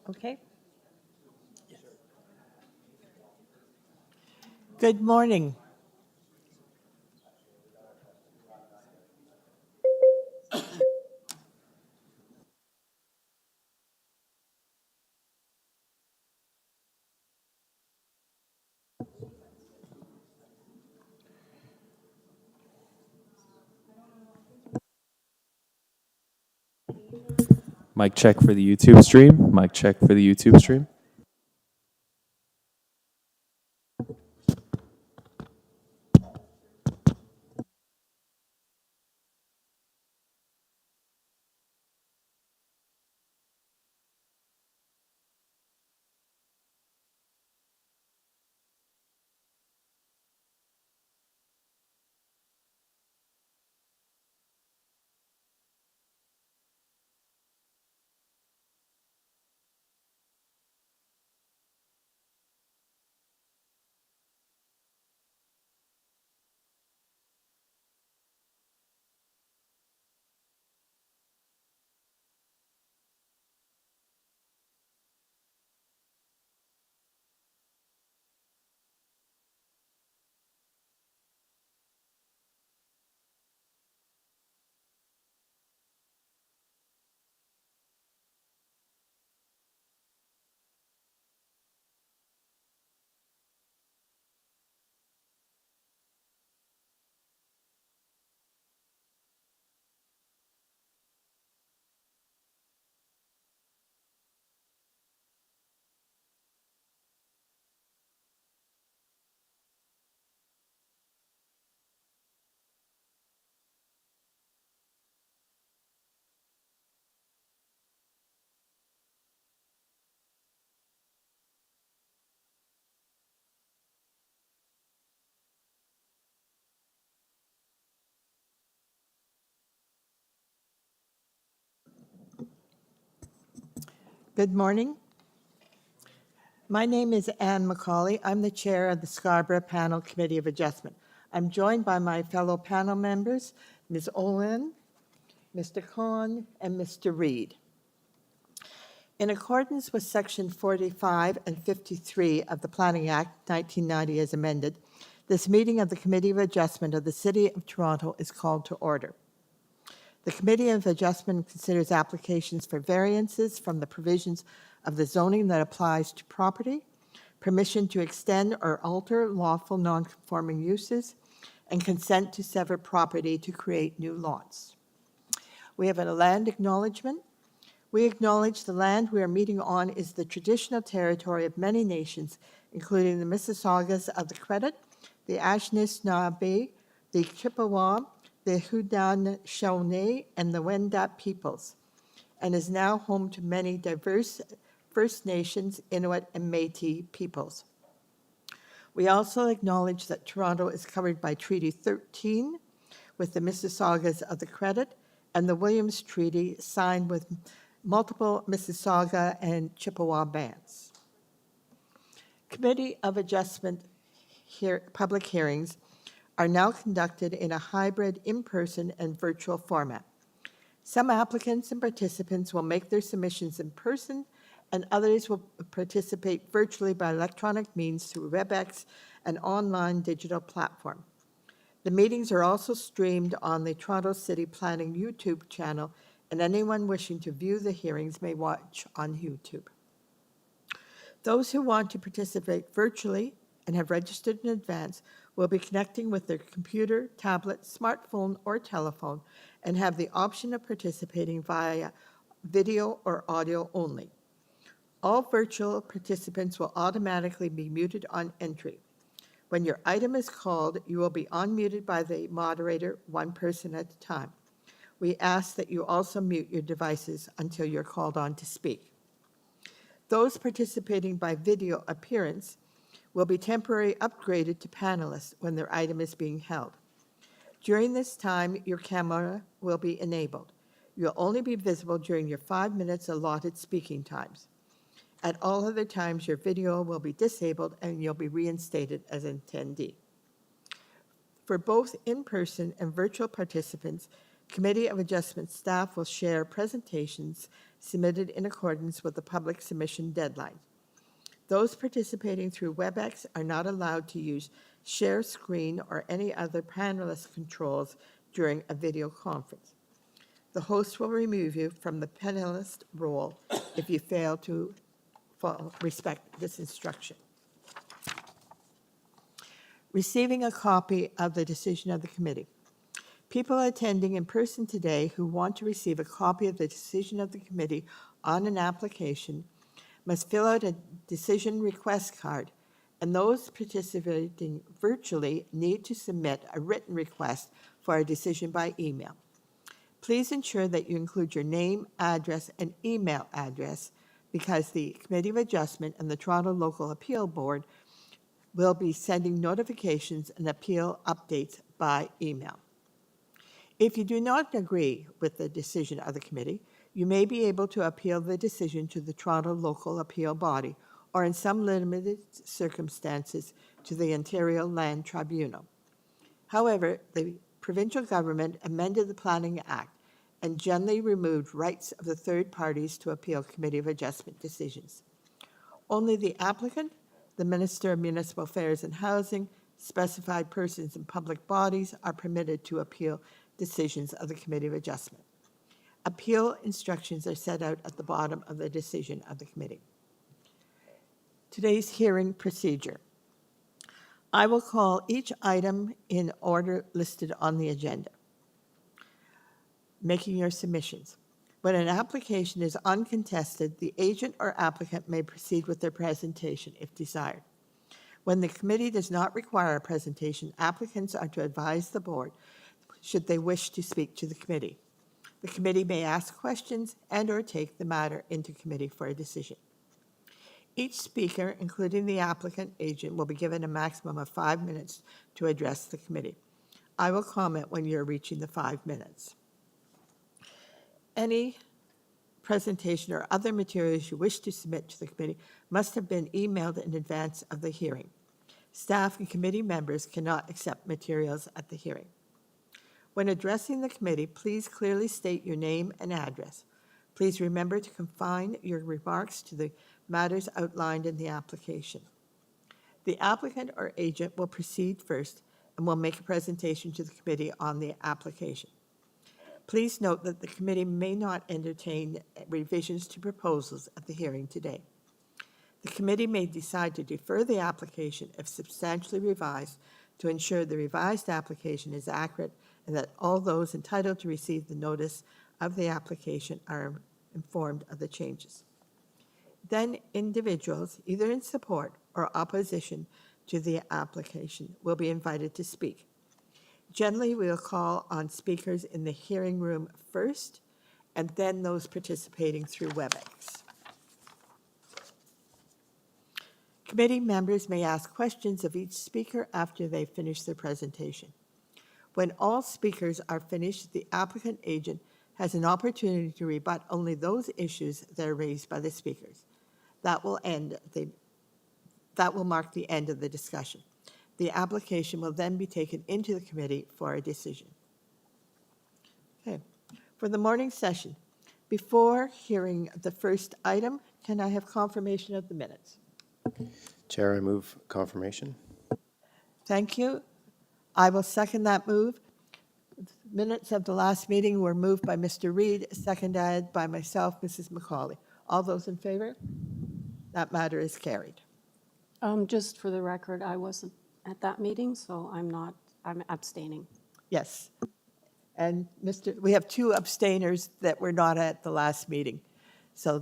Okay. Good morning. Mic check for the YouTube stream. Mic check for the YouTube stream. Good morning. My name is Ann McCauley. I'm the chair of the Scarborough Panel Committee of Adjustment. I'm joined by my fellow panel members, Ms. Olin, Mr. Kahn, and Mr. Reed. In accordance with Section 45 and 53 of the Planning Act 1990 as amended, this meeting of the Committee of Adjustment of the City of Toronto is called to order. The Committee of Adjustment considers applications for variances from the provisions of the zoning that applies to property, permission to extend or alter lawful nonconforming uses, and consent to sever property to create new lots. We have a land acknowledgement. We acknowledge the land we are meeting on is the traditional territory of many nations, including the Mississaugas of the Credit, the Anishinaabe, the Chippewa, the Haudenosaunee, and the Wendat peoples, and is now home to many diverse First Nations, Inuit, and Métis peoples. We also acknowledge that Toronto is covered by Treaty 13 with the Mississaugas of the Credit and the Williams Treaty signed with multiple Mississauga and Chippewa bands. Committee of Adjustment public hearings are now conducted in a hybrid in-person and virtual format. Some applicants and participants will make their submissions in person, and others will participate virtually by electronic means through WebEx, an online digital platform. The meetings are also streamed on the Toronto City Planning YouTube channel, and anyone wishing to view the hearings may watch on YouTube. Those who want to participate virtually and have registered in advance will be connecting with their computer, tablet, smartphone, or telephone and have the option of participating via video or audio only. All virtual participants will automatically be muted on entry. When your item is called, you will be unmuted by the moderator, one person at a time. We ask that you also mute your devices until you're called on to speak. Those participating by video appearance will be temporarily upgraded to panelists when their item is being held. During this time, your camera will be enabled. You'll only be visible during your 5 minutes allotted speaking times. At all other times, your video will be disabled and you'll be reinstated as an attendee. For both in-person and virtual participants, Committee of Adjustment staff will share presentations submitted in accordance with the public submission deadline. Those participating through WebEx are not allowed to use share screen or any other panelist controls during a video conference. The host will remove you from the panelist role if you fail to respect this instruction. Receiving a copy of the decision of the committee. People attending in person today who want to receive a copy of the decision of the committee on an application must fill out a decision request card, and those participating virtually need to submit a written request for a decision by email. Please ensure that you include your name, address, and email address because the Committee of Adjustment and the Toronto Local Appeal Board will be sending notifications and appeal updates by email. If you do not agree with the decision of the committee, you may be able to appeal the decision to the Toronto Local Appeal Body, or in some limited circumstances, to the Ontario Land Tribunal. However, the provincial government amended the Planning Act and generally removed rights of the third parties to appeal Committee of Adjustment decisions. Only the applicant, the Minister of Municipal Affairs and Housing, specified persons and public bodies are permitted to appeal decisions of the Committee of Adjustment. Appeal instructions are set out at the bottom of the decision of the committee. Today's hearing procedure. I will call each item in order listed on the agenda. Making your submissions. When an application is uncontested, the agent or applicant may proceed with their presentation if desired. When the committee does not require a presentation, applicants are to advise the board should they wish to speak to the committee. The committee may ask questions and/or take the matter into committee for a decision. Each speaker, including the applicant agent, will be given a maximum of 5 minutes to address the committee. I will comment when you're reaching the 5 minutes. Any presentation or other materials you wish to submit to the committee must have been emailed in advance of the hearing. Staff and committee members cannot accept materials at the hearing. When addressing the committee, please clearly state your name and address. Please remember to confine your remarks to the matters outlined in the application. The applicant or agent will proceed first and will make a presentation to the committee on the application. Please note that the committee may not entertain revisions to proposals at the hearing today. The committee may decide to defer the application if substantially revised to ensure the revised application is accurate and that all those entitled to receive the notice of the application are informed of the changes. Then individuals, either in support or opposition to the application, will be invited to speak. Generally, we will call on speakers in the hearing room first, and then those participating through WebEx. Committee members may ask questions of each speaker after they finish their presentation. When all speakers are finished, the applicant agent has an opportunity to rebut only those issues that are raised by the speakers. That will mark the end of the discussion. The application will then be taken into the committee for a decision. Okay. For the morning session, before hearing the first item, can I have confirmation of the minutes? Chair, I move confirmation. Thank you. I will second that move. Minutes of the last meeting were moved by Mr. Reid, seconded by myself, Mrs. McCauley. All those in favor? That matter is carried. Just for the record, I wasn't at that meeting, so I'm abstaining. Yes. And we have 2 abstainers that were not at the last meeting. So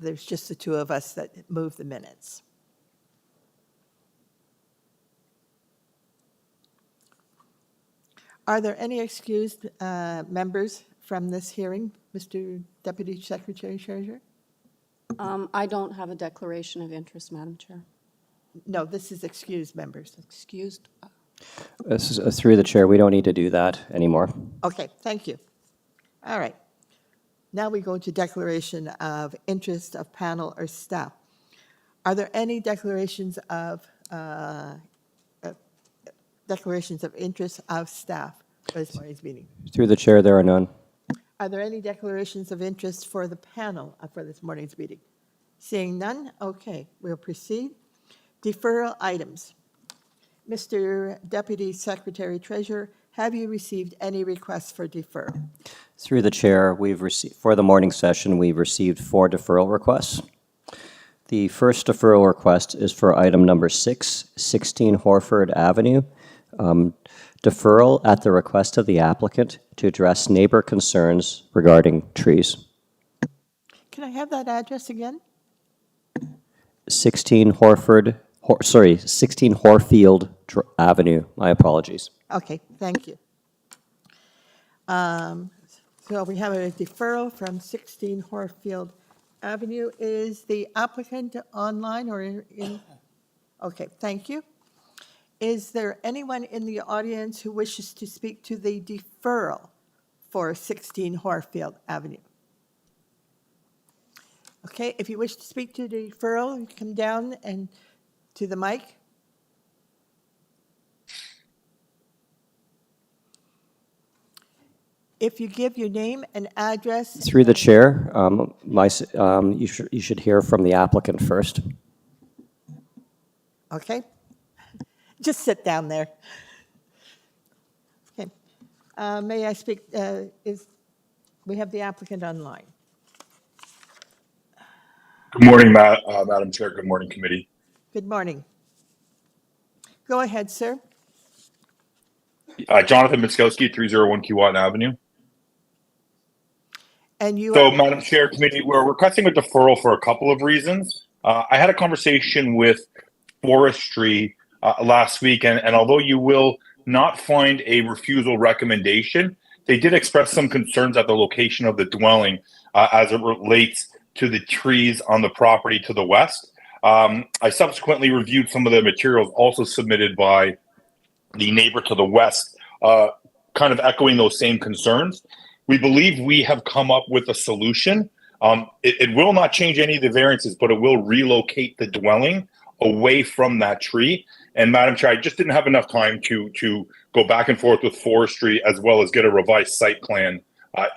there's just the 2 of us that moved the minutes. Are there any excused members from this hearing, Mr. Deputy Secretary Treasurer? I don't have a declaration of interest, Madam Chair. No, this is excused members. Excused. This is through the chair. We don't need to do that anymore. Okay, thank you. All right. Now we go to declaration of interest of panel or staff. Are there any declarations of declarations of interest of staff for this morning's meeting? Through the chair, there are none. Are there any declarations of interest for the panel for this morning's meeting? Seeing none, okay, we'll proceed. Deferral items. Mr. Deputy Secretary Treasurer, have you received any requests for deferral? Through the chair, we've received, for the morning session, we've received 4 deferral requests. The first deferral request is for item number 6, 16 Horford Avenue. Deferral at the request of the applicant to address neighbor concerns regarding trees. Can I have that address again? 16 Horfield Avenue. My apologies. Okay, thank you. So we have a deferral from 16 Horfield Avenue. Is the applicant online or in? Okay, thank you. Is there anyone in the audience who wishes to speak to the deferral for 16 Horfield Avenue? Okay, if you wish to speak to the deferral, you come down and to the mic. If you give your name and address. Through the chair, you should hear from the applicant first. Okay. Just sit down there. Okay. May I speak, we have the applicant online. Good morning, Madam Chair. Good morning, committee. Good morning. Go ahead, sir. Jonathan Miskowski, 301 Keewatin Avenue. And you So, are, Madam Chair, committee, we're requesting a deferral for a couple of reasons. I had a conversation with Forestry last week, and although you will not find a refusal recommendation, they did express some concerns at the location of the dwelling as it relates to the trees on the property to the west. I subsequently reviewed some of the materials also submitted by the neighbor to the west, kind of echoing those same concerns. We believe we have come up with a solution. It will not change any of the variances, but it will relocate the dwelling away from that tree. And Madam Chair, I just didn't have enough time to go back and forth with Forestry as well as get a revised site plan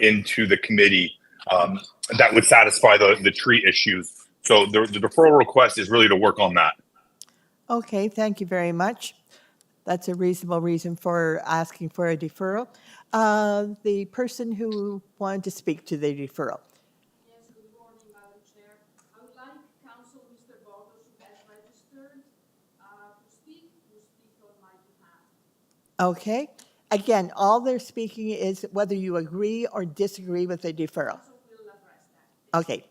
into the committee that would satisfy the tree issues. So the deferral request is really to work on that. okay, thank you very much. That's a reasonable reason for asking for a deferral. The person who wanted to speak to the deferral. Yes, good morning, Madam Chair. I would like Council Mr. Botos, who has registered to speak on my behalf. Okay. Again, all they're speaking is whether you agree or disagree with the deferral. Council will address that. Okay.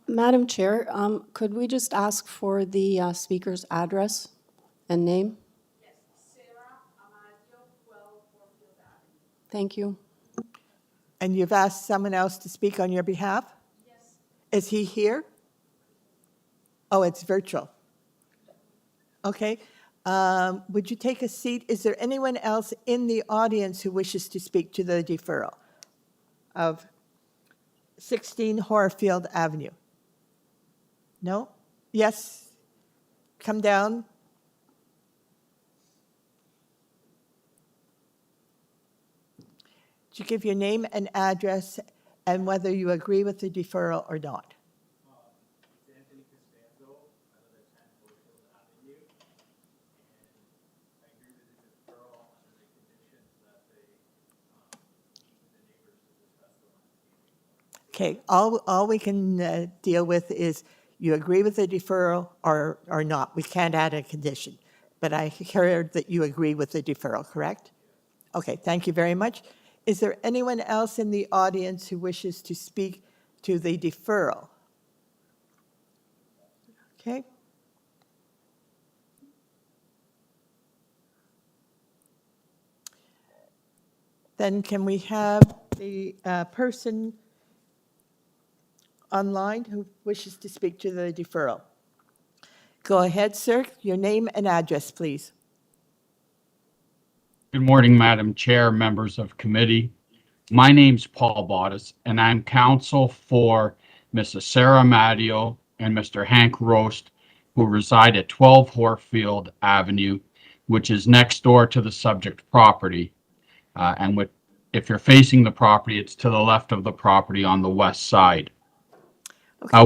Madam Chair, could we just ask for the speaker's address and name? Yes, Sarah Amadio, 12 Warfield Avenue. Thank you. And you've asked someone else to speak on your behalf? Yes. Is he here? Oh, it's virtual. Okay. Would you take a seat? Is there anyone else in the audience who wishes to speak to the deferral of 16 Horfield Avenue? No? Yes? Come down. Would you give your name and address and whether you agree with the deferral or not? Anthony Costanzo. I live at 10 Horfield Avenue, and I agree with the deferral under the conditions that they meet with the neighbors to discuss the landscaping. Okay, all we can deal with is you agree with the deferral or not. We can't add a condition. But I heard that you agree with the deferral, correct? Okay, thank you very much. Is there anyone else in the audience who wishes to speak to the deferral? Okay. Then can we have the person online who wishes to speak to the deferral? Go ahead, sir. Your name and address, please. Good morning, Madam Chair, members of committee. My name's Paul Bottas, and I'm counsel for Mrs. Sarah Madio and Mr. Hank Roast who reside at 12 Horfield Avenue, which is next door to the subject property. If you're facing the property, it's to the left of the property on the west side.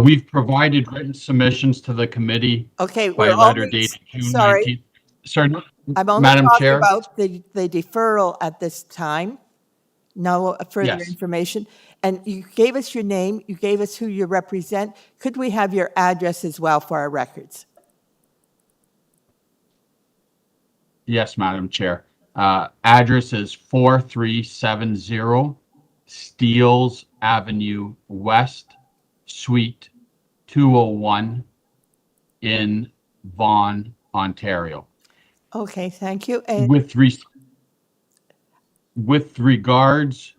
We've provided written submissions to the committee Okay, by we're letter only, dated June sorry, 19th. Sorry, I'm only Madam talking Chair? about the deferral at this time. No further Yes. information. And you gave us your name, you gave us who you represent. Could we have your address as well for our records? Yes, Madam Chair. Address is 4370 Steeles Avenue West, Suite 201 in Vaughan, Ontario. Okay, thank you. And With regards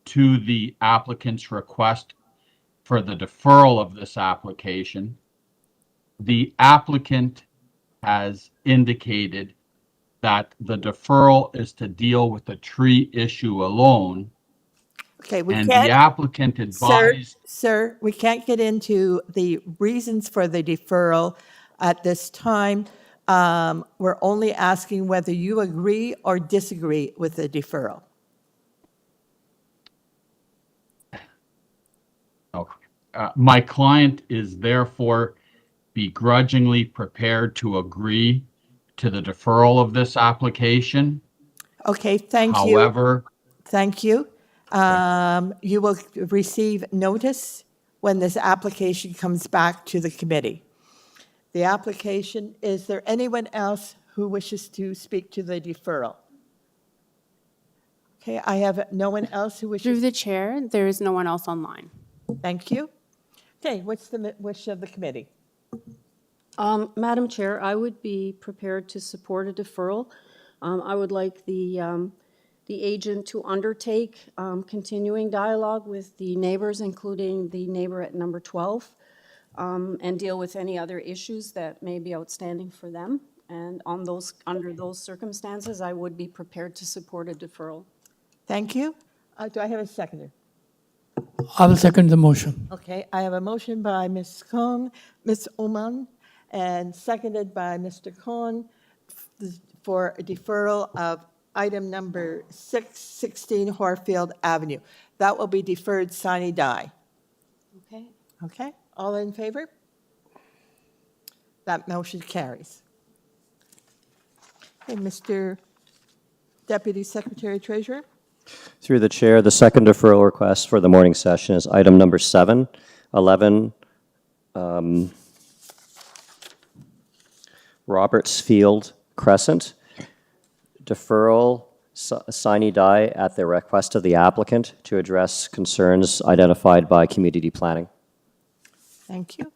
to the applicant's request for the deferral of this application, the applicant has indicated that the deferral is to deal with the tree issue alone, okay, we and the can't, applicant advised. sir, we can't get into the reasons for the deferral at this time. We're only asking whether you agree or disagree with the deferral. My client is therefore begrudgingly prepared to agree to the deferral of this application. Okay, thank you. However, Thank you. You will receive notice when this application comes back to the committee. The application, is there anyone else who wishes to speak to the deferral? Okay, I have no one else who Through wishes. the chair, there is no one else online. Thank you. Okay, what's the wish of the committee? Madam Chair, I would be prepared to support a deferral. I would like the agent to undertake continuing dialogue with the neighbors, including the neighbor at number 12, and deal with any other issues that may be outstanding for them. And under those circumstances, I would be prepared to support a deferral. Thank you. Do I have a seconder? I will second the motion. Okay, I have a motion by Ms. Cohn, Ms. Oman, and seconded by Mr. Cohn for a deferral of item number 616 Horfield Avenue. That will be deferred sine die. Okay. Okay, all in favor? That motion carries. Okay, Mr. Deputy Secretary Treasurer? Through the chair, the second deferral request for the morning session is item number 711 Robertsfield Crescent. Deferral sine die at the request of the applicant to address concerns identified by community planning. Thank you.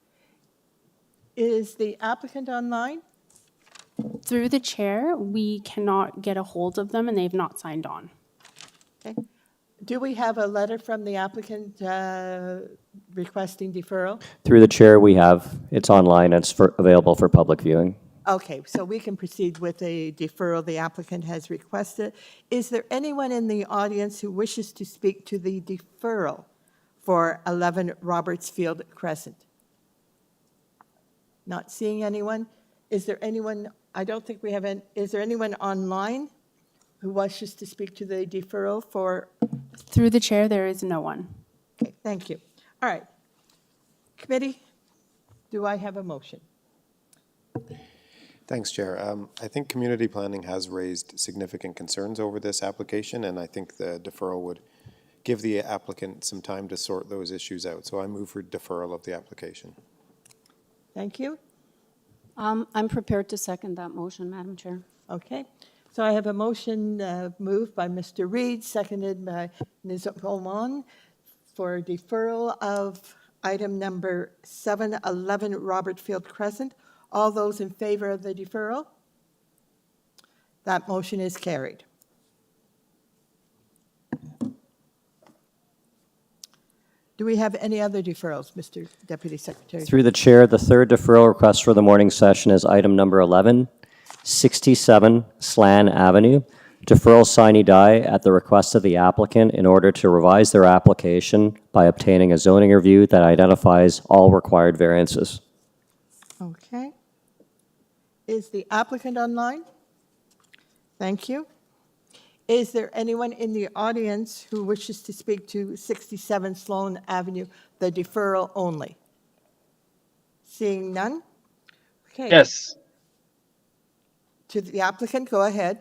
Is the applicant online? Through the chair, we cannot get a hold of them and they have not signed on. Okay. Do we have a letter from the applicant requesting deferral? Through the chair, we have, it's online, it's available for public viewing. Okay, so we can proceed with a deferral the applicant has requested. Is there anyone in the audience who wishes to speak to the deferral for 11 Robertsfield Crescent? Not seeing anyone. Is there anyone, I don't think we have, is there anyone online who wishes to speak to the deferral for? Through the chair, there is no one. Okay, thank you. All right. Committee, do I have a motion? Thanks, Chair. I think community planning has raised significant concerns over this application, and I think the deferral would give the applicant some time to sort those issues out. So I move for deferral of the application. Thank you. I'm prepared to second that motion, Madam Chair. Okay. So I have a motion moved by Mr. Reid, seconded by Ms. Oman for deferral of item number 711 Robertsfield Crescent. All those in favor of the deferral? That motion is carried. Do we have any other deferrals, Mr. Deputy Secretary? Through the chair, the third deferral request for the morning session is item number 11, 67 Slan Avenue. Deferral sine die at the request of the applicant in order to revise their application by obtaining a zoning review that identifies all required variances. Okay. Is the applicant online? Thank you. Is there anyone in the audience who wishes to speak to 67 Sloan Avenue, the deferral only? Seeing none? Okay. Yes. To the applicant, go ahead.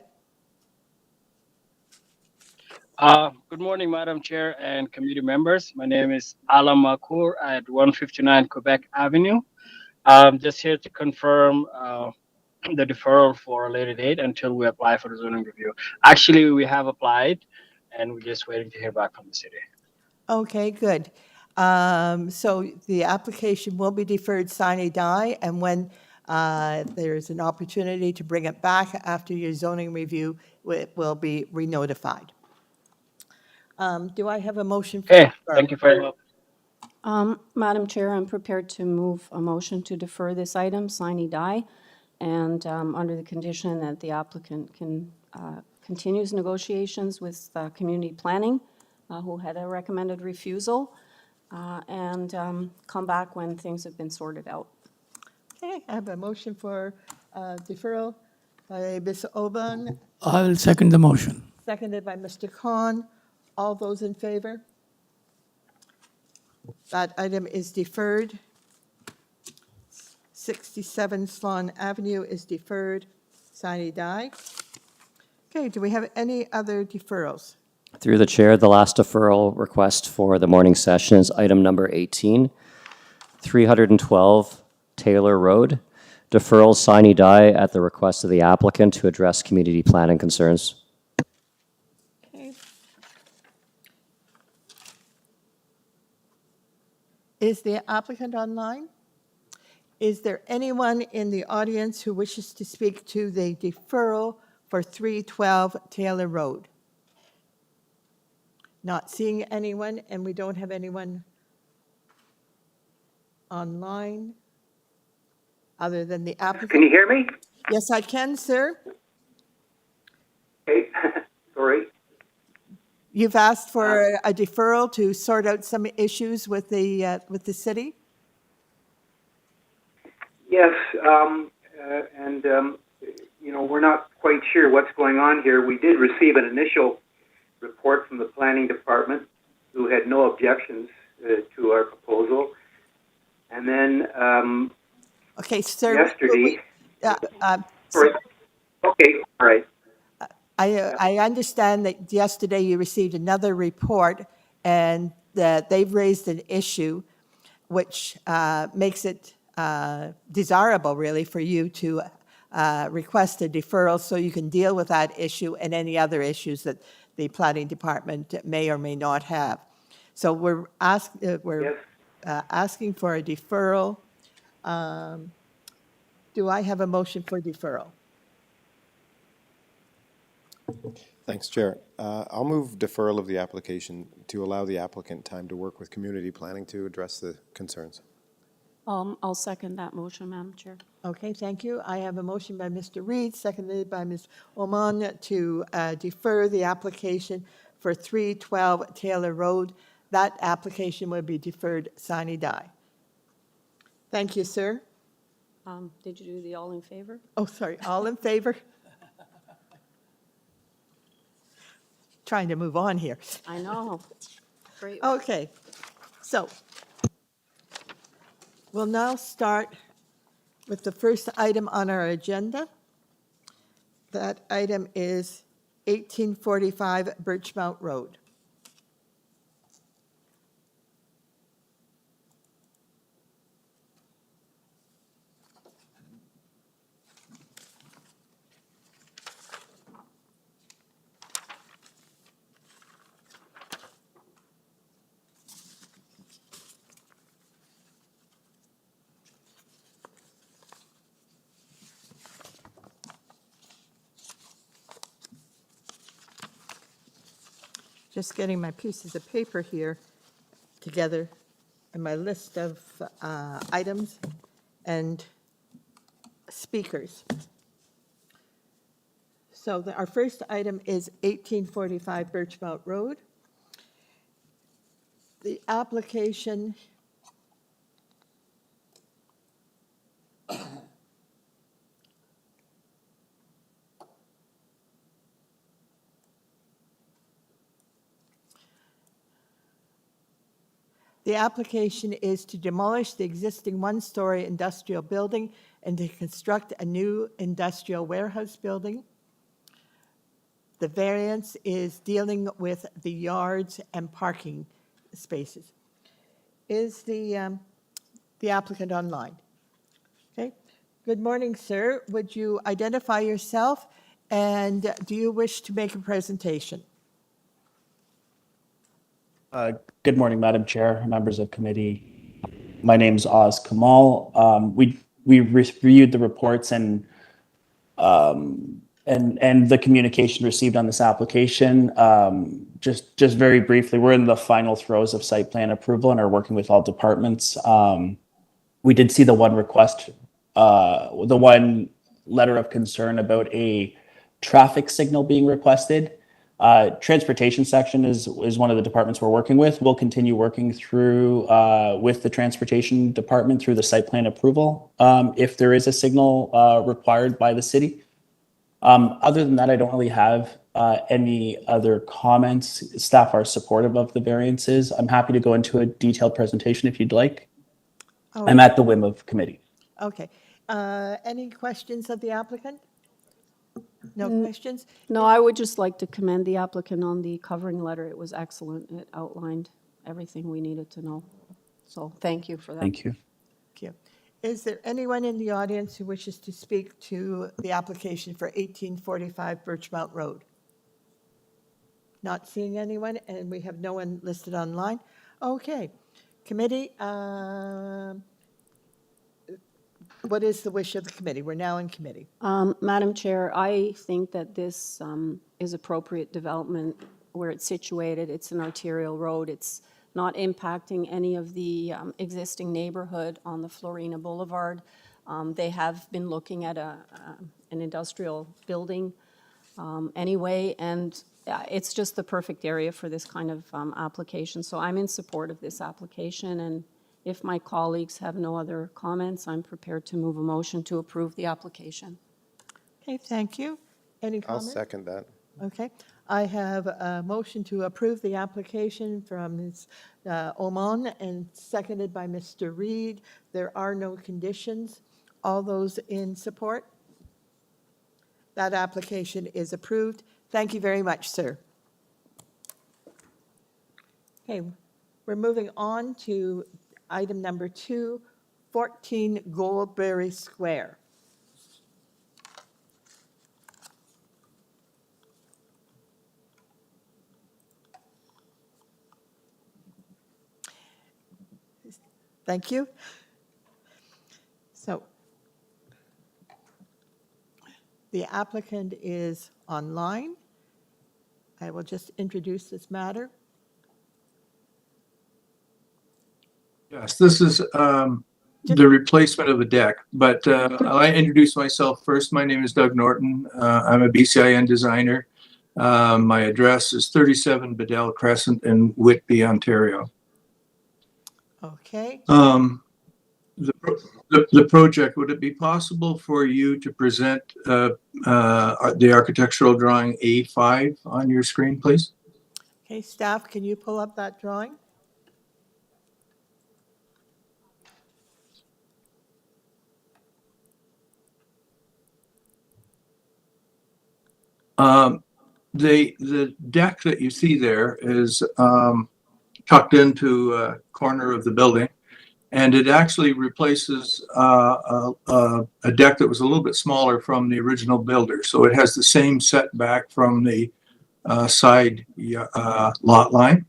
Good morning, Madam Chair and committee members. My name is Alan Makour at 159 Quebec Avenue. I'm just here to confirm the deferral for a later date until we apply for the zoning review. Actually, we have applied and we're just waiting to hear back from the city. Okay, good. So the application will be deferred sine die, and when there's an opportunity to bring it back after your zoning review, it will be re-notified. Do I have a motion for Okay, deferral? thank you for your help. Madam Chair, I'm prepared to move a motion to defer this item, sine die, and under the condition that the applicant continues negotiations with community planning, who had a recommended refusal, and come back when things have been sorted out. Okay, I have a motion for deferral by Ms. Oban, I will second the motion. seconded by Mr. Khan. All those in favor? That item is deferred. 67 Swan Avenue is deferred, sine die. Okay, do we have any other deferrals? Through the chair, the last deferral request for the morning session is item number 18, 312 Taylor Road. Deferral sine die at the request of the applicant to address community planning concerns. Okay. Is the applicant online? Is there anyone in the audience who wishes to speak to the deferral for 312 Taylor Road? Not seeing anyone, and we don't have anyone online other than the applicant. Can you hear me? Yes, I can, sir. Okay, sorry. You've asked for a deferral to sort out some issues with the city? Yes, we're not quite sure what's going on here. We did receive an initial report from the planning department who had no objections to our proposal. And then Okay, sir. yesterday... Sorry. Okay, all right. I understand that yesterday you received another report and that they've raised an issue which makes it desirable, really, for you to request a deferral so you can deal with that issue and any other issues that the planning department may or may not have. So we're asking for a deferral. Do I have a motion for deferral? Thanks, Chair. I'll move deferral of the application to allow the applicant time to work with community planning to address the concerns. I'll second that motion, Madam Chair. Okay, thank you. I have a motion by Mr. Reed, seconded by Ms. Oman to defer the application for 312 Taylor Road. That application will be deferred sine die. Thank you, sir. Did you do the all in favor? Oh, sorry, all in favor? Trying to move on here. I know. Great. Okay, so we'll now start with the first item on our agenda. That item is 1845 Birchmount Road. Just getting my pieces of paper here together and my list of items and speakers. So our first item is 1845 Birchmount Road. The application The application is to demolish the existing one-story industrial building and to construct a new industrial warehouse building. The variance is dealing with the yards and parking spaces. Is the applicant online? Okay. Good morning, sir. Would you identify yourself, and do you wish to make a presentation? Good morning, Madam Chair, members of committee. My name's Oz Kamal. We reviewed the reports and the communication received on this application. Just very briefly, we're in the final throes of site plan approval and are working with all departments. We did see the one request, the one letter of concern about a traffic signal being requested. Transportation section is one of the departments we're working with. We'll continue working through with the transportation department through the site plan approval if there is a signal required by the city. Other than that, I don't really have any other comments. Staff are supportive of the variances. I'm happy to go into a detailed presentation if you'd like. Oh, I'm at the whim of committee. okay. Any questions of the applicant? No questions? No, I would just like to commend the applicant on the covering letter. It was excellent. It outlined everything we needed to know. So thank you for that. Thank you. Thank you. Is there anyone in the audience who wishes to speak to the application for 1845 Birchmount Road? Not seeing anyone, and we have no one listed online. Okay. Committee, what is the wish of the committee? We're now in committee. Madam Chair, I think that this is appropriate development where it's situated. It's an arterial road. It's not impacting any of the existing neighborhood on the Florina Boulevard. They have been looking at an industrial building anyway, and it's just the perfect area for this kind of application. So I'm in support of this application, and if my colleagues have no other comments, I'm prepared to move a motion to approve the application. Okay, thank you. Any I'll comments? second that. Okay. I have a motion to approve the application from Ms. Oman and seconded by Mr. Reed. There are no conditions. All those in support? That application is approved. Thank you very much, sir. Okay, we're moving on to item number 2, 14 Goldberry Square. Thank you. So the applicant is online. I will just introduce this matter. Yes, this is the replacement of a deck, but I'll introduce myself first. My name is Doug Norton. I'm a BCIN designer. My address is 37 Bedell Crescent in Whitby, Ontario. Okay. The project, would it be possible for you to present the architectural drawing A5 on your screen, please? Okay, staff, can you pull up that drawing? The deck that you see there is tucked into a corner of the building, and it actually replaces a deck that was a little bit smaller from the original builder. So it has the same setback from the side lot line.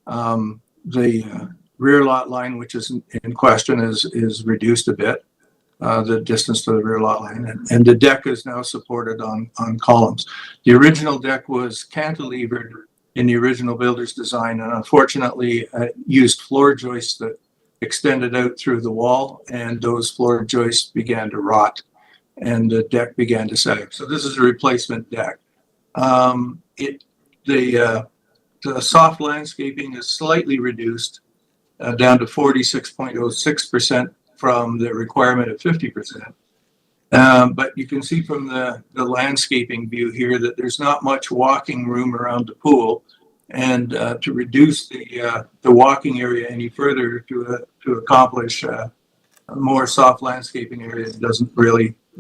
The rear lot line, which is in question, is reduced a bit. The distance to the rear lot line, and the deck is now supported on columns. The original deck was cantilevered in the original builder's design, and unfortunately used floor joists that extended out through the wall, and those floor joists began to rot, and the deck began to sag. So this is a replacement deck. The soft landscaping is slightly reduced down to 46.06%. From the requirement of 50%. But you can see from the landscaping view here that there's not much walking room around the pool. to reduce the walking area any further to accomplish a more soft landscaping area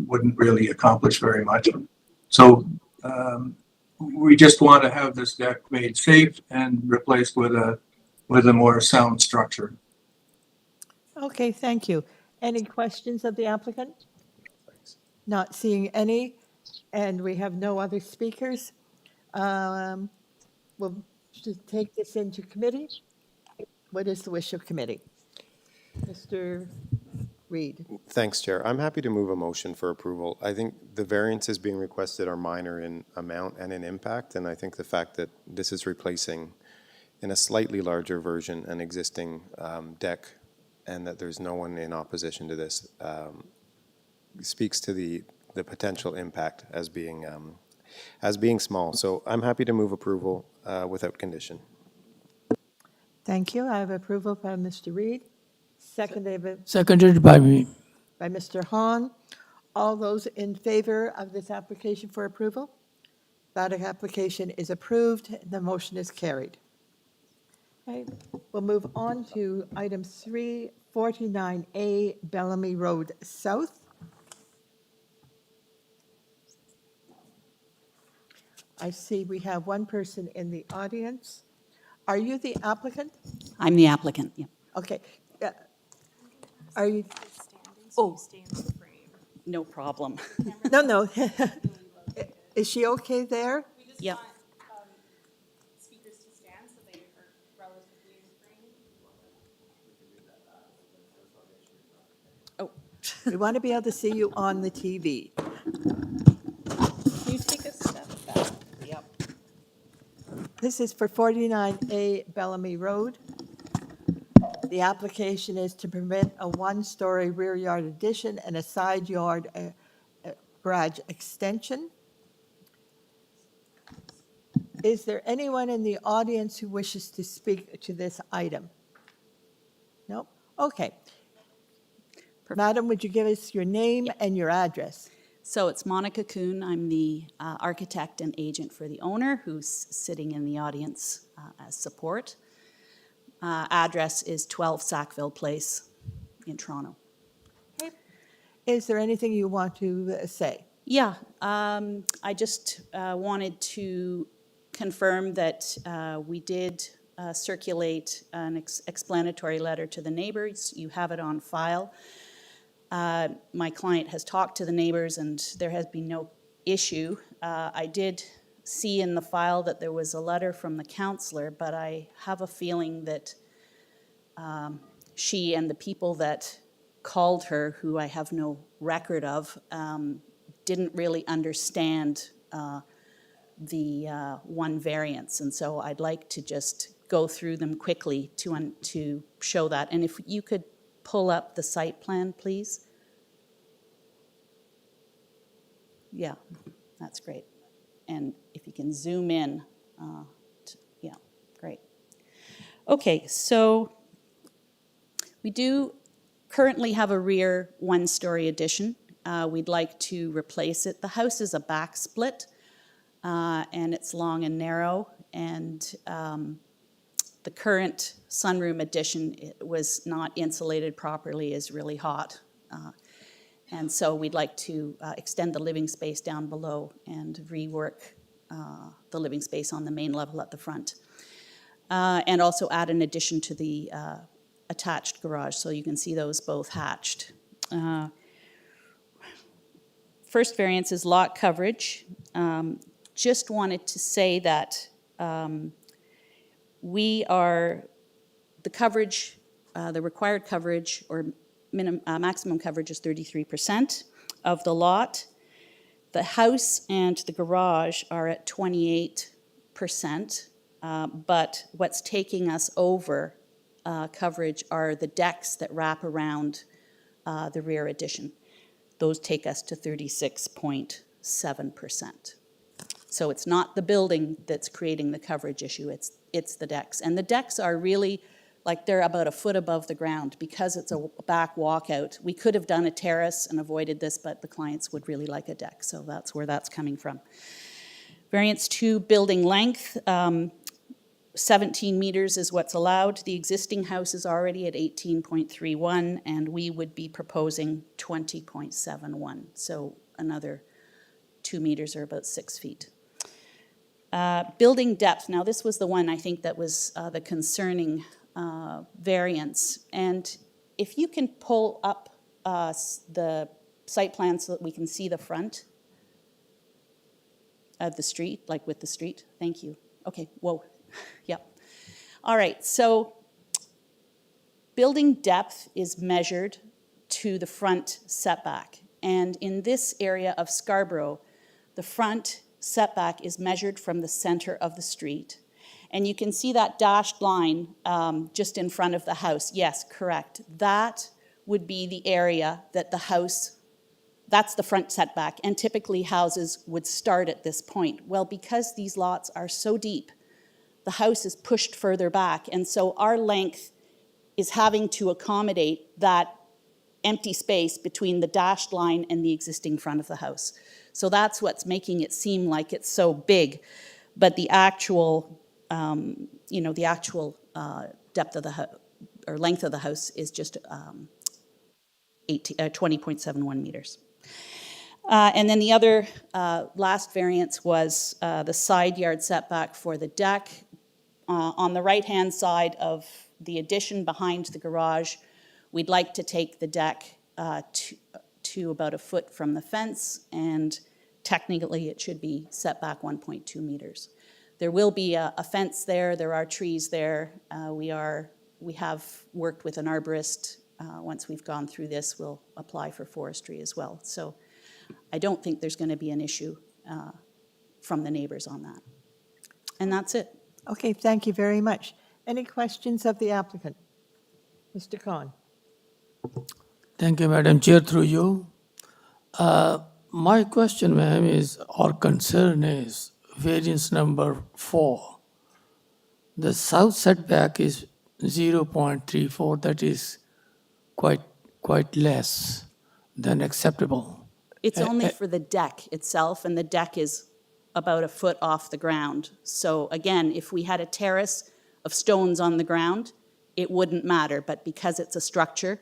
wouldn't really accomplish very much. So we just want to have this deck made safe and replaced with a more sound structure. Okay, thank you. Any questions of the applicant? Not seeing any, and we have no other speakers. We'll just take this into committee. What is the wish of committee? Mr. Reed. Thanks, Chair. I'm happy to move a motion for approval. I think the variances being requested are minor in amount and in impact, and I think the fact that this is replacing in a slightly larger version an existing deck and that there's no one in opposition to this speaks to the potential impact as being small. So I'm happy to move approval without condition. Thank you. I have approval by Mr. Reed, Seconded by me. by Mr. Hahn. All those in favor of this application for approval? That application is approved. The motion is carried. Okay, we'll move on to item 349A, Bellamy Road South. I see we have one person in the audience. Are you the applicant? I'm the applicant, yeah. Okay. Are you? Oh, no problem. No. Is she okay there? Yep. Speakers to stand so they are relatively in frame. Oh. We want to be able to see you on the TV. Can you take a step back? Yep. This is for 49A Bellamy Road. The application is to permit a one-story rear yard addition and a side yard garage extension. Is there anyone in the audience who wishes to speak to this item? No? Okay. Madam, would you give us your name and your address? So it's Monica Kuhn. I'm the architect and agent for the owner who's sitting in the audience as support. Address is 12 Sackville Place in Toronto. Okay. Is there anything you want to say? Yeah, I just wanted to confirm that we did circulate an explanatory letter to the neighbors. You have it on file. My client has talked to the neighbors and there has been no issue. I did see in the file that there was a letter from the counselor, but I have a feeling that she and the people that called her, who I have no record of, didn't really understand the one variance. And so I'd like to just go through them quickly to show that. And if you could pull up the site plan, please. Yeah, that's great. And if you can zoom in, yeah, great. Okay, so we do currently have a rear one-story addition. We'd like to replace it. The house is a back split, and it's long and narrow, and the current sunroom addition was not insulated properly, is really hot. And so we'd like to extend the living space down below and rework the living space on the main level at the front. And also add an addition to the attached garage, so you can see those both hatched. First variance is lot coverage. Just wanted to say that the coverage, the required coverage or maximum coverage is 33% of the lot. The house and the garage are at 28%, but what's taking us over coverage are the decks that wrap around the rear addition. Those take us to 36.7%. So it's not the building that's creating the coverage issue, it's the decks. And the decks are really, like they're about a foot above the ground because it's a back walkout. We could have done a terrace and avoided this, but the clients would really like a deck, so that's where that's coming from. Variance 2, building length. 17 meters is what's allowed. The existing house is already at 18.31, and we would be proposing 20.71, so another 2 meters or about 6 feet. Building depth, now this was the one I think that was the concerning variance. And if you can pull up the site plan so that we can see the front of the street, like with the street. Thank you. Okay, whoa, yep. All right, so building depth is measured to the front setback. And in this area of Scarborough, the front setback is measured from the center of the street. And you can see that dashed line just in front of the house. Yes, correct. That would be the area that the house, that's the front setback. And typically houses would start at this point. Well, because these lots are so deep, the house is pushed further back. And so our length is having to accommodate that empty space between the dashed line and the existing front of the house. So that's what's making it seem like it's so big. But the actual, the actual depth of the or length of the house is just 20.71 meters. And then the other last variance was the side yard setback for the deck. On the right-hand side of the addition behind the garage, we'd like to take the deck to about a foot from the fence, and technically it should be set back 1.2 meters. There will be a fence there. There are trees there. We have worked with an arborist. Once we've gone through this, we'll apply for forestry as well. So I don't think there's going to be an issue from the neighbors on that. And that's it. Okay, thank you very much. Any questions of the applicant? Mr. Khan. Thank you, Madam Chair, through you. My question, ma'am, is, or concern is, variance number 4. The south setback is 0.34, that is quite less than acceptable. It's only for the deck itself, and the deck is about a foot off the ground. So again, if we had a terrace of stones on the ground, it wouldn't matter. But because it's a structure,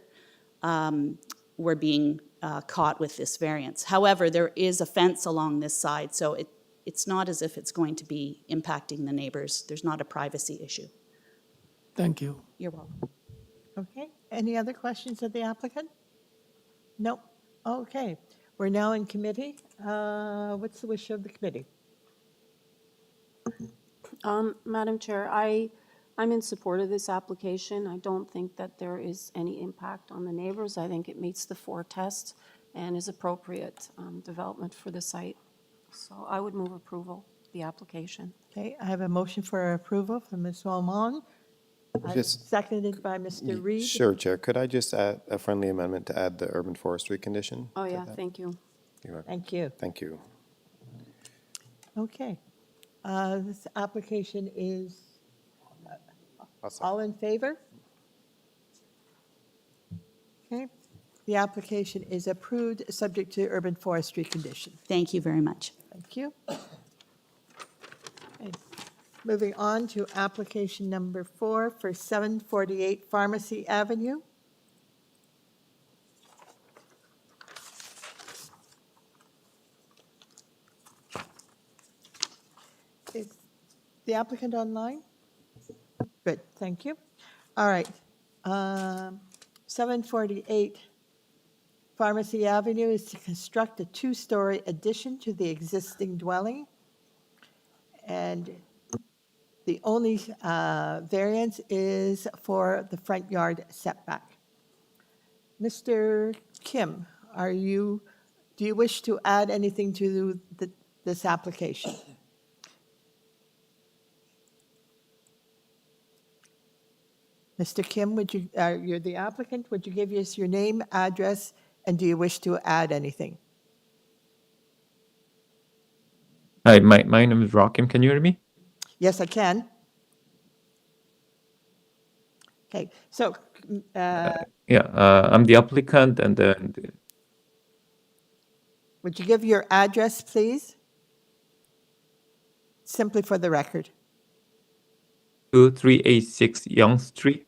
we're being caught with this variance. However, there is a fence along this side, so it's not as if it's going to be impacting the neighbors. There's not a privacy issue. Thank you. You're welcome. Okay, any other questions of the applicant? No? Okay, we're now in committee. What's the wish of the committee? Madam Chair, I'm in support of this application. I don't think that there is any impact on the neighbors. I think it meets the 4 tests and is appropriate development for the site. So I would move approval of the application. Okay, I have a motion for approval from Ms. Walmon, seconded by Mr. Reid. Sure, Chair. Could I just add a friendly amendment to add the urban forestry condition? Oh, yeah, thank you. Thank you. Thank you. Okay, this application is all in favor? Okay, the application is approved, subject to urban forestry condition. Thank you very much. Thank you. Okay. Moving on to application number 4 for 748 Pharmacy Avenue. Is the applicant online? Good, thank you. All right. 748 Pharmacy Avenue is to construct a 2-story addition to the existing dwelling. And the only variance is for the front yard setback. Mr. Kim, do you wish to add anything to this application? Mr. Kim, you're the applicant, would you give us your name, address, and do you wish to add anything? Hi, my name is Rakim. Can you hear me? Yes, I can. Okay, so. I'm the applicant, and then. Would you give your address, please? Simply for the record. to 386 Young Street.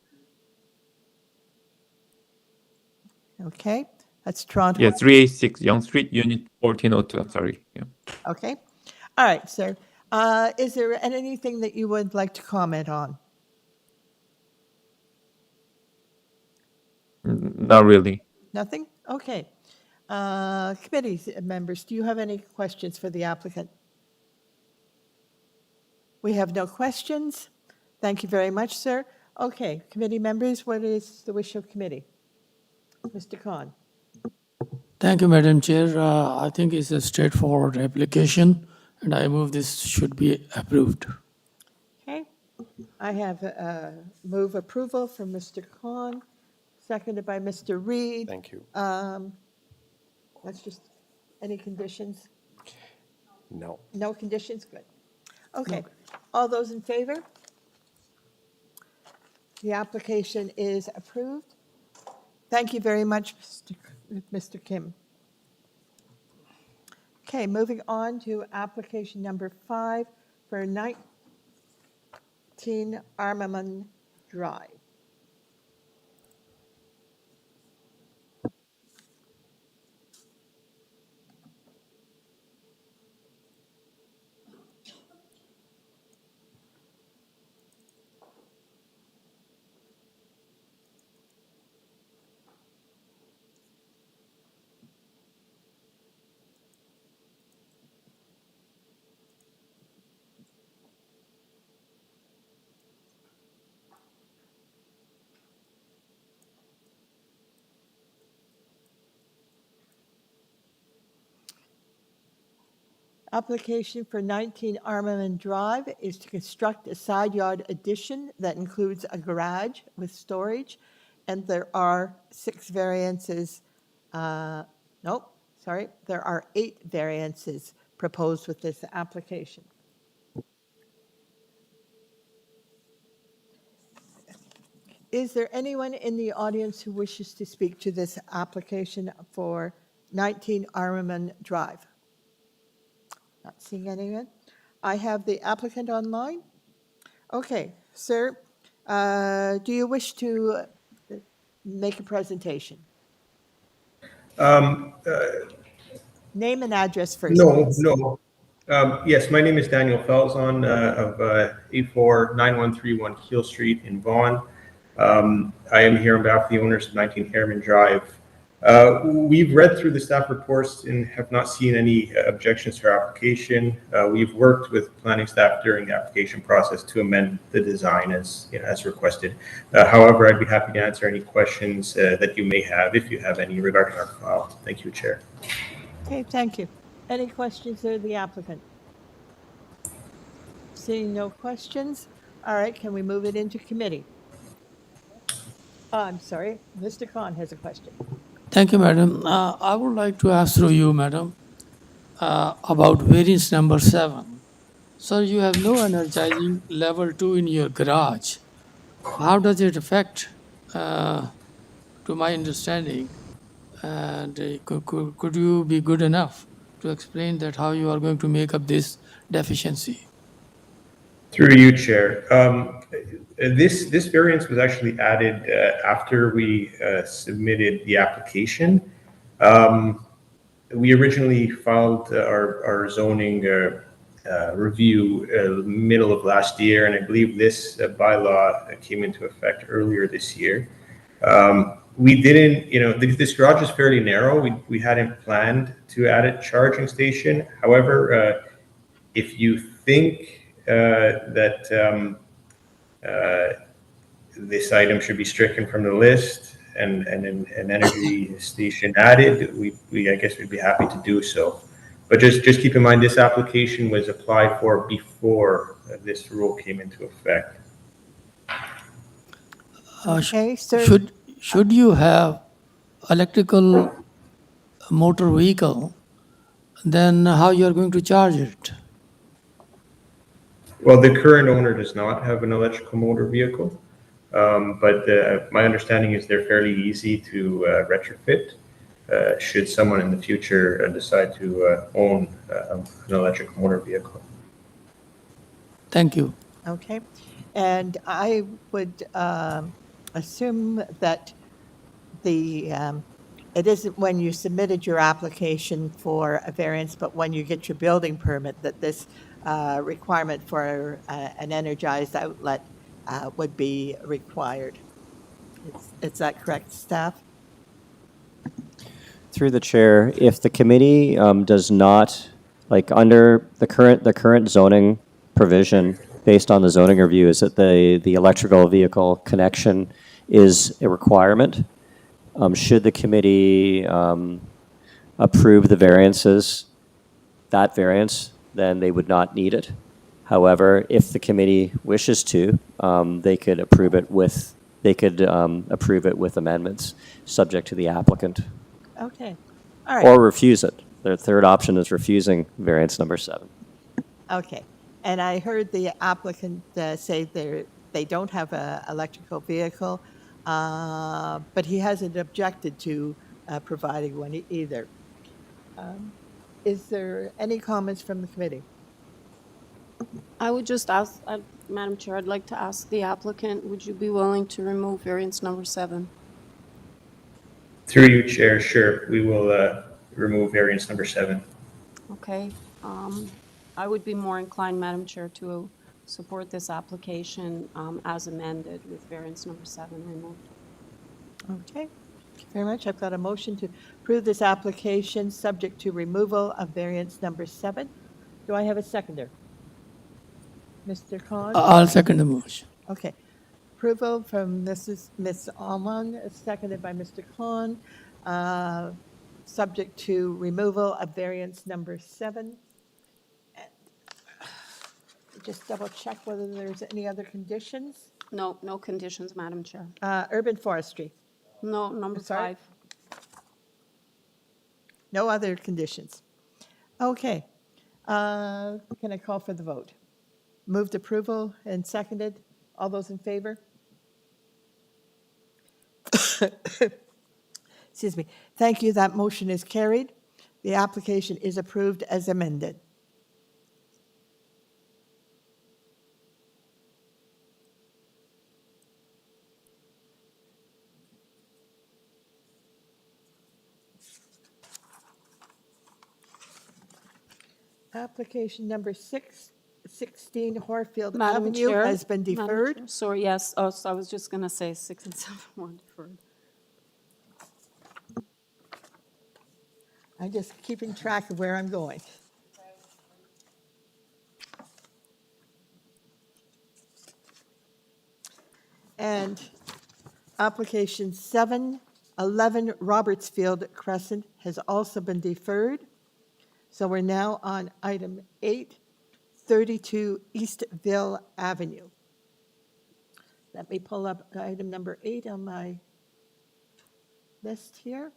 Okay, that's Toronto. Yeah, 386 Young Street, Unit 1402. I'm sorry. Yeah. Okay. All right, sir. Is there anything that you would like to comment on? Not really. Nothing? Okay. Committee members, do you have any questions for the applicant? We have no questions. Thank you very much, sir. Okay, committee members, what is the wish of committee? Mr. Khan. Thank you, Madam Chair. I think it's a straightforward application, and I move this should be approved. Okay. I have move approval from Mr. Khan, seconded by Mr. Reed. Thank you. That's just, any conditions? No. No conditions? Good. Okay. All those in favor? The application is approved. Thank you very much, Mr. Kim. Okay, moving on to application number 5 for 19 Armament Drive. Application for 19 Armament Drive is to construct a side yard addition that includes a garage with storage, and there are 6 variances, there are 8 variances proposed with this application. Is there anyone in the audience who wishes to speak to this application for 19 Armament Drive? Not seeing anyone. I have the applicant online. Okay, sir, do you wish to make a presentation? Name and address first. No. Yes, my name is Daniel Felzon of 849131 Keel Street in Vaughan. I am here on behalf of the owners of 19 Harriman Drive. We've read through the staff reports and have not seen any objections to our application. We've worked with planning staff during the application process to amend the design as requested. However, I'd be happy to answer any questions that you may have, if you have any, regarding our file. Thank you, Chair. Okay, thank you. Any questions of the applicant? Seeing no questions, all right, can we move it into committee? I'm sorry, Mr. Khan has a question. Thank you, Madam. I would like to ask through you, Madam, about variance number 7. Sir, you have no energizing level 2 in your garage. How does it affect, to my understanding? And could you be good enough to explain that how you are going to make up this deficiency? Through you, Chair. This variance was actually added after we submitted the application. We originally filed our zoning review middle of last year, and I believe this bylaw came into effect earlier this year. We didn't, this garage is fairly narrow. We hadn't planned to add a charging station. However, if you think that this item should be stricken from the list and an energy station added, I guess we'd be happy to do so. But just keep in mind, this application was applied for before this rule came into effect. Okay, sir. Should you have electrical motor vehicle, then how you are going to charge it? Well, the current owner does not have an electrical motor vehicle, but my understanding is they're fairly easy to retrofit should someone in the future decide to own an electric motor vehicle. Thank you. Okay. And I would assume that it isn't when you submitted your application for a variance, but when you get your building permit, that this requirement for an energized outlet would be required. Is that correct, staff? Through the chair, if the committee does not, like under the current zoning provision, based on the zoning review, is that the electrical vehicle connection is a requirement. Should the committee approve the variances, that variance, then they would not need it. However, if the committee wishes to, they could approve it with amendments, subject to the applicant. Okay, all right. Or refuse it. Their third option is refusing variance number 7. Okay, and I heard the applicant say they don't have a electrical vehicle, but he hasn't objected to providing one either. Is there any comments from the committee? I would just ask, Madam Chair, I'd like to ask the applicant, would you be willing to remove variance number 7? Through you, Chair, sure. We will remove variance number 7. Okay. I would be more inclined, Madam Chair, to support this application as amended with variance number 7 removed. Okay, thank you very much. I've got a motion to approve this application subject to removal of variance number 7. Do I have a seconder? Mr. Khan? I'll second the motion. Okay. Approval from Ms. Almond, seconded by Mr. Khan, subject to removal of variance number 7. Just double check whether there's any other conditions. No, no conditions, Madam Chair. Urban forestry, No, number Sorry? 5. no other conditions. Okay. Can I call for the vote? Moved approval and seconded. All those in favor? Excuse me. Thank you. That motion is carried. The application is approved as amended. Application number 16 Horfield Madam Avenue Chair, has been Madam deferred. Chair, sorry, yes. Oh, so I was just going to say 6 and 7 were deferred. I'm just keeping track of where I'm going. And application 711 Robertsfield Crescent has also been deferred. So we're now on item 832 Eastville Avenue. Let me pull up item number 8 on my list here.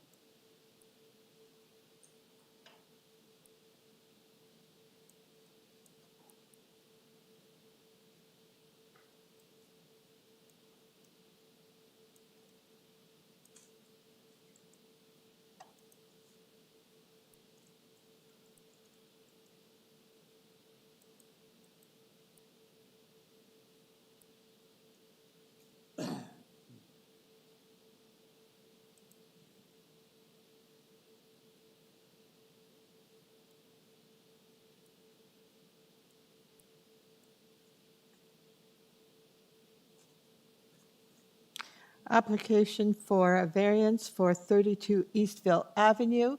Application for a variance for 32 Eastville Avenue.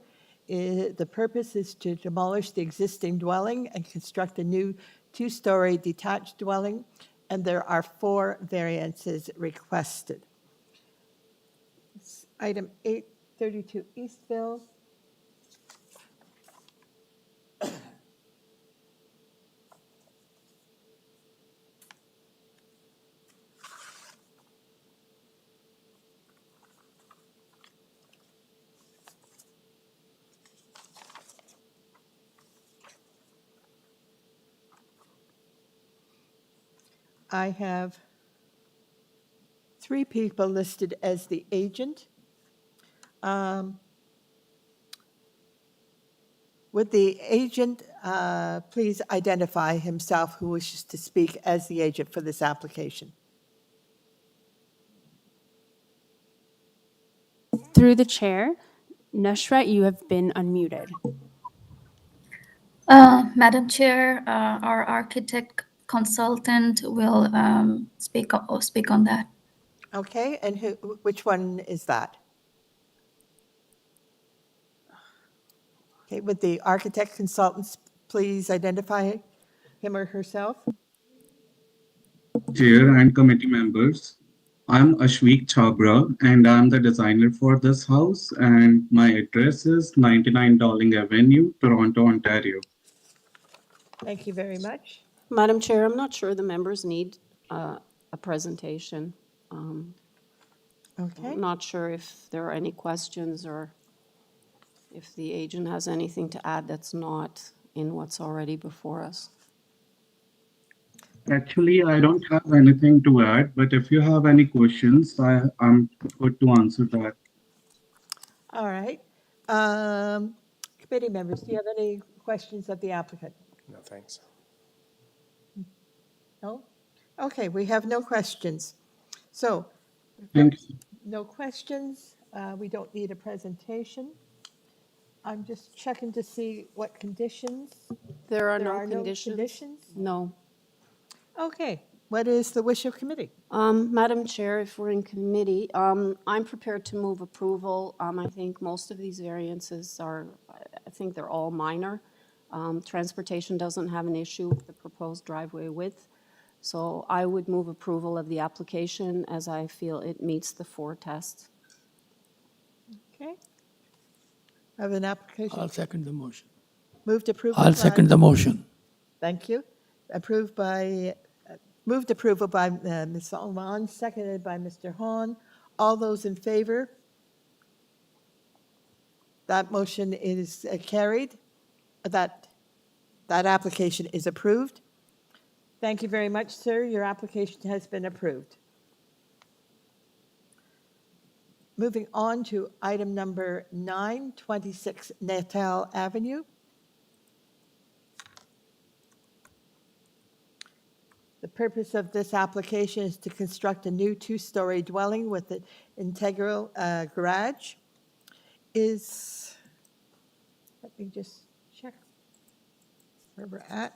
The purpose is to demolish the existing dwelling and construct a new 2-story detached dwelling, and there are 4 variances requested. Item 832 Eastville. I have 3 people listed as the agent. Would the agent please identify himself who wishes to speak as the agent for this application? Through the chair, Nashrat, you have been unmuted. Madam Chair, our architect consultant will speak on that. Okay, and which one is that? Okay, would the architect consultants please identify him or herself? Chair and committee members. I'm Ashwik Chabra and I'm the designer for this house, and my address is 99 Dowling Avenue, Toronto, Ontario. Thank you very much. Madam Chair, I'm not sure the members need a presentation. Okay. I'm not sure if there are any questions or if the agent has anything to add that's not in what's already before us. Actually, I don't have anything to add, but if you have any questions, I'm good to answer that. All right. Committee members, do you have any questions of the applicant? No, thanks. No? Okay, we have no questions. So, Thank you. no questions. We don't need a presentation. I'm just checking to see what conditions. There are There no are no conditions? conditions? No. Okay, what is the wish of committee? Madam Chair, if we're in committee, I'm prepared to move approval. I think most of these variances are, I think they're all minor. Transportation doesn't have an issue with the proposed driveway width. So I would move approval of the application as I feel it meets the 4 tests. Okay. I have an application. I'll second the motion. Moved approval. I'll second the motion. Thank you. Approved by, moved approval by Ms. Solomon, seconded by Mr. Hahn. All those in favor? That motion is carried. That application is approved. Thank you very much, sir. Your application has been approved. Moving on to item number 9, 26 Natal Avenue. The purpose of this application is to construct a new 2-story dwelling with an integral garage. Let me just check where we're at.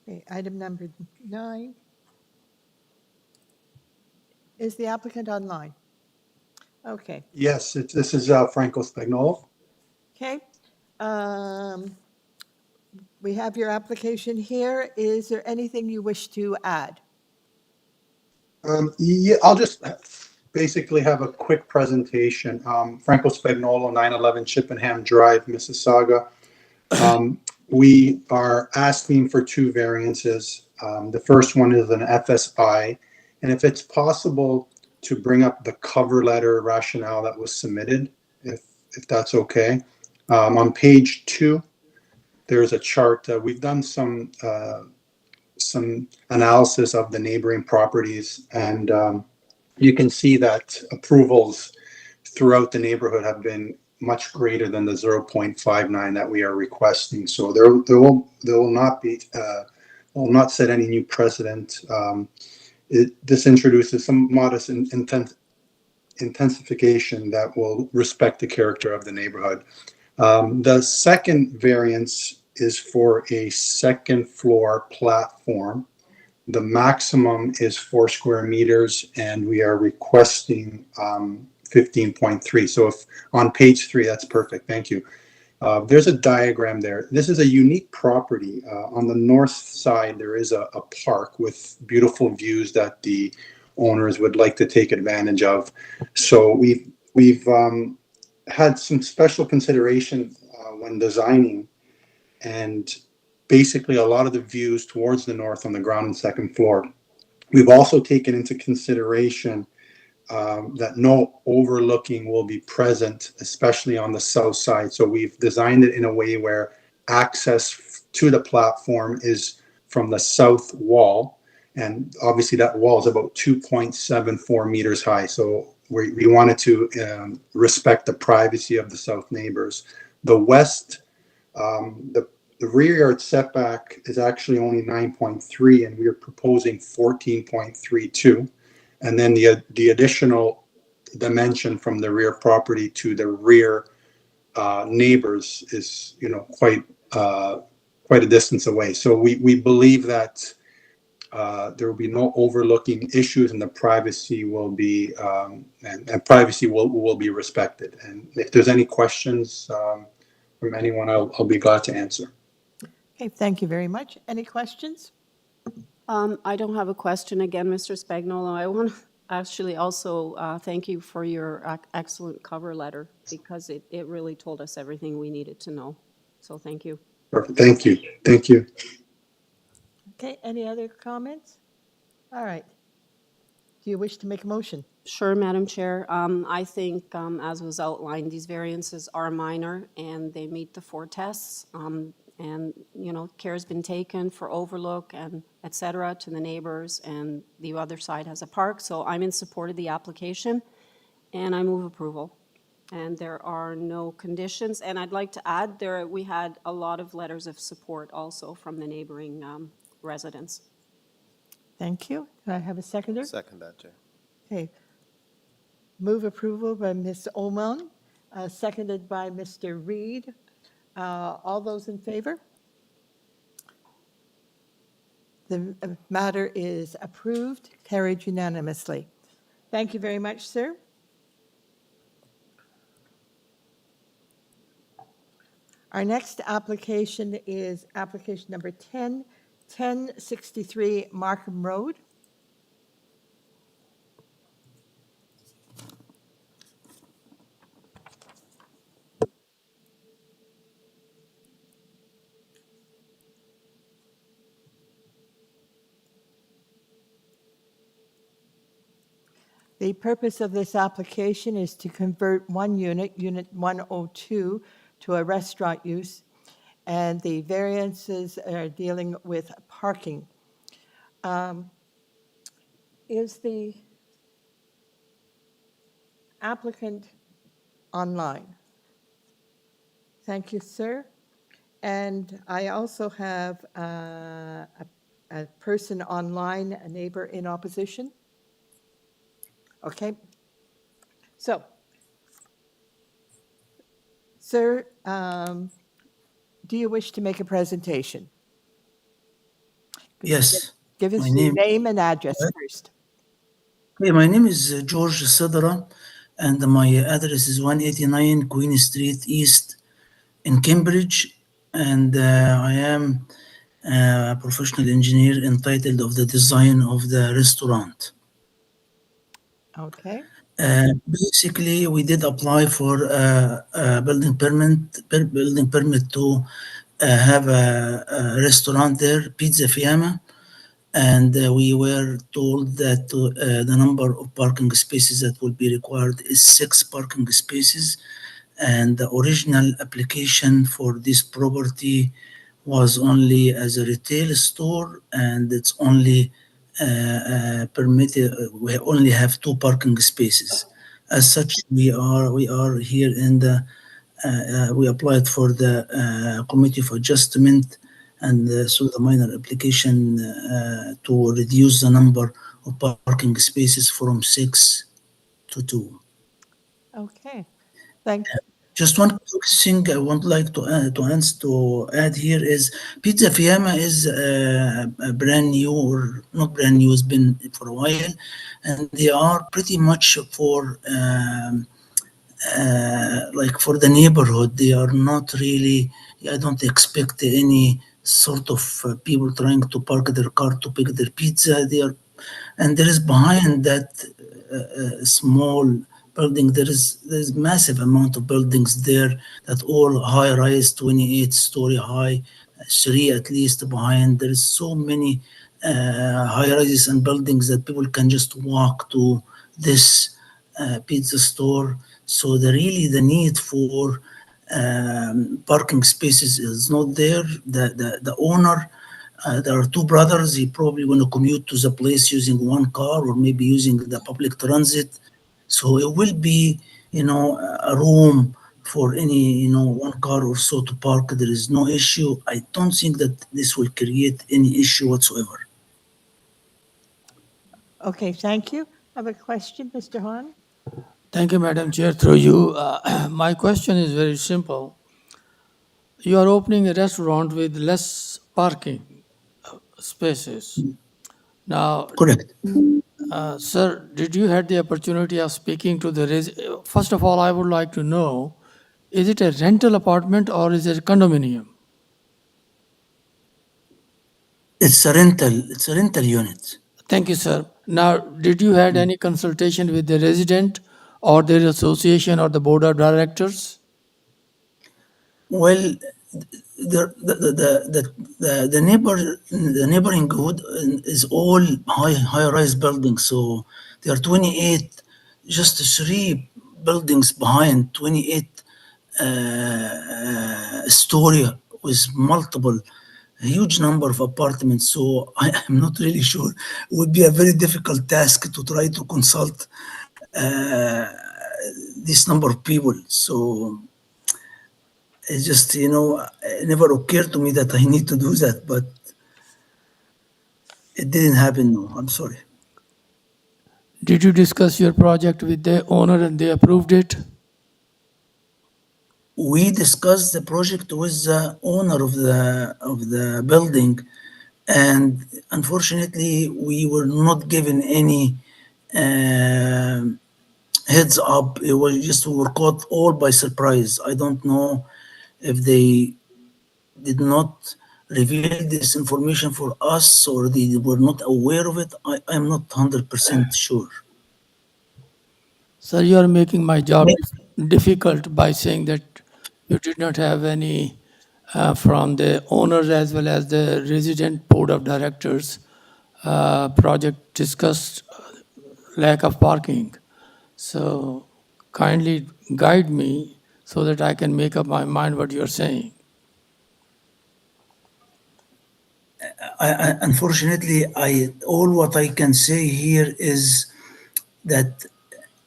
Okay, item number 9. Is the applicant online? Okay. Yes, this is Franco Spagnolo. Okay. We have your application here. Is there anything you wish to add? Yeah, I'll just basically have a quick presentation. Franco Spagnolo, 911 Chippenham Drive, Mississauga. We are asking for 2 variances. The first one is an FSI, and if it's possible to bring up the cover letter rationale that was submitted, if that's okay. On page 2, there's a chart. We've done some analysis of the neighboring properties, and you can see that approvals throughout the neighborhood have been much greater than the 0.59 that we are requesting. So there will not be will not set any new precedent. This introduces some modest intensification that will respect the character of the neighborhood. The second variance is for a 2nd floor platform. The maximum is 4 square meters, and we are requesting 15.3. So if on page 3, that's perfect. Thank you. There's a diagram there. This is a unique property. On the north side, there is a park with beautiful views that the owners would like to take advantage of. So we've had some special consideration when designing, and basically a lot of the views towards the north on the ground and 2nd floor. We've also taken into consideration that no overlooking will be present, especially on the south side. So we've designed it in a way where access to the platform is from the south wall. And obviously that wall is about 2.74 meters high. So we wanted to respect the privacy of the south neighbors. The west, the rear yard setback is actually only 9.3, and we are proposing 14.32. And then the additional dimension from the rear property to the rear neighbors is, quite a distance away. So we believe that there will be no overlooking issues, and the privacy will be and privacy will be respected. And if there's any questions from anyone, I'll be glad to answer. Okay, thank you very much. Any questions? I don't have a question again, Mr. Spagnuolo. I want to actually also thank you for your excellent cover letter, because it really told us everything we needed to know. So thank you. Perfect. Thank you. Thank you. Okay, any other comments? All right. Do you wish to make a motion? Sure, Madam Chair. I think, as was outlined, these variances are minor and they meet the 4 tests. And, care has been taken for overlook and et cetera to the neighbors, and the other side has a park. So I'm in support of the application and I move approval. And there are no conditions. And I'd like to add, we had a lot of letters of support also from the neighboring residents. Thank you. Do I have a seconder? Second that, Chair. Okay. Move approval by Ms. Oman, seconded by Mr. Reed. All those in favor? The matter is approved, carried unanimously. Thank you very much, sir. Our next application is application number 1063 Markham Road. The purpose of this application is to convert one unit, Unit 102, to a restaurant use, and the variances are dealing with parking. Is the applicant online? Thank you, sir. And I also have a person online, a neighbor in opposition. Okay. So, sir, do you wish to make a presentation? Yes. Give us your name and address first. Okay, my name is George Sidra, and my address is 189 Queen Street East in Cambridge, and I am a professional engineer entitled of the design of the restaurant. Okay. Basically, we did apply for a building permit to have a restaurant there, Pizza Fiamma, and we were told that the number of parking spaces that will be required is 6 parking spaces, and the original application for this property was only as a retail store, and it's only permitted. We only have 2 parking spaces. As such, we are here in the. We applied for the committee of adjustment, and so the minor application to reduce the number of parking spaces from 6 to 2. Okay. Thank you. Just one quick thing I would like to add here is Pizza Fiamma is a brand new, or not brand new, it's been for a while, and they are pretty much for like for the neighborhood. They are not really, I don't expect any sort of people trying to park their car to pick their pizza. They are, and there is behind that small building, there's massive amount of buildings there that all high rise, 28-story high, 3 at least behind. There is so many high rises and buildings that people can just walk to this pizza store. So the need for parking spaces is not there. The owner, there are two brothers. He probably going to commute to the place using one car or maybe using the public transit. So it will be, a room for any, one car or so to park. There is no issue. I don't think that this will create any issue whatsoever. Okay, thank you. I have a question, Mr. Hahn. Thank you, Madam Chair. Through you, my question is very simple. You are opening a restaurant with less parking spaces. Now, correct. Sir, did you had the opportunity of speaking to the first of all, I would like to know, is it a rental apartment or is it a condominium? It's a rental unit. Thank you, sir. Now, did you had any consultation with the resident or their association or the board of directors? Well, the neighboring is all high-rise buildings. So there are 28, just 3 buildings behind, 28 story with multiple, a huge number of apartments. So I am not really sure. It would be a very difficult task to try to consult this number of people. So it just, it never occurred to me that I need to do that, but it didn't happen. No, I'm sorry. Did you discuss your project with the owner and they approved it? We discussed the project with the owner of the building, and unfortunately, we were not given any heads up. It was just we were caught all by surprise. I don't know if they did not reveal this information for us or they were not aware of it. I'm not 100% sure. Sir, you are making my job difficult by saying that you did not have any from the owners as well as the resident board of directors project discussed lack of parking. So kindly guide me so that I can make up my mind what you're saying. Unfortunately, all what I can say here is that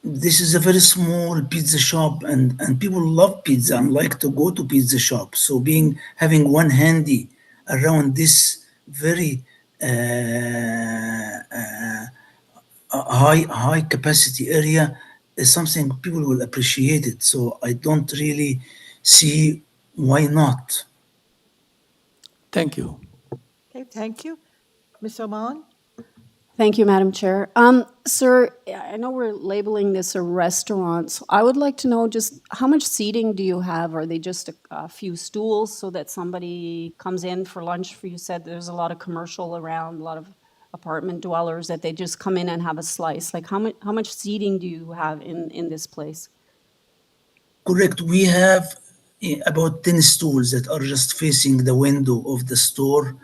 this is a very small pizza shop and people love pizza and like to go to pizza shop. So having one handy around this very high capacity area is something people will appreciate it. So I don't really see why not. Thank you. Okay, thank you. Ms. Oman? Thank you, Madam Chair. Sir, I know we're labeling this a restaurant. So I would like to know just how much seating do you have? Are they just a few stools so that somebody comes in for lunch? You said there's a lot of commercial around, a lot of apartment dwellers that they just come in and have a slice. Like how much seating do you have in this place? Correct. We have about 10 stools that are just facing the window of the store.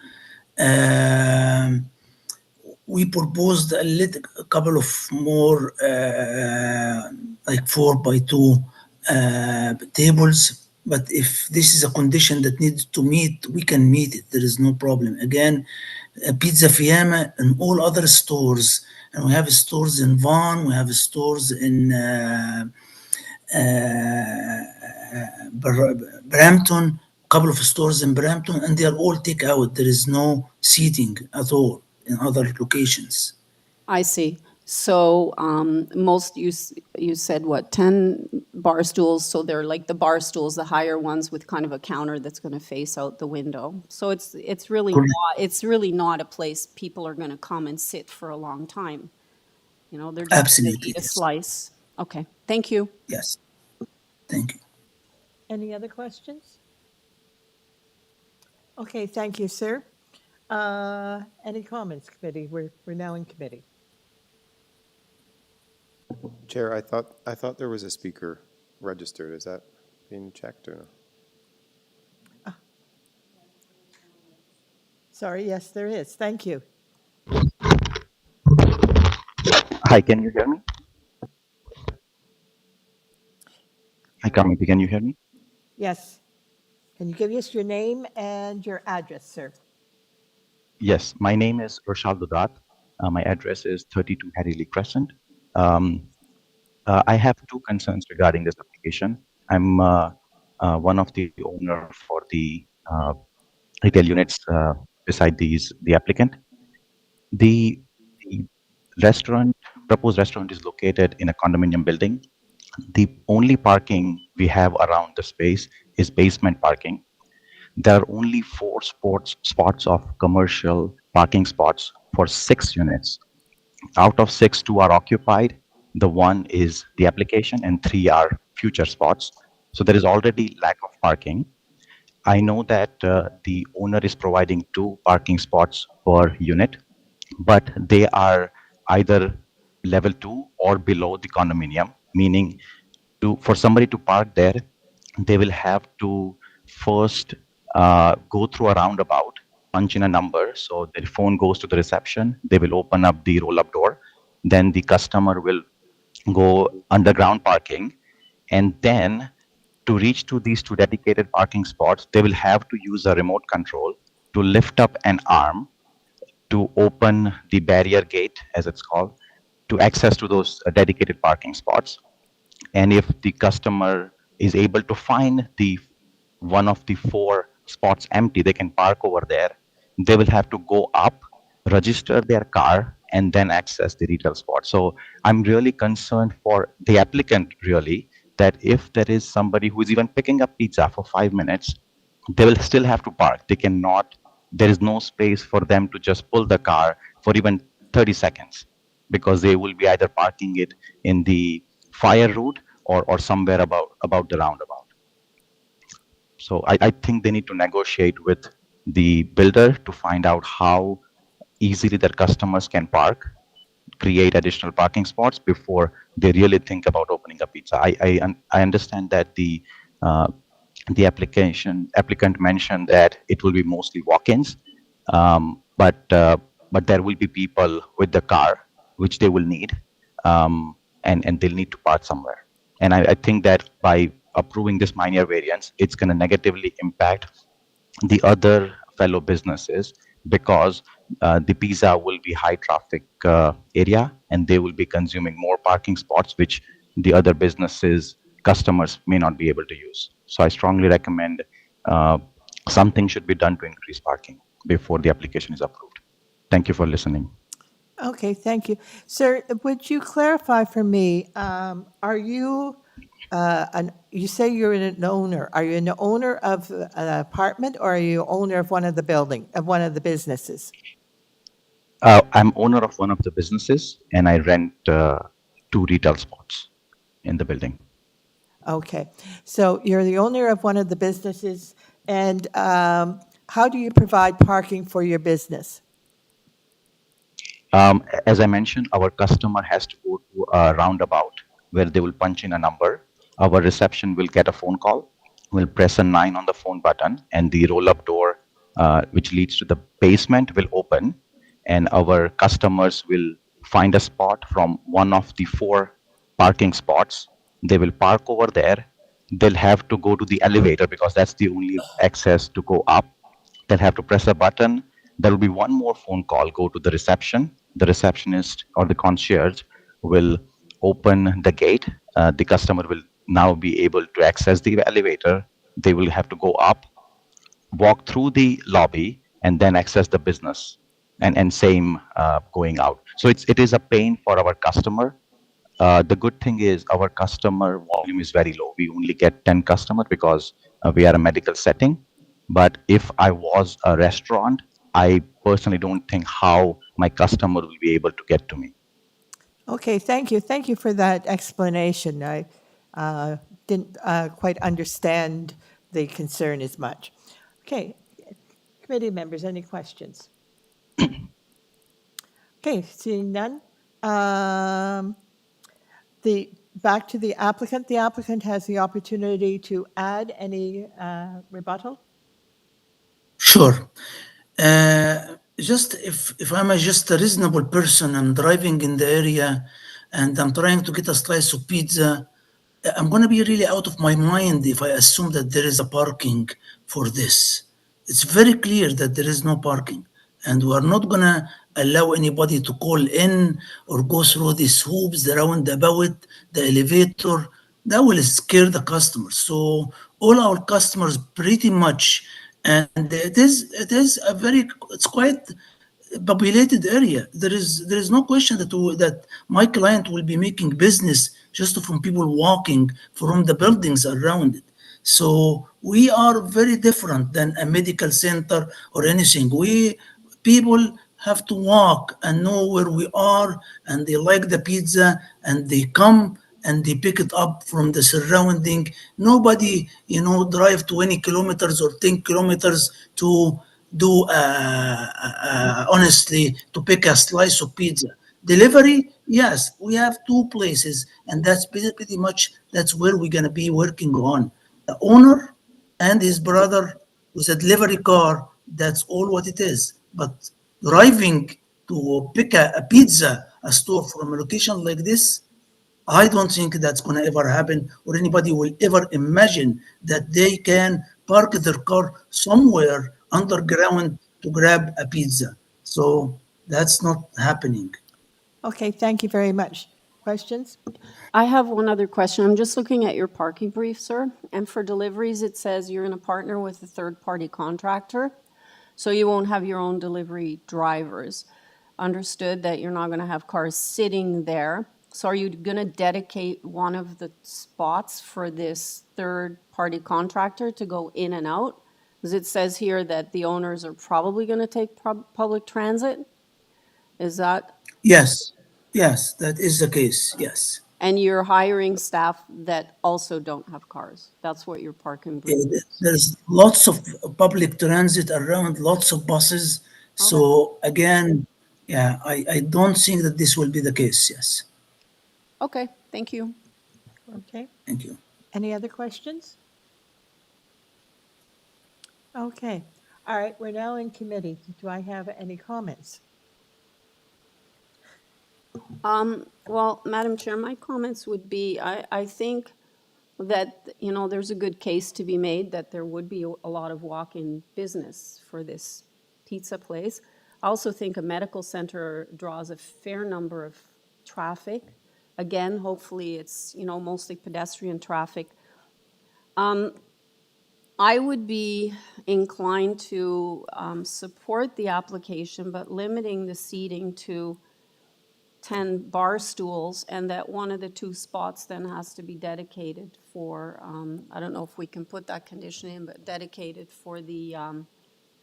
We proposed a couple of more, like 4x2 tables. But if this is a condition that needs to meet, we can meet it. There is no problem. Again, Pizza Fiamma and all other stores, and we have stores in Vaughan, we have stores in Brampton, a couple of stores in Brampton, and they are all take out. There is no seating at all in other locations. I see. So most, you said what, 10 bar stools, so they're like the bar stools, the higher ones with kind of a counter that's going to face out the window. So it's really not a place people are going to come and sit for a long time. They're just going to eat a slice. Okay, thank you. Yes, thank you. Any other questions? Okay, thank you, sir. Any comments, committee? We're now in committee. Chair, I thought there was a speaker registered. Is that being checked or no? Sorry, yes, there is. Thank you. Hi, can you hear me? committee. Can you hear me? Yes. Can you give us your name and your address, sir? Yes, my name is Roshal Dudat. My address is 32 Harry Lee Crescent. I have two concerns regarding this application. I'm one of the owner for the retail units beside the applicant. The restaurant, proposed restaurant is located in a condominium building. The only parking we have around the space is basement parking. There are only 4 spots of commercial parking spots for 6 units. Out of 6, 2 are occupied. The one is the application and 3 are future spots. So there is already lack of parking. I know that the owner is providing 2 parking spots per unit, but they are either level 2 or below the condominium, meaning for somebody to park there, they will have to first go through a roundabout, punch in a number. So their phone goes to the reception. They will open up the roll-up door. Then the customer will go underground parking. And then to reach to these 2 dedicated parking spots, they will have to use a remote control to lift up an arm to open the barrier gate, as it's called, to access to those dedicated parking spots. And if the customer is able to find the one of the 4 spots empty, they can park over there. They will have to go up, register their car, and then access the retail spot. So I'm really concerned for the applicant, really, that if there is somebody who is even picking up pizza for 5 minutes, they will still have to park. They cannot, there is no space for them to just pull the car for even 30 seconds because they will be either parking it in the fire route or somewhere about the roundabout. So I think they need to negotiate with the builder to find out how easily their customers can park, create additional parking spots before they really think about opening a pizza. I understand that the applicant mentioned that it will be mostly walk-ins, but there will be people with the car which they will need, and they'll need to park somewhere. And I think that by approving this minor variance, it's going to negatively impact the other fellow businesses because the pizza will be high traffic area and they will be consuming more parking spots, which the other businesses customers may not be able to use. So I strongly recommend something should be done to increase parking before the application is approved. Thank you for listening. Okay, thank you. Sir, would you clarify for me, are you, you say you're an owner. Are you an owner of an apartment or are you owner of one of the businesses? I'm owner of one of the businesses and I rent 2 retail spots in the building. Okay, so you're the owner of one of the businesses, and how do you provide parking for your business? As I mentioned, our customer has to go to a roundabout where they will punch in a number. Our reception will get a phone call. We'll press a 9 on the phone button, and the roll-up door, which leads to the basement, will open, and our customers will find a spot from one of the 4 parking spots. They will park over there. They'll have to go to the elevator because that's the only access to go up. They'll have to press a button. There will be one more phone call, go to the reception. The receptionist or the concierge will open the gate. The customer will now be able to access the elevator. They will have to go up, walk through the lobby, and then access the business. And same going out. So it is a pain for our customer. The good thing is our customer volume is very low. We only get 10 customers because we are a medical setting. But if I was a restaurant, I personally don't think how my customer will be able to get to me. Okay, thank you. Thank you for that explanation. I didn't quite understand the concern as much. Okay, committee members, any questions? Okay, seeing none. Back to the applicant. The applicant has the opportunity to add any rebuttal. Sure. Just if I'm just a reasonable person, I'm driving in the area and I'm trying to get a slice of pizza I'm going to be really out of my mind if I assume that there is a parking for this. It's very clear that there is no parking, and we are not going to allow anybody to call in or go through these hoops, the roundabout, the elevator. That will scare the customers. So all our customers pretty much, and it is a very, it's quite populated area. There is no question that my client will be making business just from people walking from the buildings around it. So we are very different than a medical center or anything. We people have to walk and know where we are, and they like the pizza, and they come and they pick it up from the surrounding. Nobody, drive 20 kilometers or 10 kilometers to do honestly to pick a slice of pizza. Delivery, yes, we have two places, and that's pretty much that's where we're gonna be working on. The owner and his brother with a delivery car. That's all what it is. But driving to pick a pizza, a store from a location like this, I don't think that's going to ever happen, or anybody will ever imagine that they can park their car somewhere underground to grab a pizza. So that's not happening. Okay, thank you very much. Questions? I have one other question. I'm just looking at your parking brief, sir. And for deliveries, it says you're going to partner with a third-party contractor, so you won't have your own delivery drivers. Understood that you're not going to have cars sitting there. So are you going to dedicate one of the spots for this third-party contractor to go in and out? Because it says here that the owners are probably going to take public transit. Is that, Yes, yes, that is the case. Yes. and you're hiring staff that also don't have cars? That's what your parking brief Yeah, is. there's lots of public transit around, lots of buses. So again, yeah, I don't think that this will be the case. Yes. Okay, thank you. Okay. Thank you. Any other questions? Okay. All right, we're now in committee. Do I have any comments? Well, Madam Chair, my comments would be, I think that, there's a good case to be made that there would be a lot of walk-in business for this pizza place. I also think a medical center draws a fair number of traffic. Again, hopefully it's, mostly pedestrian traffic. I would be inclined to support the application, but limiting the seating to 10 bar stools, and that one of the two spots then has to be dedicated for, I don't know if we can put that condition in, but dedicated for the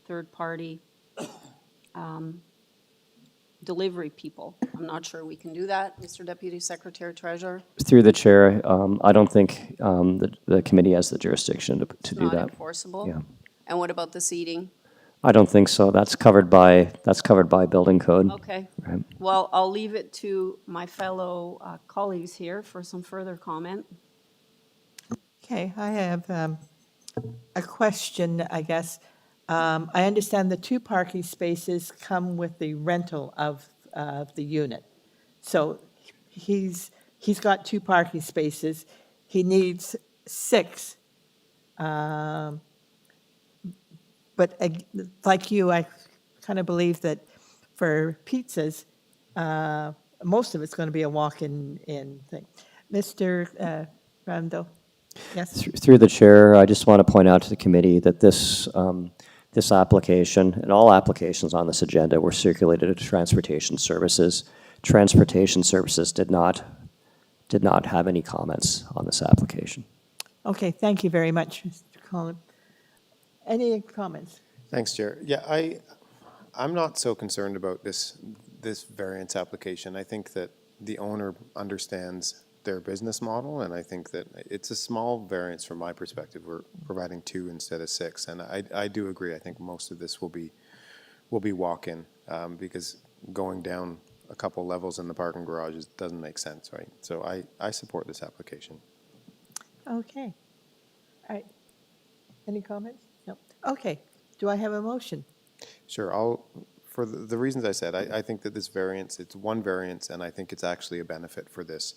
third-party delivery people. I'm not sure we can do that, Mr. Deputy Secretary Treasurer. Through the chair, I don't think the committee has the jurisdiction to do Not that. enforceable? Yeah. And what about the seating? I don't think so. That's covered by building code. Okay. Right. Well, I'll leave it to my fellow colleagues here for some further comment. Okay, I have a question, I guess. I understand the 2 parking spaces come with the rental of the unit. So he's got 2 parking spaces. He needs 6. But like you, I kind of believe that for pizzas, most of it's going to be a walk-in thing. Mr. Rando? Yes? Through the chair, I just want to point out to the committee that this application and all applications on this agenda were circulated to Transportation Services. Transportation Services did not have any comments on this application. Okay, thank you very much, Mr. Collin. Any comments? Thanks, Chair. Yeah, I'm not so concerned about this variance application. I think that the owner understands their business model, and I think that it's a small variance from my perspective. We're providing 2 instead of 6, and I do agree. I think most of this will be walk-in because going down a couple levels in the parking garages doesn't make sense, right? So I support this application. Okay. All right. Any comments? No. Okay. Do I have a motion? Sure. For the reasons I said, I think that this variance, it's one variance, and I think it's actually a benefit for this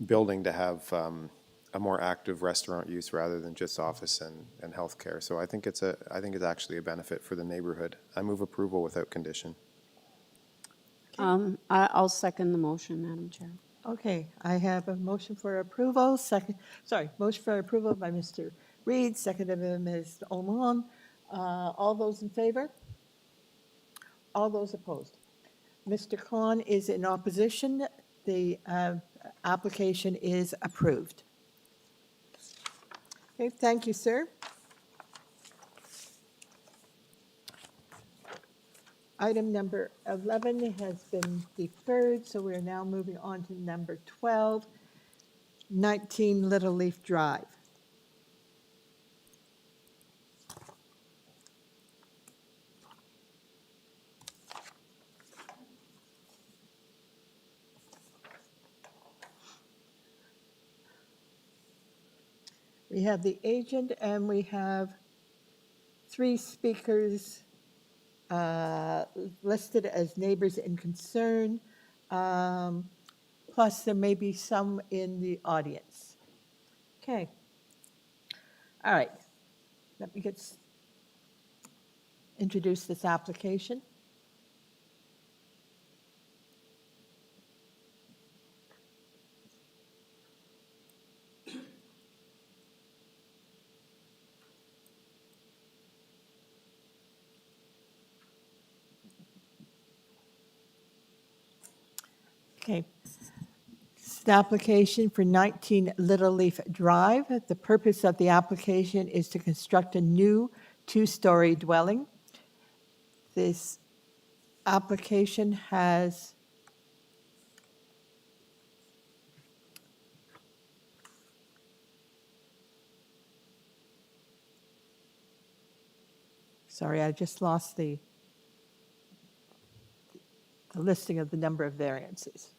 building to have a more active restaurant use rather than just office and healthcare. So I think it's actually a benefit for the neighborhood. I move approval without condition. I'll second the motion, Madam Chair. Okay, I have a motion for approval, motion for approval by Mr. Reed, seconded by Ms. Oman. All those in favor? All those opposed? Mr. Khan is in opposition. The application is approved. Okay, thank you, sir. Item number 11 has been deferred, so we're now moving on to number 12, 19 Little Leaf Drive. We have the agent and we have 3 speakers listed as neighbors in concern, plus there may be some in the audience. Okay. All right. Let me introduce this application. Okay. It's an application for 19 Little Leaf Drive. The purpose of the application is to construct a new 2-story dwelling. This application has sorry, I just lost the listing of the number of variances.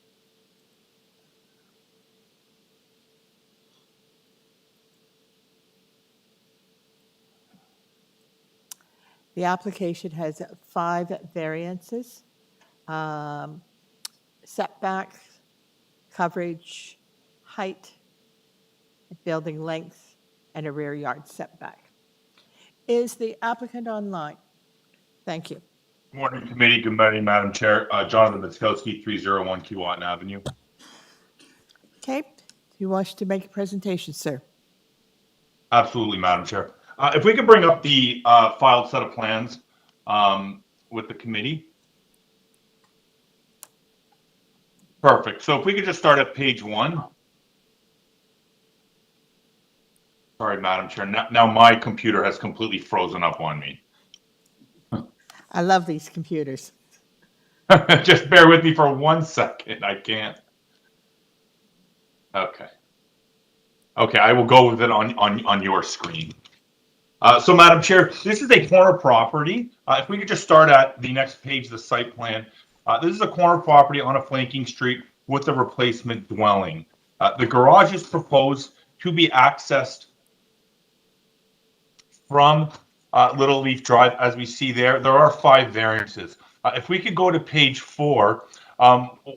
The application has 5 variances: setbacks, coverage, height, building length, and a rear yard setback. Is the applicant online? Thank you. Good morning, committee. Good morning, Madam Chair. Jonathan Miskowski, 301 Keewatin Avenue. Okay. Do you wish to make a presentation, sir? Absolutely, Madam Chair. If we could bring up the filed set of plans with the committee. Perfect. So if we could just start at page 1. Sorry, Madam Chair. Now my computer has completely frozen up on me. I love these computers. Just bear with me for 1 second. I can't. Okay. Okay, I will go with it on your screen. So, Madam Chair, this is a corner property. If we could just start at the next page, the site plan. This is a corner property on a flanking street with a replacement dwelling. The garage is proposed to be accessed from Little Leaf Drive, as we see there. There are 5 variances. If we could go to page 4,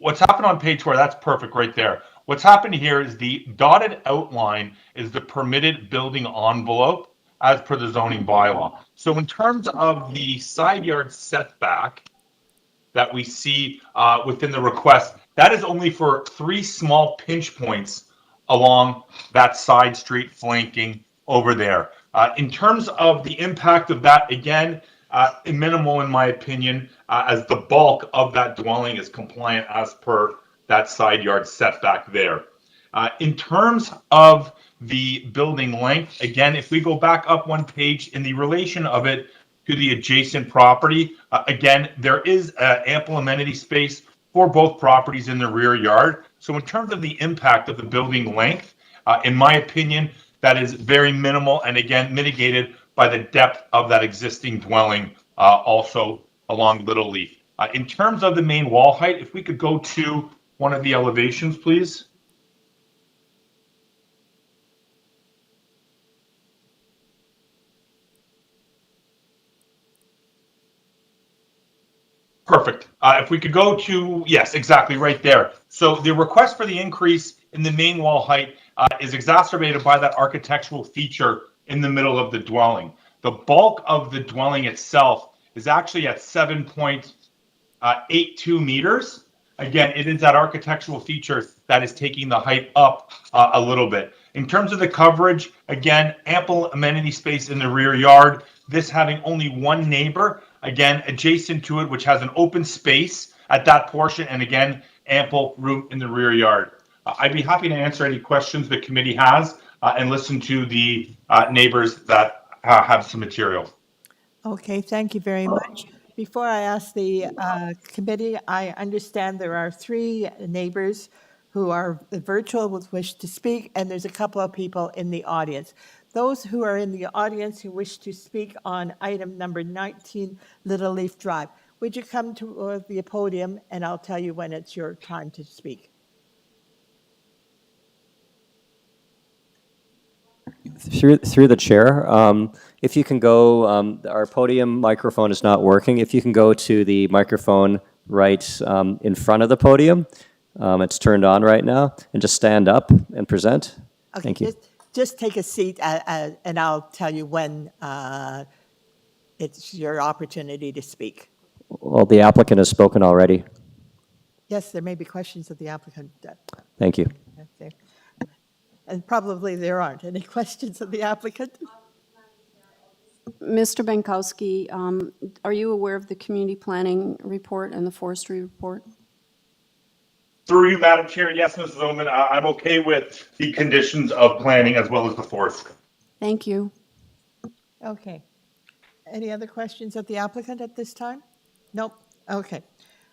what's happened on page 4, that's perfect right there. What's happened here is the dotted outline is the permitted building envelope as per the zoning bylaw. So in terms of the side yard setback that we see within the request, that is only for 3 small pinch points along that side street flanking over there. In terms of the impact of that, again, minimal in my opinion, as the bulk of that dwelling is compliant as per that side yard setback there. In terms of the building length, again, if we go back up 1 page in the relation of it to the adjacent property, again, there is ample amenity space for both properties in the rear yard. So in terms of the impact of the building length, in my opinion, that is very minimal and again mitigated by the depth of that existing dwelling also along Little Leaf. In terms of the main wall height, if we could go to one of the elevations, please. Perfect. If we could go to, yes, exactly right there. So the request for the increase in the main wall height is exacerbated by that architectural feature in the middle of the dwelling. The bulk of the dwelling itself is actually at 7.82 meters. Again, it is that architectural feature that is taking the height up a little bit. In terms of the coverage, again, ample amenity space in the rear yard. This having only one neighbor, again, adjacent to it, which has an open space at that portion, and again, ample room in the rear yard. I'd be happy to answer any questions the committee has and listen to the neighbors that have some material. Okay, thank you very much. Before I ask the committee, I understand there are 3 neighbors who are virtual with wish to speak, and there's a couple of people in the audience. Those who are in the audience who wish to speak on item number 19, Little Leaf Drive, would you come to the podium and I'll tell you when it's your time to speak. Through the chair, if you can go, our podium microphone is not working. If you can go to the microphone right in front of the podium, it's turned on right now, and just stand up and present. Okay, Thank you. just take a seat and I'll tell you when it's your opportunity to speak. Well, the applicant has spoken already. Yes, there may be questions of the applicant. Thank you. Okay. And probably there aren't. Any questions of the applicant? Mr. Bankowski, are you aware of the community planning report and the forestry report? Through you, Madam Chair, yes, Mrs. Oman, I'm okay with the conditions of planning as well as the forest. Thank you. Okay. Any other questions of the applicant at this time? Nope. Okay.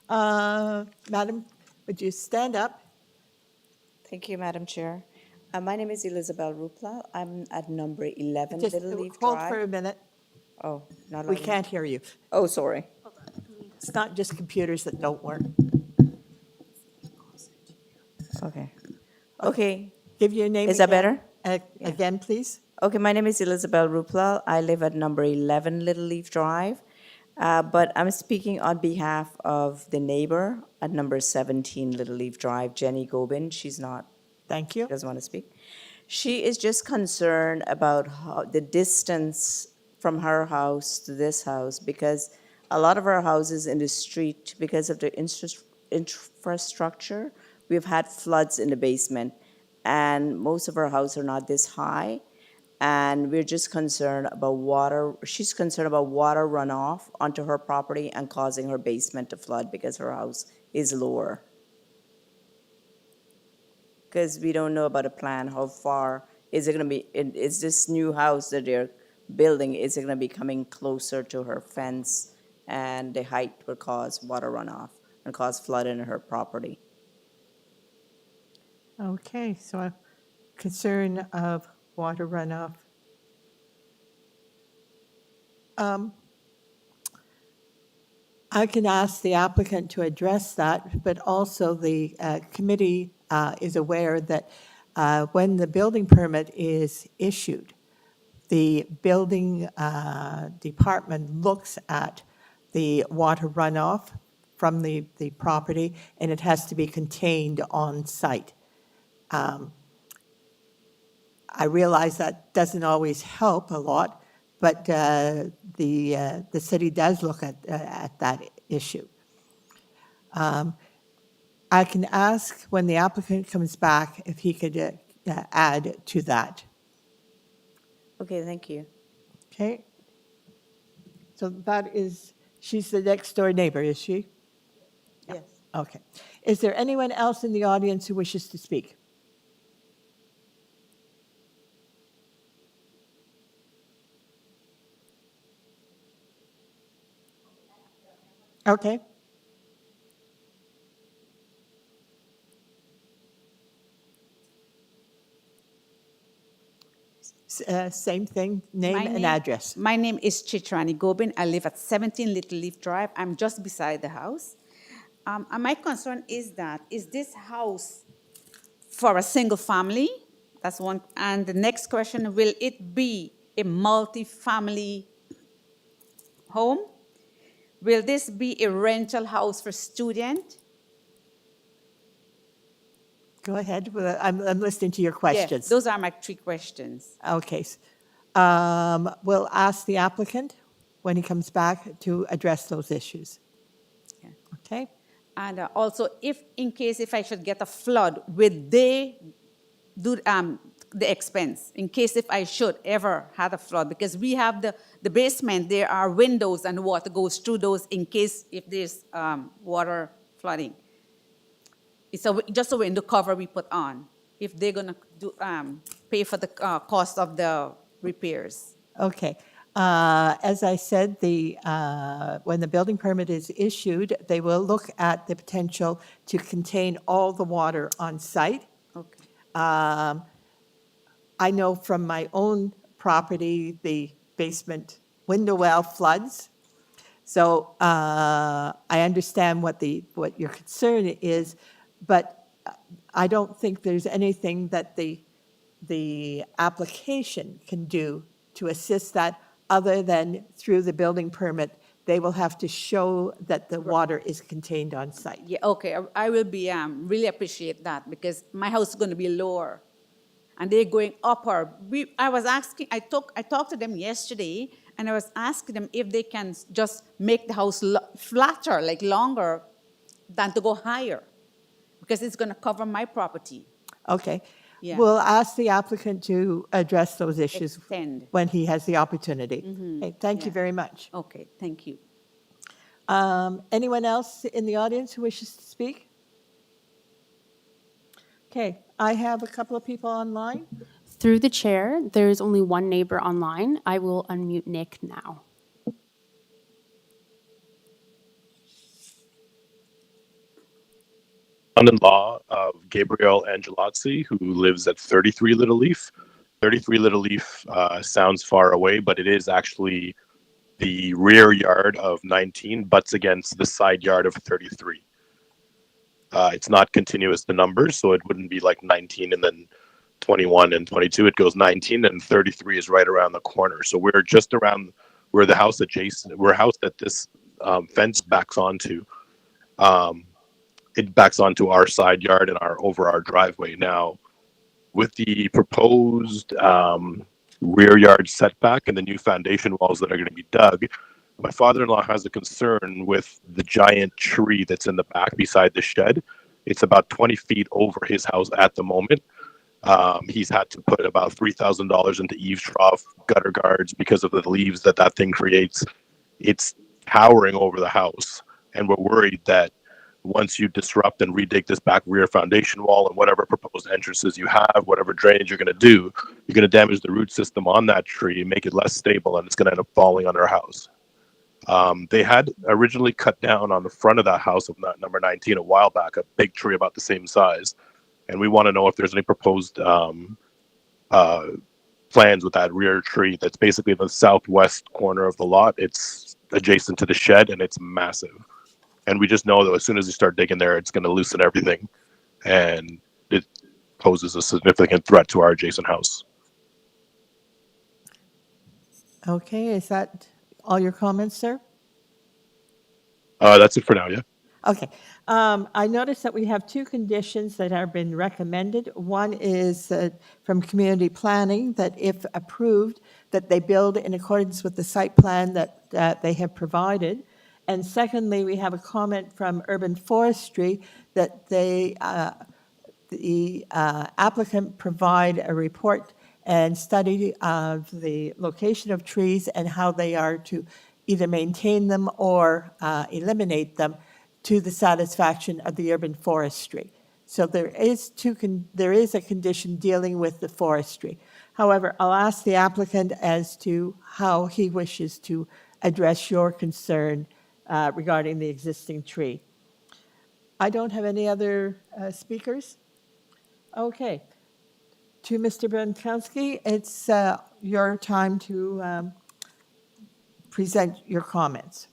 Madam, would you stand up? Thank you, Madam Chair. My name is Elizabeth Rupla. I'm at number 11 Just Little Leaf hold Drive. for a minute. Oh, not We on- can't hear you. Oh, sorry. It's not just computers that don't work. Okay. Okay. Give your name Is that again. better? Again, please. Okay, my name is Elizabeth Rupla. I live at number 11 Little Leaf Drive, but I'm speaking on behalf of the neighbor at number 17 Little Leaf Drive, Jenny Gobin. She's not. Thank you. She doesn't want to speak. She is just concerned about the distance from her house to this house, because a lot of our houses in the street, because of the infrastructure, we've had floods in the basement, and most of our houses are not this high. And we're just concerned about water. She's concerned about water runoff onto her property and causing her basement to flood because her house is lower. Because we don't know about a plan, how far is it going to be, is this new house that they're building, is it going to be coming closer to her fence, and the height will cause water runoff and cause flood in her property. Okay, so a concern of water runoff. I can ask the applicant to address that, but also the committee is aware that when the building permit is issued, the building department looks at the water runoff from the property, and it has to be contained on site. I realize that doesn't always help a lot, but the city does look at that issue. I can ask when the applicant comes back if he could add to that. Okay, thank you. Okay. So that is, she's the next door neighbor, is she? Yes. Okay. Is there anyone else in the audience who wishes to speak? Okay. Same thing, name and address. My name is Chitrani Gobin. I live at 17 Little Leaf Drive. I'm just beside the house. And my concern is that, is this house for a single family? That's one. And the next question, will it be a multi-family home? Will this be a rental house for student? Go ahead. I'm listening to your Yes, questions. those are my 3 questions. Okay. We'll ask the applicant when he comes back to address those issues. Yeah. Okay? And also, if in case if I should get a flood, would they do the expense in case if I should ever have a flood? Because we have the basement, there are windows and water goes through those in case if there's water flooding. It's just a window cover we put on if they're gonna do pay for the cost of the repairs. Okay. As I said, when the building permit is issued, they will look at the potential to contain all the water on site. Okay. I know from my own property, the basement window well floods. So I understand what your concern is, but I don't think there's anything that the application can do to assist that other than through the building permit. They will have to show that the water is contained on site. Yeah, okay, I will be really appreciate that because my house is going to be lower, and they're going upper. I talked to them yesterday, and I was asking them if they can just make the house flatter, like longer, than to go higher, because it's going to cover my property. Okay. Yeah. We'll ask the applicant to address those issues Extend. when he has the opportunity. Okay, thank you Yeah. very much. Okay, thank you. Anyone else in the audience who wishes to speak? Okay, I have a couple of people online. Through the chair, there is only one neighbor online. I will unmute Nick now. Son-in-law of Gabriel Angelozzi, who lives at 33 Little Leaf. 33 Little Leaf sounds far away, but it is actually the rear yard of 19, butts against the side yard of 33. It's not continuous, the numbers, so it wouldn't be like 19 and then 21 and 22. It goes 19 and 33 is right around the corner. So we're just around where the house adjacent, we're a house that this fence backs onto. It backs onto our side yard and over our driveway. Now, with the proposed rear yard setback and the new foundation walls that are going to be dug, my father-in-law has a concern with the giant tree that's in the back beside the shed. It's about 20 feet over his house at the moment. He's had to put about $3,000 into eaves trough gutter guards because of the leaves that thing creates. It's towering over the house, and we're worried that once you disrupt and redig this back rear foundation wall and whatever proposed entrances you have, whatever drainage you're going to do, you're going to damage the root system on that tree, make it less stable, and it's going to end up falling on our house. They had originally cut down on the front of that house of number 19 a while back, a big tree about the same size. And we want to know if there's any proposed plans with that rear tree that's basically the southwest corner of the lot. It's adjacent to the shed and it's massive. And we just know that as soon as you start digging there, it's going to loosen everything. And it poses a significant threat to our adjacent house. Okay, is that all your comments, sir? That's it for now, yeah. Okay. I noticed that we have 2 conditions that have been recommended. One is from community planning, that if approved, that they build in accordance with the site plan that they have provided. And secondly, we have a comment from urban forestry that the applicant provide a report and study of the location of trees and how they are to either maintain them or eliminate them to the satisfaction of the urban forestry. So there is a condition dealing with the forestry. However, I'll ask the applicant as to how he wishes to address your concern regarding the existing tree. I don't have any other speakers. Okay. To Mr. Brankowski, it's your time to present your comments.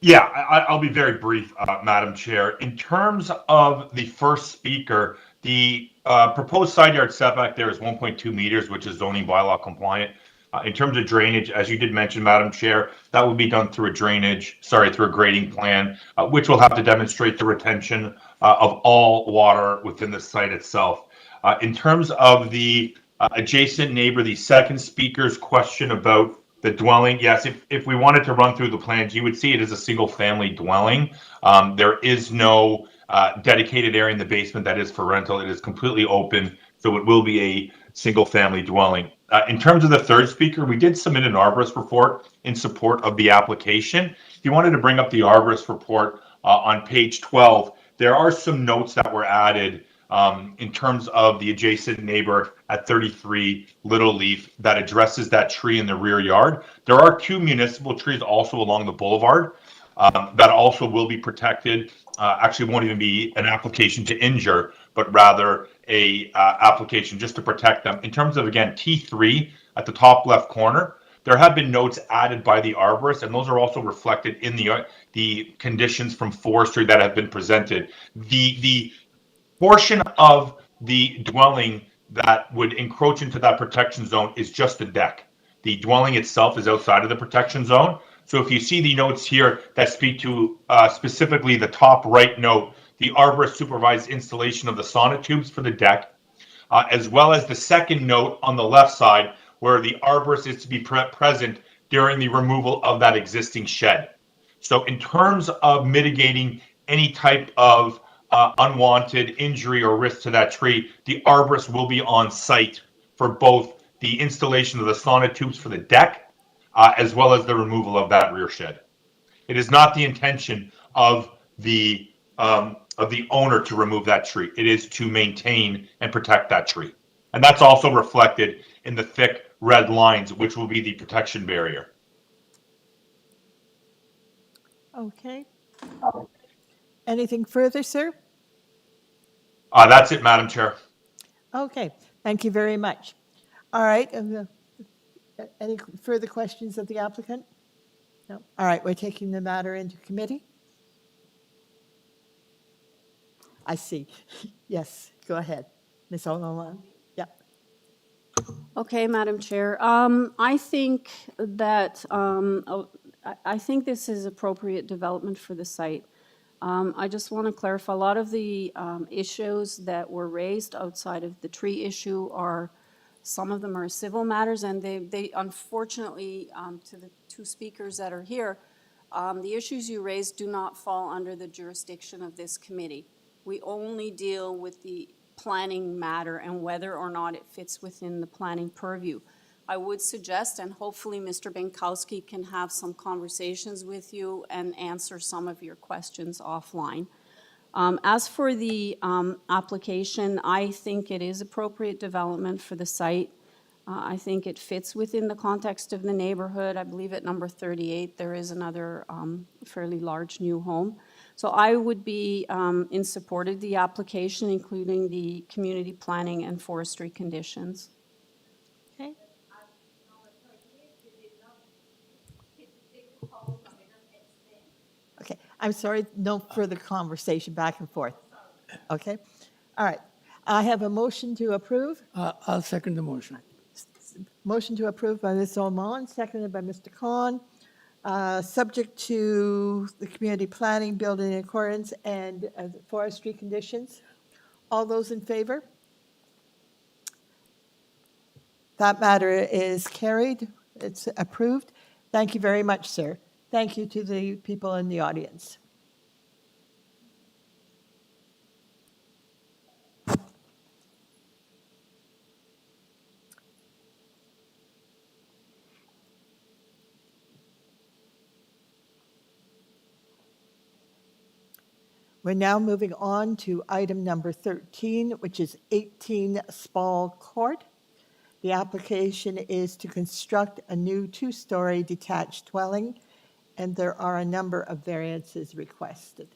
Yeah, I'll be very brief, Madam Chair. In terms of the first speaker, the proposed side yard setback there is 1.2 meters, which is zoning bylaw compliant. In terms of drainage, as you did mention, Madam Chair, that will be done through through a grading plan, which will have to demonstrate the retention of all water within the site itself. In terms of the adjacent neighbor, the second speaker's question about the dwelling, yes, if we wanted to run through the plans, you would see it as a single family dwelling. There is no dedicated area in the basement that is for rental. It is completely open, so it will be a single family dwelling. In terms of the third speaker, we did submit an arborist report in support of the application. If you wanted to bring up the arborist report on page 12, there are some notes that were added in terms of the adjacent neighbor at 33 Little Leaf that addresses that tree in the rear yard. There are 2 municipal trees also along the boulevard that also will be protected. Actually won't even be an application to injure, but rather a application just to protect them. In terms of, again, T3 at the top left corner, there have been notes added by the arborist, and those are also reflected in the conditions from forestry that have been presented. The portion of the dwelling that would encroach into that protection zone is just the deck. The dwelling itself is outside of the protection zone. So if you see the notes here that speak to specifically the top right note, the arborist supervised installation of the sonotubes for the deck, as well as the second note on the left side where the arborist is to be present during the removal of that existing shed. So in terms of mitigating any type of unwanted injury or risk to that tree, the arborist will be on site for both the installation of the sonotubes for the deck, as well as the removal of that rear shed. It is not the intention of the owner to remove that tree. It is to maintain and protect that tree. And that's also reflected in the thick red lines, which will be the protection barrier. Okay. Anything further, sir? That's it, Madam Chair. Okay, thank you very much. All right, any further questions of the applicant? No? All right, we're taking the matter into committee. I see. Yes, go ahead. Ms. O'Lolan. Yeah. Okay, Madam Chair. I think that I think this is appropriate development for the site. I just want to clarify, a lot of the issues that were raised outside of the tree issue are, some of them are civil matters, and they unfortunately, to the 2 speakers that are here, the issues you raised do not fall under the jurisdiction of this committee. We only deal with the planning matter and whether or not it fits within the planning purview. I would suggest, and hopefully Mr. Benkowski can have some conversations with you and answer some of your questions offline. As for the application, I think it is appropriate development for the site. I think it fits within the context of the neighborhood. I believe at number 38 there is another fairly large new home. So I would be in support of the application, including the community planning and forestry conditions. Okay. Okay, I'm sorry, no further conversation back and forth. Okay, all right. I have a motion to approve. I'll second the motion. Motion to approve by Ms. Oman, seconded by Mr. Khan, subject to the community planning, building in accordance, and forestry conditions. All those in favor? That matter is carried. It's approved. Thank you very much, sir. Thank you to the people in the audience. We're now moving on to item number 13, which is 18 Spall Court. The application is to construct a new 2-story detached dwelling, and there are a number of variances requested.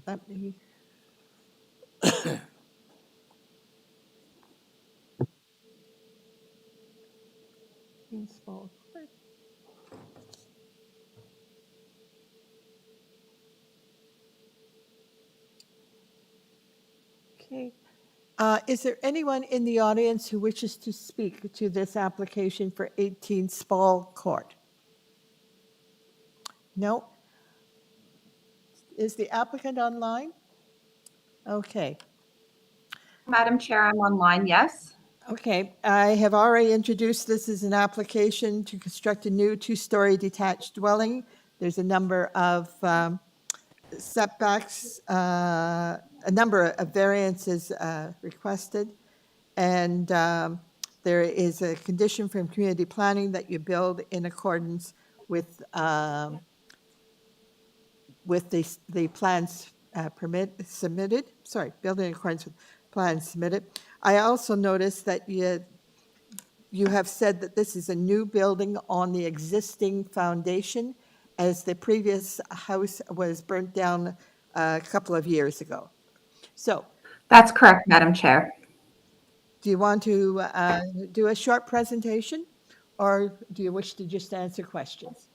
Let me. Spall Court. Okay. Is there anyone in the audience who wishes to speak to this application for 18 Spall Court? No? Is the applicant online? Okay. Madam Chair, I'm online, yes. Okay, I have already introduced this as an application to construct a new two-story detached dwelling. There's a number of setbacks, a number of variances requested. And there is a condition from community planning that you build in accordance with the plans submitted. Sorry, build in accordance with plans submitted. I also noticed that you have said that this is a new building on the existing foundation, as the previous house was burnt down a couple of years ago. So, That's correct, Madam Chair. do you want to do a short presentation, or do you wish to just answer questions?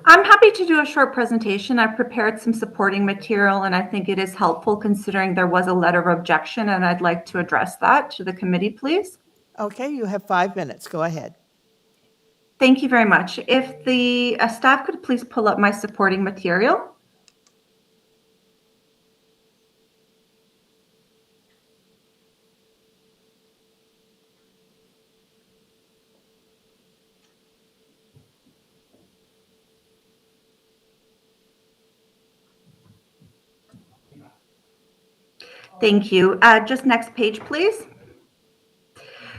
I'm happy to do a short presentation. I've prepared some supporting material, and I think it is helpful considering there was a letter of objection, and I'd like to address that to the committee, please. Okay, you have 5 minutes. Go ahead. Thank you very much. If the staff could please pull up my supporting material. Thank you. Just next page, please.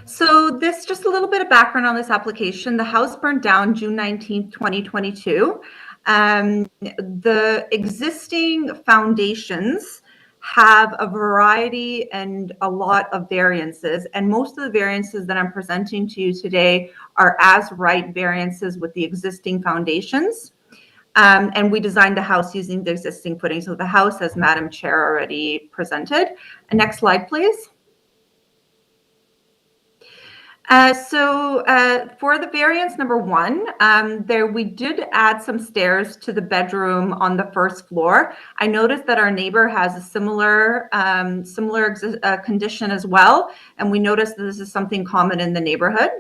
So this, just a little bit of background on this application. The house burned down June 19th, 2022. The existing foundations have a variety and a lot of variances, and most of the variances that I'm presenting to you today are as-right variances with the existing foundations. And we designed the house using the existing footing. So the house, as Madam Chair already presented. Next slide, please. For the variance number 1, there we did add some stairs to the bedroom on the first floor. I noticed that our neighbor has a similar condition as well, and we noticed that this is something common in the neighborhood.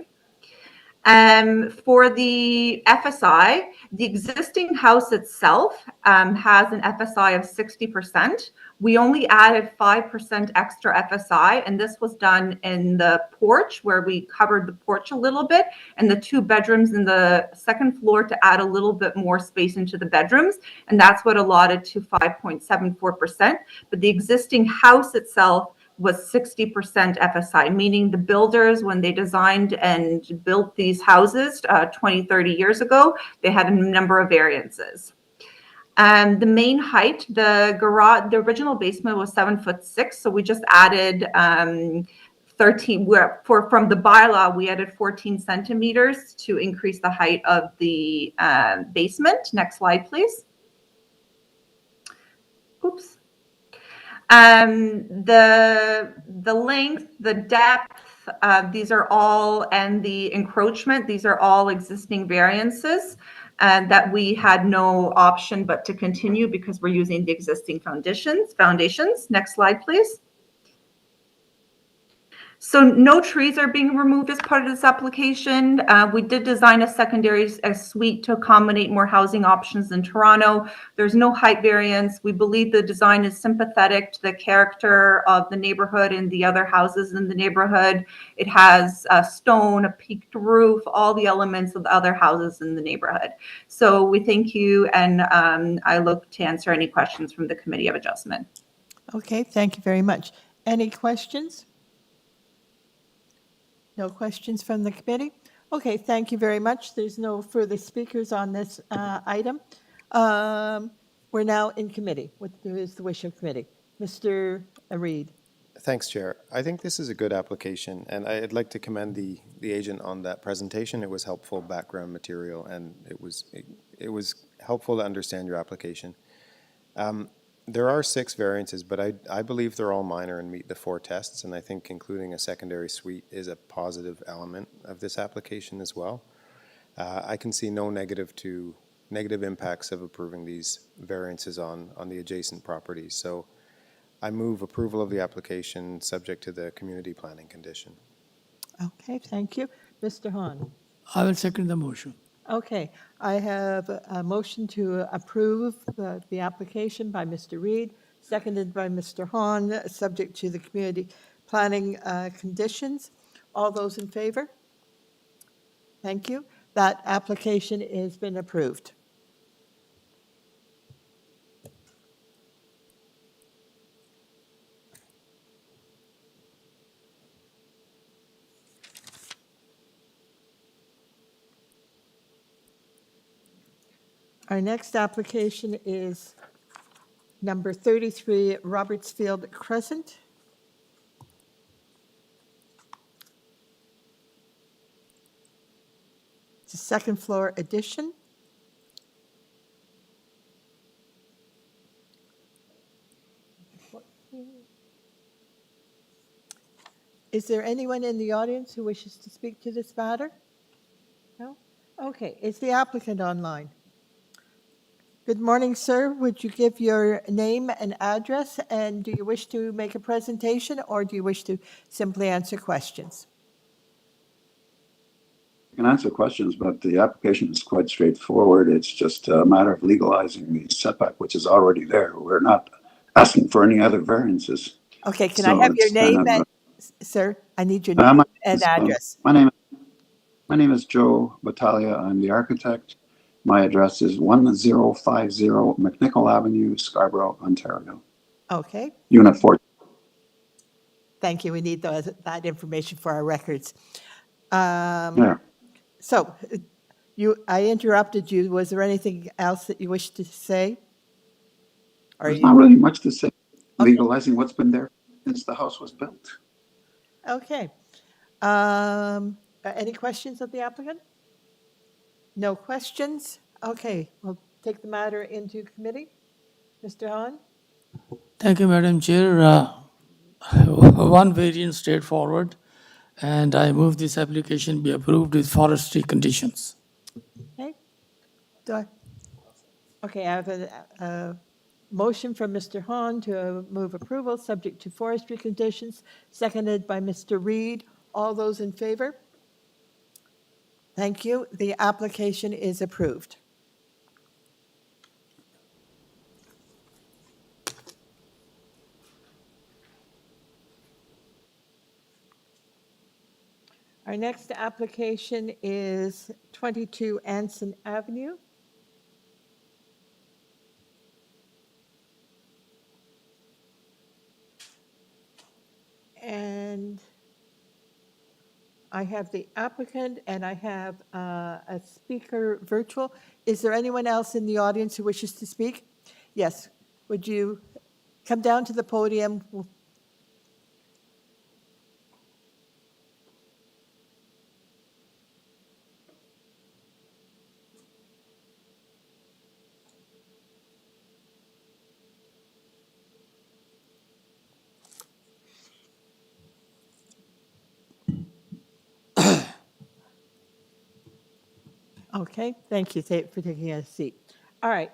For the FSI, the existing house itself has an FSI of 60%. We only added 5% extra FSI, and this was done in the porch where we covered the porch a little bit and the 2 bedrooms in the second floor to add a little bit more space into the bedrooms. And that's what allotted to 5.74%. But the existing house itself was 60% FSI, meaning the builders, when they designed and built these houses 20, 30 years ago, they had a number of variances. The main height, the original basement was 7'6", so we just added 13. From the bylaw, we added 14 centimeters to increase the height of the basement. Next slide, please. Oops. The length, the depth, these are all, and the encroachment, these are all existing variances that we had no option but to continue because we're using the existing foundations. Next slide, please. So no trees are being removed as part of this application. We did design a secondary suite to accommodate more housing options in Toronto. There's no height variance. We believe the design is sympathetic to the character of the neighborhood and the other houses in the neighborhood. It has a stone, a peaked roof, all the elements of the other houses in the neighborhood. So we thank you, and I look to answer any questions from the Committee of Adjustment. Okay, thank you very much. Any questions? No questions from the committee? Okay, thank you very much. There's no further speakers on this item. We're now in committee. What is the wish of committee? Mr. Reid. Thanks, Chair. I think this is a good application, and I'd like to commend the agent on that presentation. It was helpful background material, and it was helpful to understand your application. There are 6 variances, but I believe they're all minor and meet the 4 tests, and I think including a secondary suite is a positive element of this application as well. I can see no negative impacts of approving these variances on the adjacent properties. So I move approval of the application subject to the community planning condition. Okay, thank you. Mr. Hahn? I will second the motion. Okay, I have a motion to approve the application by Mr. Reed, seconded by Mr. Hahn, subject to the community planning conditions. All those in favor? Thank you. That application has been approved. Our next application is number 33 Robertsfield Crescent. It's a second floor addition. Is there anyone in the audience who wishes to speak to this matter? No? Okay, is the applicant online? Good morning, sir. Would you give your name and address, and do you wish to make a presentation, or do you wish to simply answer questions? I can answer questions, but the application is quite straightforward. It's just a matter of legalizing the setback, which is already there. We're not asking for any other variances. Okay, can So I have your it's kind name of, and, sir, I need your name and address. My name is Joe Battaglia. I'm the architect. My address is 1050 McNichol Avenue, Scarborough, Ontario. Okay, Unit 4. thank you. We need that information for our records. Yeah. So, I interrupted you. Was there anything else that you wish to say? There's not really much to say. Legalizing what's been there since the house was built. Okay. Any questions of the applicant? No questions? Okay, we'll take the matter into committee. Mr. Hahn? Thank you, Madam Chair. One variance straightforward, and I move this application be approved with forestry conditions. Okay. Okay, I have a motion from Mr. Hahn to move approval, subject to forestry conditions, seconded by Mr. Reed. All those in favor? Thank you. The application is approved. Our next application is 22 Anson Avenue. And I have the applicant and I have a speaker virtual. Is there anyone else in the audience who wishes to speak? Yes. Would you come down to the podium? Okay, thank you for taking a seat. All right.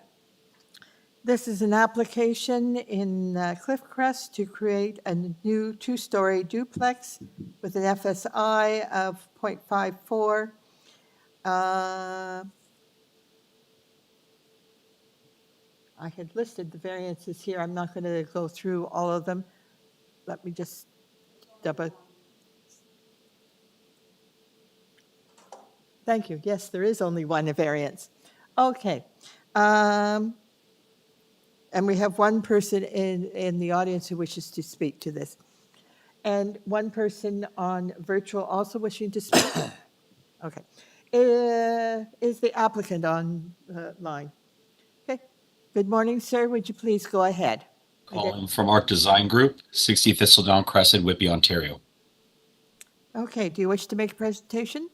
This is an application in Cliffcrest to create a new two-story duplex with an FSI of 0.54. I had listed the variances here. I'm not going to go through all of them. Let me just double. Thank you. Yes, there is only one variance. Okay. And we have one person in the audience who wishes to speak to this. And one person on virtual also wishing to speak. Okay. Is the applicant on line? Okay. Good morning, sir. Would you please go ahead? Calling from Arc Design Group, 60 Thistledown Crescent, Whitby, Ontario. Okay. Do you wish to make a presentation?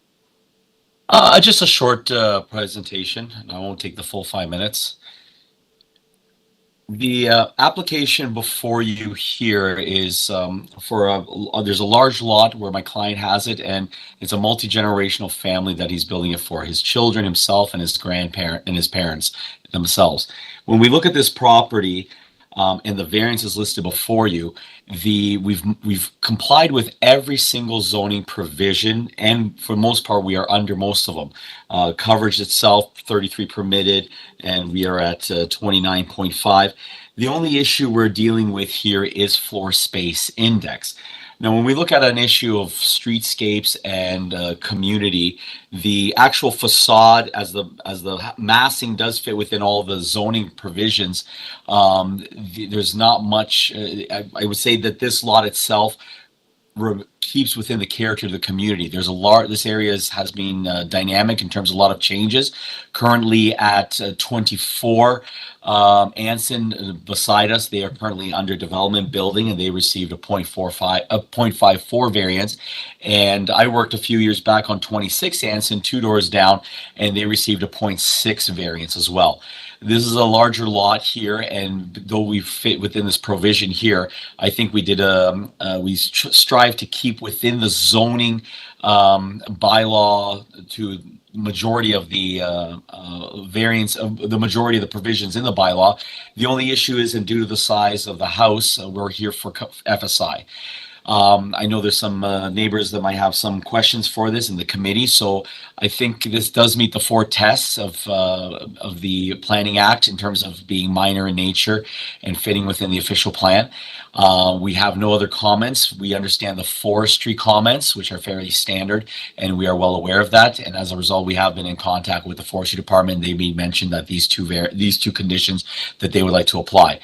Just a short presentation. I won't take the full 5 minutes. The application before you here is for there's a large lot where my client has it, and it's a multi-generational family that he's building it for, his children, himself, and his grandparent, and his parents themselves. When we look at this property, and the variances listed before you, we've complied with every single zoning provision, and for the most part, we are under most of them. Coverage itself, 33 permitted, and we are at 29.5. The only issue we're dealing with here is floor space index. Now, when we look at an issue of streetscapes and community, the actual facade, as the massing does fit within all the zoning provisions, there's not much. I would say that this lot itself keeps within the character of the community. There's a lot. This area has been dynamic in terms of a lot of changes. Currently at 24 Anson beside us, they are currently under development building, and they received a 0.54 variance. And I worked a few years back on 26 Anson, 2 doors down, and they received a 0.6 variance as well. This is a larger lot here, and though we fit within this provision here, I think we did we strive to keep within the zoning bylaw to majority of the variance of the majority of the provisions in the bylaw. The only issue is, and due to the size of the house, we're here for FSI. I know there's some neighbors that might have some questions for this in the committee, so I think this does meet the 4 tests of the Planning Act in terms of being minor in nature and fitting within the official plan. We have no other comments. We understand the forestry comments, which are fairly standard, and we are well aware of that. And as a result, we have been in contact with the forestry department. They mentioned that these two conditions that they would like to apply.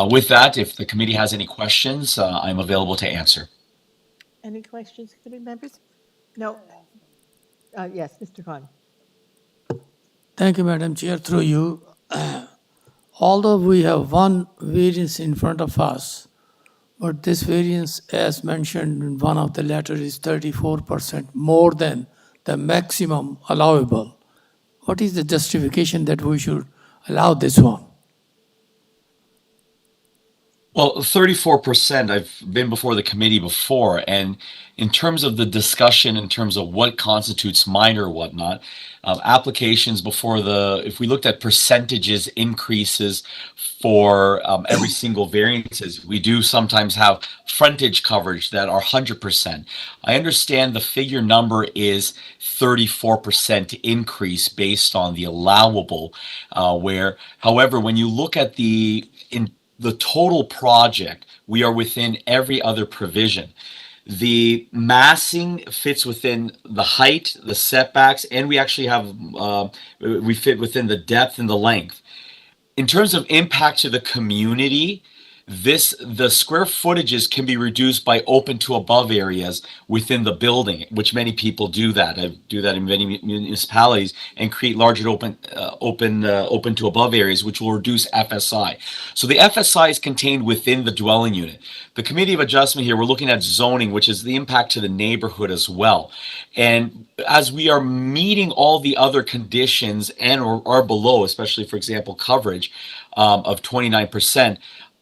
With that, if the committee has any questions, I'm available to answer. Any questions, committee members? No. Yes, Mr. Khan. Thank you, Madam Chair. Through you, although we have one variance in front of us, but this variance, as mentioned in one of the letters, is 34% more than the maximum allowable. What is the justification that we should allow this one? Well, 34%, I've been before the committee before, and in terms of the discussion, in terms of what constitutes minor or whatnot, applications before if we looked at percentages increases for every single variances, we do sometimes have frontage coverage that are 100%. I understand the figure number is 34% increase based on the allowable, however, when you look at the total project, we are within every other provision. The massing fits within the height, the setbacks, and we actually have, we fit within the depth and the length. In terms of impact to the community, the square footages can be reduced by open to above areas within the building, which many people do that. I do that in many municipalities and create larger open to above areas, which will reduce FSI. So the FSI is contained within the dwelling unit. The Committee of Adjustment here, we're looking at zoning, which is the impact to the neighborhood as well. And as we are meeting all the other conditions and or below, especially for example, coverage of 29%,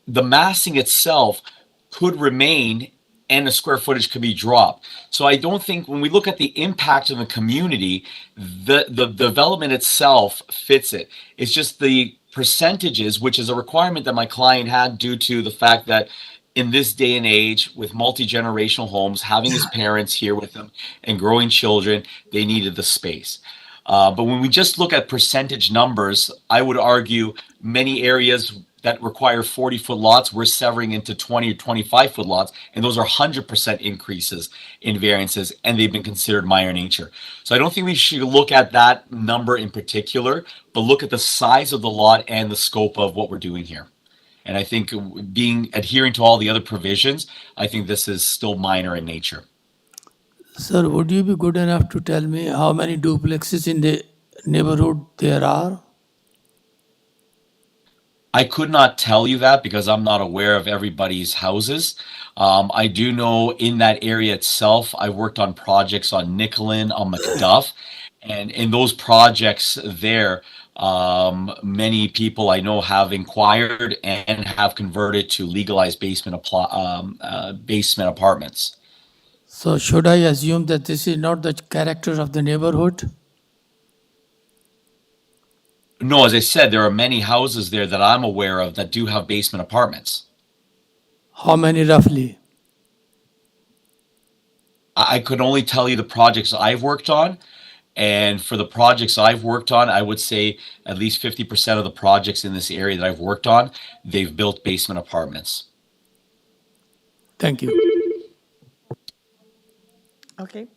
the massing itself could remain and the square footage could be dropped. So I don't think when we look at the impact on the community, the development itself fits it. It's just the percentages, which is a requirement that my client had due to the fact that in this day and age with multi-generational homes, having his parents here with them and growing children, they needed the space. But when we just look at percentage numbers, I would argue many areas that require 40-foot lots, we're severing into 20 or 25-foot lots, and those are 100% increases in variances, and they've been considered minor in nature. So I don't think we should look at that number in particular, but look at the size of the lot and the scope of what we're doing here. And I think adhering to all the other provisions, I think this is still minor in nature. Sir, would you be good enough to tell me how many duplexes in the neighborhood there are? I could not tell you that because I'm not aware of everybody's houses. I do know in that area itself, I worked on projects on Nicolin, on Macduff, and in those projects there, many people I know have inquired and have converted to legalized basement apartments. So should I assume that this is not the character of the neighborhood? No, as I said, there are many houses there that I'm aware of that do have basement apartments. How many roughly? I could only tell you the projects I've worked on. And for the projects I've worked on, I would say at least 50% of the projects in this area that I've worked on, they've built basement apartments. Thank you. Okay.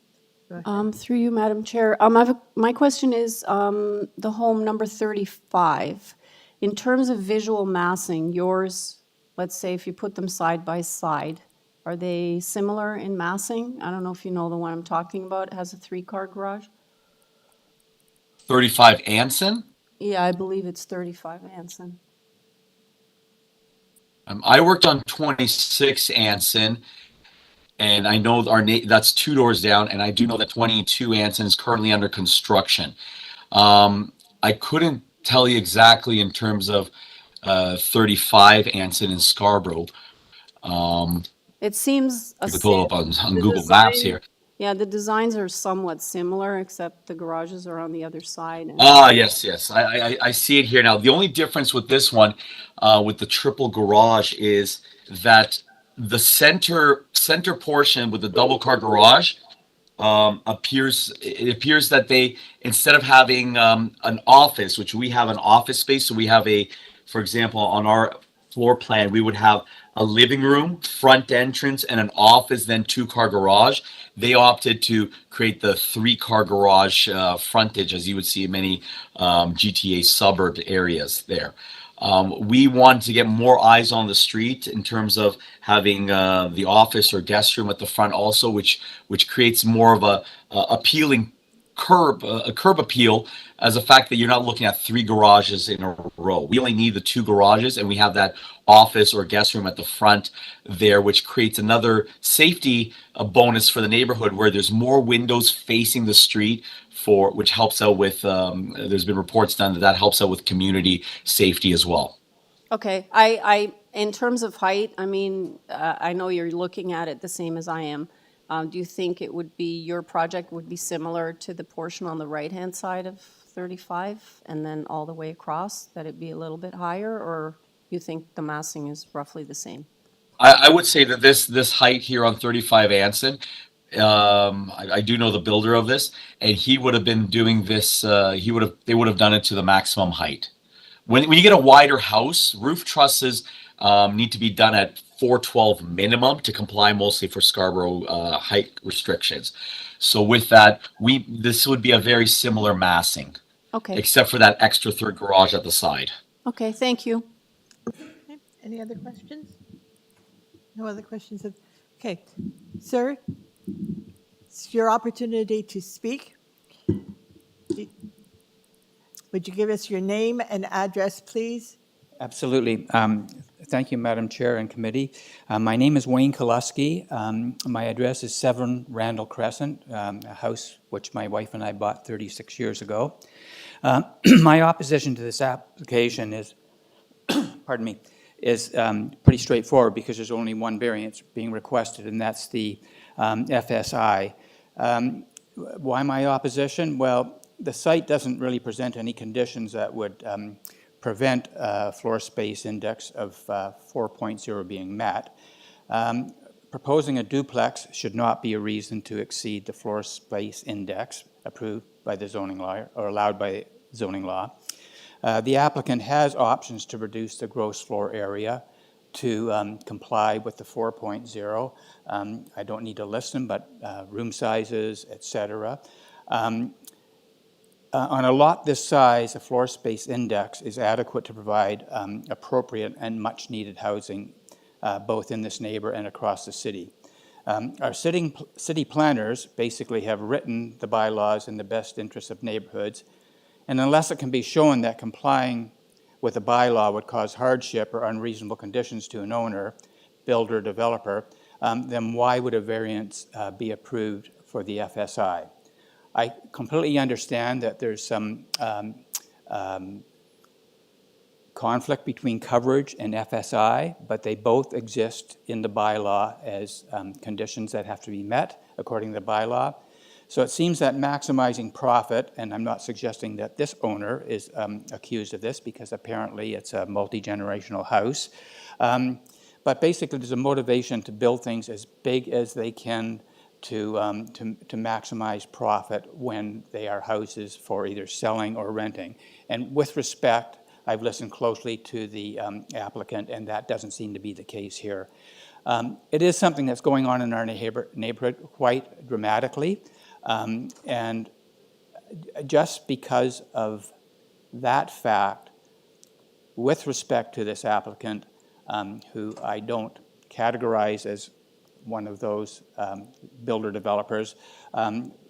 Go ahead. Through you, Madam Chair. My question is the home number 35. In terms of visual massing, yours, let's say if you put them side by side, are they similar in massing? I don't know if you know the one I'm talking about. It has a 3-car garage. 35 Anson. Yeah, I believe it's 35 Anson. I worked on 26 Anson, and I know that's 2 doors down, and I do know that 22 Anson is currently under construction. I couldn't tell you exactly in terms of 35 Anson in Scarborough. It seems You can pull it up on the Google Maps design- here. Yeah, the designs are somewhat similar, except the garages are on the other side. And Yes. I see it here now. The only difference with this one, with the triple garage, is that the center portion with the double car garage it appears that they, instead of having an office, which we have an office space, so we have for example, on our floor plan, we would have a living room, front entrance, and an office, then 2-car garage. They opted to create the 3-car garage frontage, as you would see in many GTA suburb areas there. We want to get more eyes on the street in terms of having the office or guest room at the front also, which creates more of a appealing a curb appeal, as the fact that you're not looking at 3 garages in a row. We only need the 2 garages, and we have that office or guest room at the front there, which creates another safety bonus for the neighborhood, where there's more windows facing the street, which helps out with there's been reports done that helps out with community safety as well. Okay, I in terms of height, I mean, I know you're looking at it the same as I am. Do you think your project would be similar to the portion on the right-hand side of 35 and then all the way across, that it'd be a little bit higher, or you think the massing is roughly the same? I would say that this height here on 35 Anson, I do know the builder of this, and he would have been doing this. They would have done it to the maximum height. When you get a wider house, roof trusses need to be done at 412 minimum to comply mostly for Scarborough height restrictions. So with that, this would be a very similar massing, Okay. except for that extra 3rd garage at the side. Okay, thank you. Okay. Any other questions? No other questions? Okay. Sir, it's your opportunity to speak. Would you give us your name and address, please? Absolutely. Thank you, Madam Chair and committee. My name is Wayne Koluski. My address is 7 Randall Crescent, a house which my wife and I bought 36 years ago. My opposition to this application is, pardon me, is pretty straightforward, because there's only one variance being requested, and that's the FSI. Why my opposition? Well, the site doesn't really present any conditions that would prevent a floor space index of 4.0 being met. Proposing a duplex should not be a reason to exceed the floor space index approved by the zoning law, or allowed by zoning law. The applicant has options to reduce the gross floor area to comply with the 4.0. I don't need to list them, but room sizes, etc. On a lot this size, a floor space index is adequate to provide appropriate and much-needed housing, both in this neighbor and across the city. Our city planners basically have written the bylaws in the best interest of neighborhoods, and unless it can be shown that complying with a bylaw would cause hardship or unreasonable conditions to an owner, builder, developer, then why would a variance be approved for the FSI? I completely understand that there's some conflict between coverage and FSI, but they both exist in the bylaw as conditions that have to be met according to the bylaw. So it seems that maximizing profit, and I'm not suggesting that this owner is accused of this because apparently it's a multi-generational house, but basically there's a motivation to build things as big as they can to maximize profit when they are houses for either selling or renting. And with respect, I've listened closely to the applicant, and that doesn't seem to be the case here. It is something that's going on in our neighborhood quite dramatically, and just because of that fact, with respect to this applicant, who I don't categorize as one of those builder developers,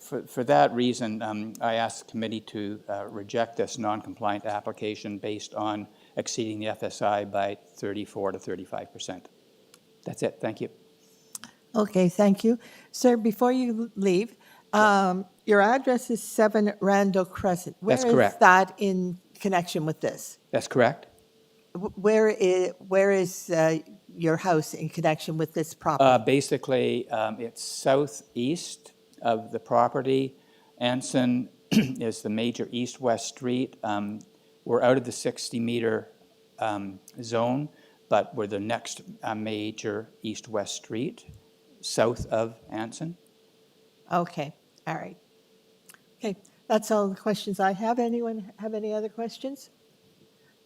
for that reason, I ask the committee to reject this non-compliant application based on exceeding the FSI by 34 to 35%. That's it. Thank you. Okay, thank you. Sir, before you leave, your address is 7 Randall Crescent. That's Where is correct. that in connection with this? That's correct. Where is your house in connection with this property? Basically, it's southeast of the property. Anson is the major east-west street. We're out of the 60-meter zone, but we're the next major east-west street south of Anson. Okay, all right. Okay, that's all the questions I have. Anyone have any other questions?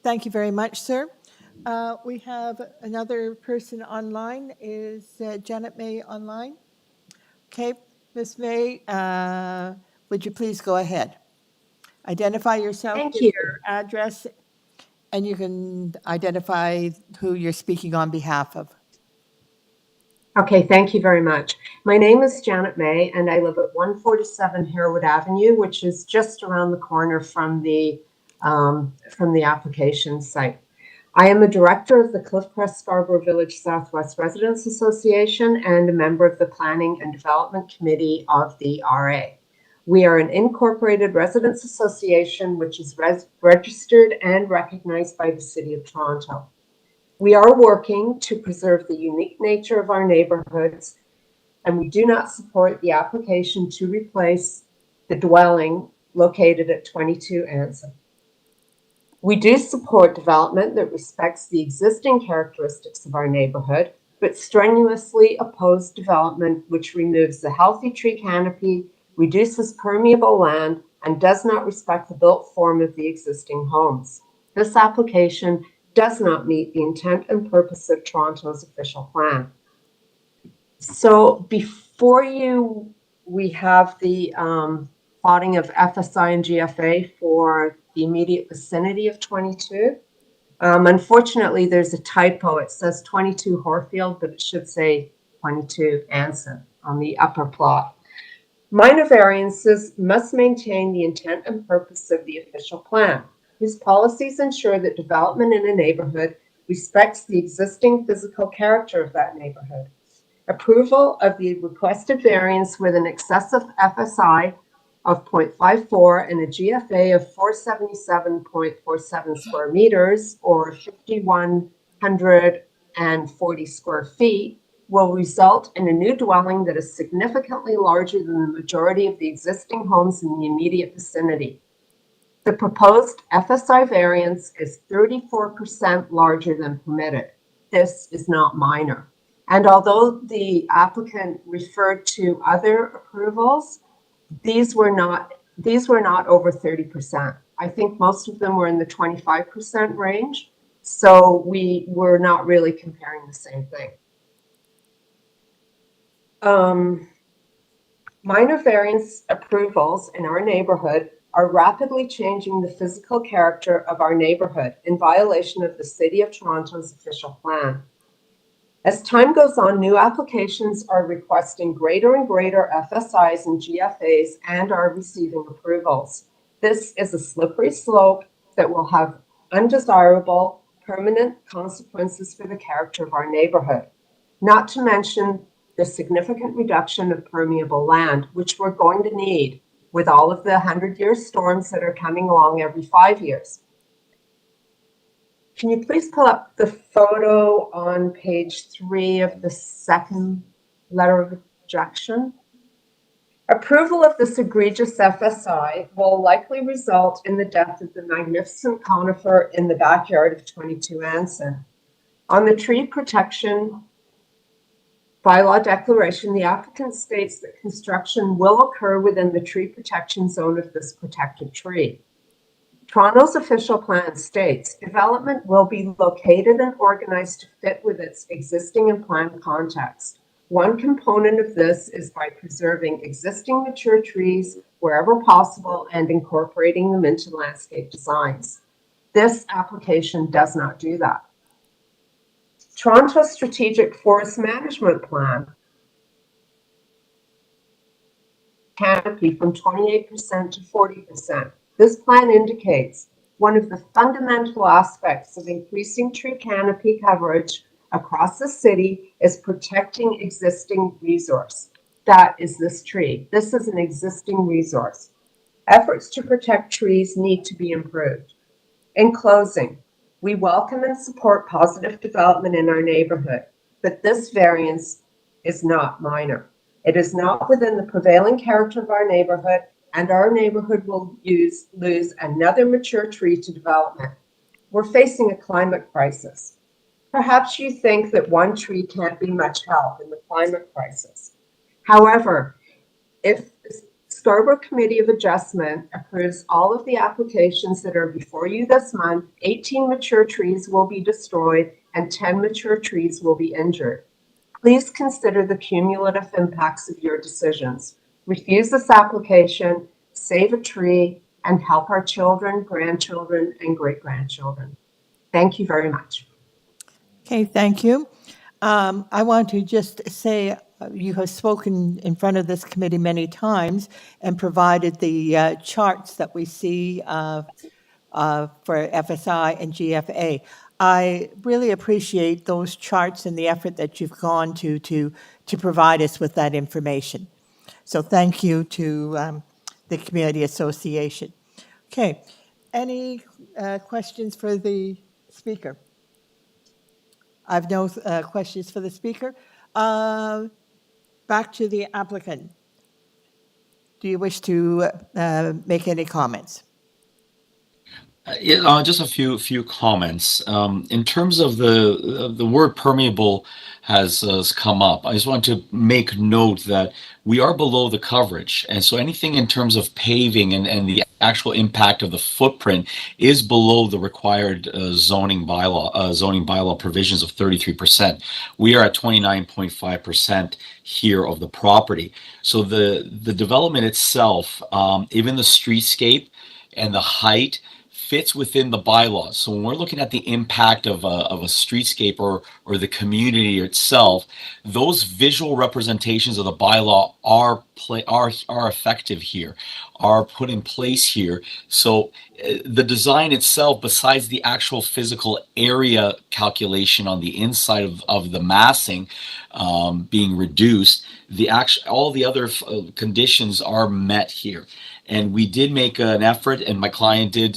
Thank you very much, sir. We have another person online. Is Janet May online? Okay, Ms. May, would you please go ahead? Identify yourself, Thank give you. your address, and you can identify who you're speaking on behalf of. Okay, thank you very much. My name is Janet May, and I live at 147 Harewood Avenue, which is just around the corner from the application site. I am a director of the Cliffcrest Scarborough Village Southwest Residents Association and a member of the Planning and Development Committee of the RA. We are an incorporated residents association which is registered and recognized by the City of Toronto. We are working to preserve the unique nature of our neighborhoods, and we do not support the application to replace the dwelling located at 22 Anson. We do support development that respects the existing characteristics of our neighborhood, but strenuously oppose development which removes the healthy tree canopy, reduces permeable land, and does not respect the built form of the existing homes. This application does not meet the intent and purpose of Toronto's official plan. So before you, we have the plotting of FSI and GFA for the immediate vicinity of 22. Unfortunately, there's a typo. It says 22 Horfield, but it should say 22 Anson on the upper plot. Minor variances must maintain the intent and purpose of the official plan. These policies ensure that development in a neighborhood respects the existing physical character of that neighborhood. Approval of the requested variance with an excessive FSI of 0.54 and a GFA of 477.47 square meters or 5,140 square feet will result in a new dwelling that is significantly larger than the majority of the existing homes in the immediate vicinity. The proposed FSI variance is 34% larger than permitted. This is not minor. And although the applicant referred to other approvals, these were not over 30%. I think most of them were in the 25% range. So we were not really comparing the same thing. Minor variance approvals in our neighborhood are rapidly changing the physical character of our neighborhood in violation of the City of Toronto's official plan. As time goes on, new applications are requesting greater and greater FSIs and GFAs and are receiving approvals. This is a slippery slope that will have undesirable permanent consequences for the character of our neighborhood, not to mention the significant reduction of permeable land, which we're going to need with all of the 100-year storms that are coming along every 5 years. Can you please pull up the photo on page 3 of the second letter of objection? Approval of this egregious FSI will likely result in the death of the magnificent conifer in the backyard of 22 Anson. On the tree protection bylaw declaration, the applicant states that construction will occur within the tree protection zone of this protected tree. Toronto's official plan states development will be located and organized to fit with its existing and planned context. One component of this is by preserving existing mature trees wherever possible and incorporating them into landscape designs. This application does not do that. Toronto's Strategic Forest Management Plan canopy from 28% to 40%. This plan indicates one of the fundamental aspects of increasing tree canopy coverage across the city is protecting existing resource. That is this tree. This is an existing resource. Efforts to protect trees need to be improved. In closing, we welcome and support positive development in our neighborhood, but this variance is not minor. It is not within the prevailing character of our neighborhood, and our neighborhood will lose another mature tree to development. We're facing a climate crisis. Perhaps you think that one tree can't be much help in the climate crisis. However, if the Scarborough Committee of Adjustment approves all of the applications that are before you this month, 18 mature trees will be destroyed and 10 mature trees will be injured. Please consider the cumulative impacts of your decisions. Refuse this application, save a tree, and help our children, grandchildren, and great-grandchildren. Thank you very much. Okay, thank you. I want to just say you have spoken in front of this committee many times and provided the charts that we see for FSI and GFA. I really appreciate those charts and the effort that you've gone to provide us with that information. So thank you to the Community Association. Okay, any questions for the speaker? I've no questions for the speaker. Back to the applicant. Do you wish to make any comments? Just a few comments. In terms of the word permeable has come up. I just want to make note that we are below the coverage, and so anything in terms of paving and the actual impact of the footprint is below the required zoning bylaw provisions of 33%. We are at 29.5% here of the property. So the development itself, even the streetscape and the height, fits within the bylaws. So when we're looking at the impact of a streetscape or the community itself, those visual representations of the bylaw are effective here, are put in place here. So the design itself, besides the actual physical area calculation on the inside of the massing being reduced, all the other conditions are met here. And we did make an effort, and my client did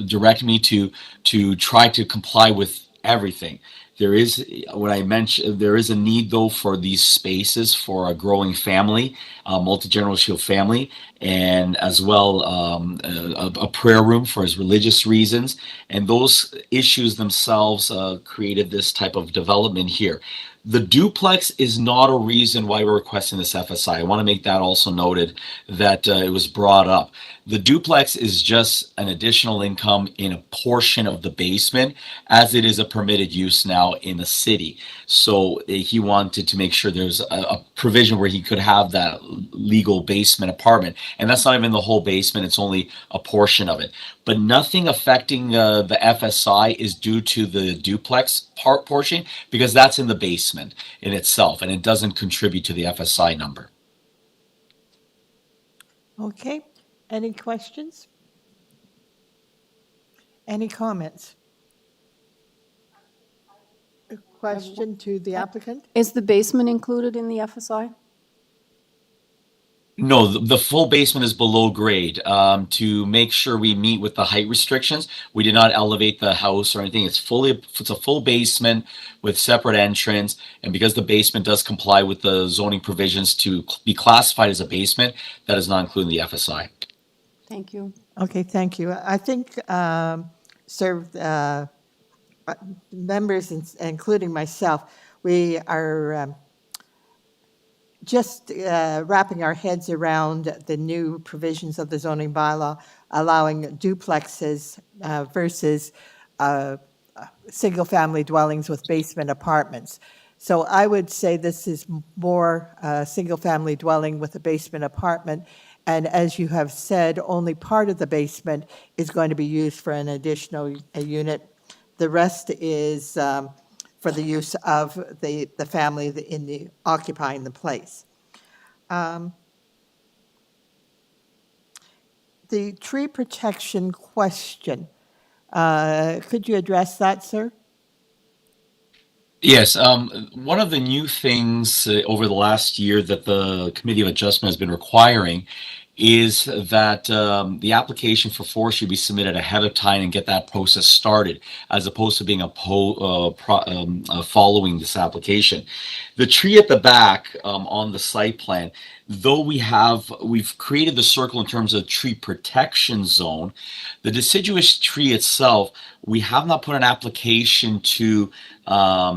direct me to try to comply with everything. There is, what I mentioned, there is a need though for these spaces for a growing family, multi-generational family, and as well a prayer room for his religious reasons. And those issues themselves created this type of development here. The duplex is not a reason why we're requesting this FSI. I want to make that also noted that it was brought up. The duplex is just an additional income in a portion of the basement, as it is a permitted use now in the city. So he wanted to make sure there's a provision where he could have that legal basement apartment. And that's not even the whole basement, it's only a portion of it. But nothing affecting the FSI is due to the duplex portion, because that's in the basement in itself, and it doesn't contribute to the FSI number. Okay, any questions? Any comments? A question to the applicant? Is the basement included in the FSI? No, the full basement is below grade. To make sure we meet with the height restrictions, we did not elevate the house or anything. It's a full basement with separate entrance, and because the basement does comply with the zoning provisions to be classified as a basement, that is not including the FSI. Thank you. Okay, thank you. I think, sir, members, including myself, we are just wrapping our heads around the new provisions of the zoning bylaw allowing duplexes versus single-family dwellings with basement apartments. So I would say this is more single-family dwelling with a basement apartment. And as you have said, only part of the basement is going to be used for an additional unit. The rest is for the use of the family in the occupying the place. The tree protection question, could you address that, sir? Yes, one of the new things over the last year that the Committee of Adjustment has been requiring is that the application for forestry be submitted ahead of time and get that process started, as opposed to being following this application. The tree at the back on the site plan, though we've created the circle in terms of tree protection zone, the deciduous tree itself, we have not put an application to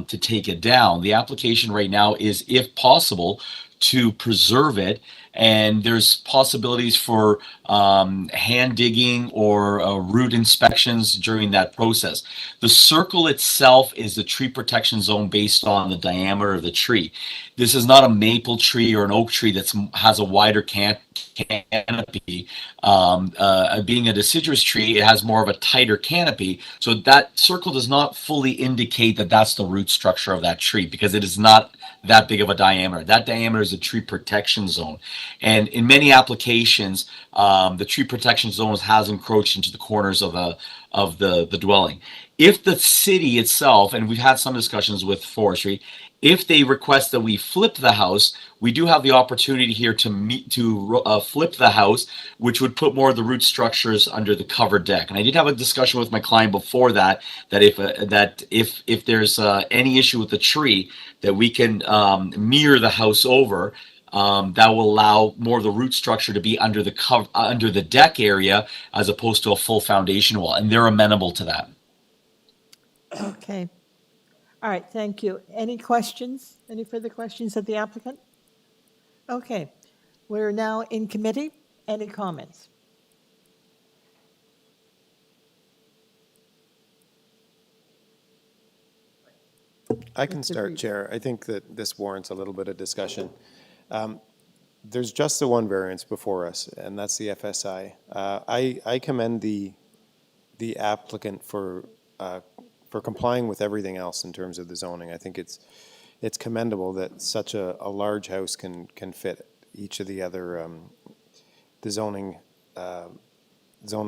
take it down. The application right now is, if possible, to preserve it, and there's possibilities for hand digging or root inspections during that process. The circle itself is the tree protection zone based on the diameter of the tree. This is not a maple tree or an oak tree that has a wider canopy. Being a deciduous tree, it has more of a tighter canopy, so that circle does not fully indicate that that's the root structure of that tree, because it is not that big of a diameter. That diameter is a tree protection zone. And in many applications, the tree protection zones has encroached into the corners of the dwelling. If the city itself, and we've had some discussions with forestry, if they request that we flip the house, we do have the opportunity here to flip the house, which would put more of the root structures under the covered deck. And I did have a discussion with my client before that if there's any issue with the tree, that we can mirror the house over. That will allow more of the root structure to be under the deck area, as opposed to a full foundation wall, and they're amenable to that. Okay. All right, thank you. Any questions? Any further questions of the applicant? Okay, we're now in committee. Any comments? I can start, Chair. I think that this warrants a little bit of discussion. There's just the one variance before us, and that's the FSI. I commend the applicant for complying with everything else in terms of the zoning. I think it's commendable that such a large house can fit each of the other the zoning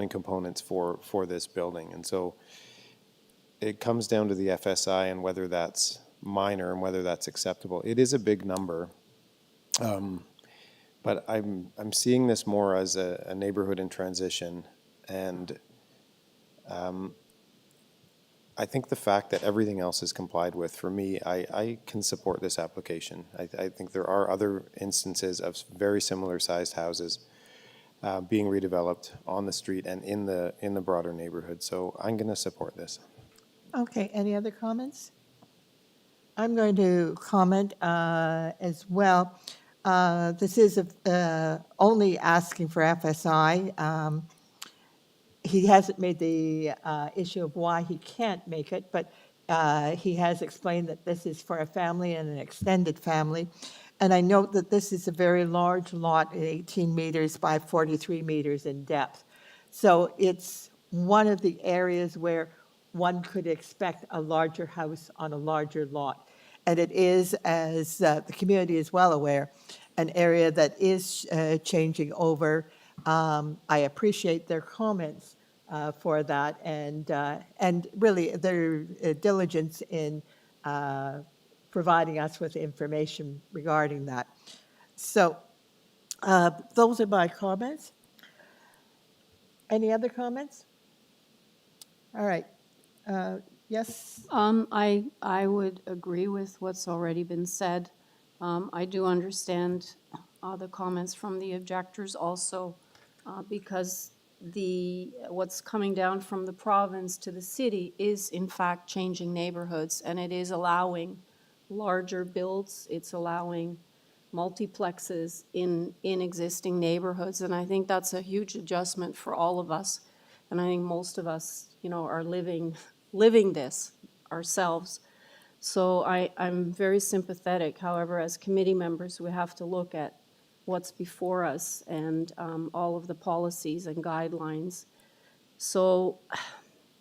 components for this building. And so it comes down to the FSI and whether that's minor and whether that's acceptable. It is a big number, but I'm seeing this more as a neighborhood in transition, and I think the fact that everything else is complied with, for me, I can support this application. I think there are other instances of very similar sized houses being redeveloped on the street and in the broader neighborhood. So I'm going to support this. Okay, any other comments? I'm going to comment as well. This is only asking for FSI. He hasn't made the issue of why he can't make it, but he has explained that this is for a family and an extended family. And I note that this is a very large lot, 18 meters by 43 meters in depth. So it's one of the areas where one could expect a larger house on a larger lot. And it is, as the community is well aware, an area that is changing over. I appreciate their comments for that, and really their diligence in providing us with information regarding that. So Those are my comments. Any other comments? All right. Yes, I would agree with what's already been said. I do understand the comments from the objectors also, because what's coming down from the province to the city is in fact changing neighborhoods, and it is allowing larger builds, it's allowing multiplexes in existing neighborhoods, and I think that's a huge adjustment for all of us. And I think most of us, are living this ourselves. So I'm very sympathetic. However, as committee members, we have to look at what's before us and all of the policies and guidelines. So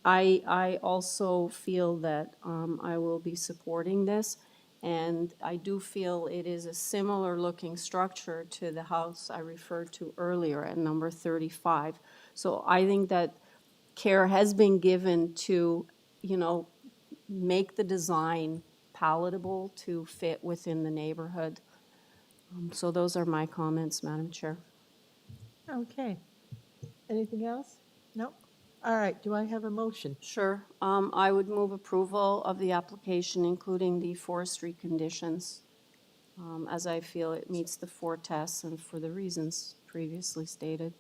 I also feel that I will be supporting this. And I do feel it is a similar looking structure to the house I referred to earlier at number 35. So I think that care has been given to, make the design palatable to fit within the neighborhood. So those are my comments, Madam Chair. okay. Anything else? No? All right, do I have a motion? Sure. I would move approval of the application, including the forestry conditions, as I feel it meets the 4 tests and for the reasons previously stated.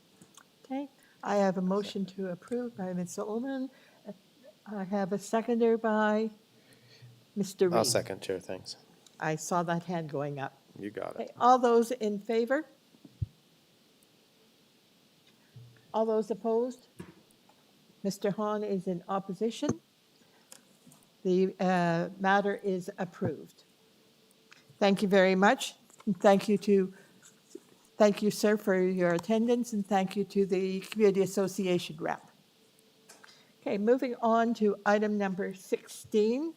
Okay, I have a motion to approve by Ms. Ullman. I have a seconder by Mr. Reed. I'll second, Chair, thanks. I saw that hand going up. You got it. Okay, all those in favor? All those opposed? Mr. Hahn is in opposition. The matter is approved. Thank you very much. Thank you, sir, for your attendance, and thank you to the Community Association rep. Okay, moving on to item number 16.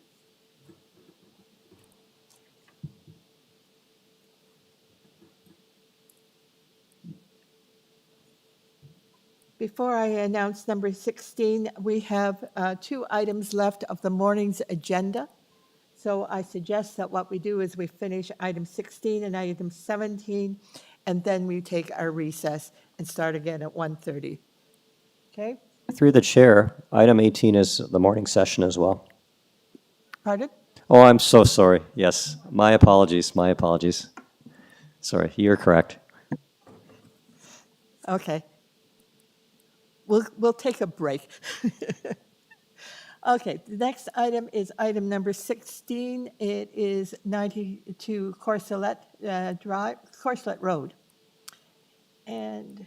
Before I announce number 16, we have 2 items left of the morning's agenda. So I suggest that what we do is we finish item 16 and item 17, and then we take our recess and start again at 1:30. Okay? Through the chair, item 18 is the morning session as well. Pardon? Oh, I'm so sorry. Yes, my apologies, my apologies. Sorry, you're correct. Okay. We'll take a break. Okay, the next item is item number 16. It is 92 Corselet Drive, Corselet Road. And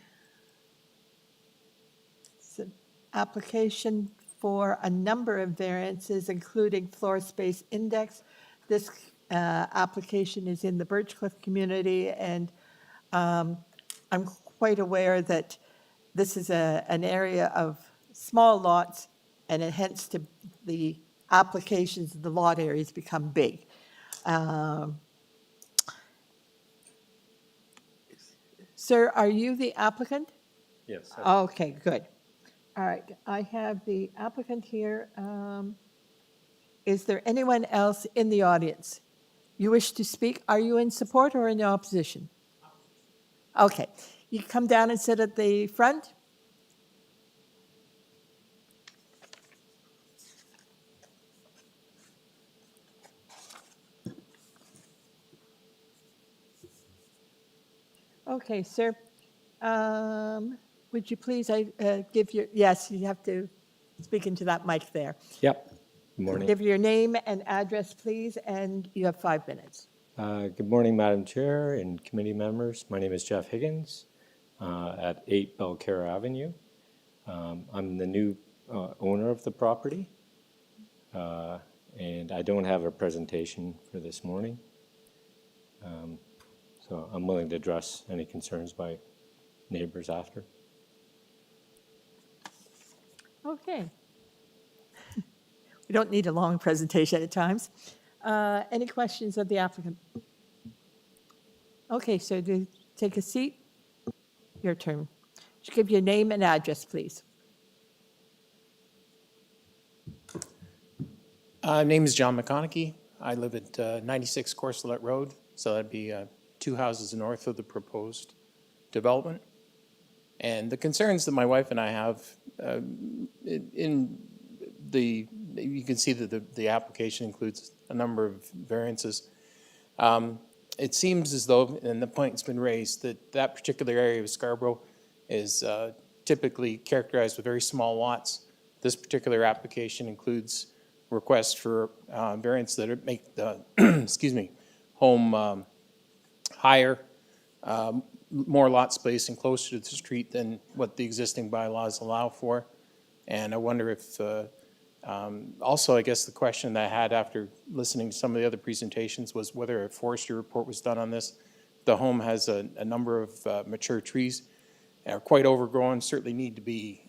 it's an application for a number of variances, including floor space index. This application is in the Birchcliff community, and I'm quite aware that this is an area of small lots, and hence the applications of the lot areas become big. Sir, are you the applicant? Yes. Okay, good. All right, I have the applicant here. Is there anyone else in the audience? You wish to speak? Are you in support or in opposition? Okay, you come down and sit at the front. Okay, sir. Would you please give your, yes, you have to speak into that mic there. Yep. Good morning. Give your name and address, please, and you have 5 minutes. Good morning, Madam Chair and committee members. My name is Jeff Higgins at 8 Belcara Avenue. I'm the new owner of the property, and I don't have a presentation for this morning. So I'm willing to address any concerns by neighbors after. Okay. We don't need a long presentation at times. Any questions of the applicant? Okay, so to take a seat. Your turn. Just give your name and address, please. Name is John McConaughey. I live at 96 Corselet Road, so that'd be 2 houses north of the proposed development. And the concerns that my wife and I have, you can see that the application includes a number of variances. It seems as though, and the point's been raised, that that particular area of Scarborough is typically characterized with very small lots. This particular application includes requests for variants that make the, excuse me, home higher, more lot space and closer to the street than what the existing bylaws allow for. And I wonder if, also, I guess the question that I had after listening to some of the other presentations was whether a forestry report was done on this. The home has a number of mature trees, are quite overgrown, certainly need to be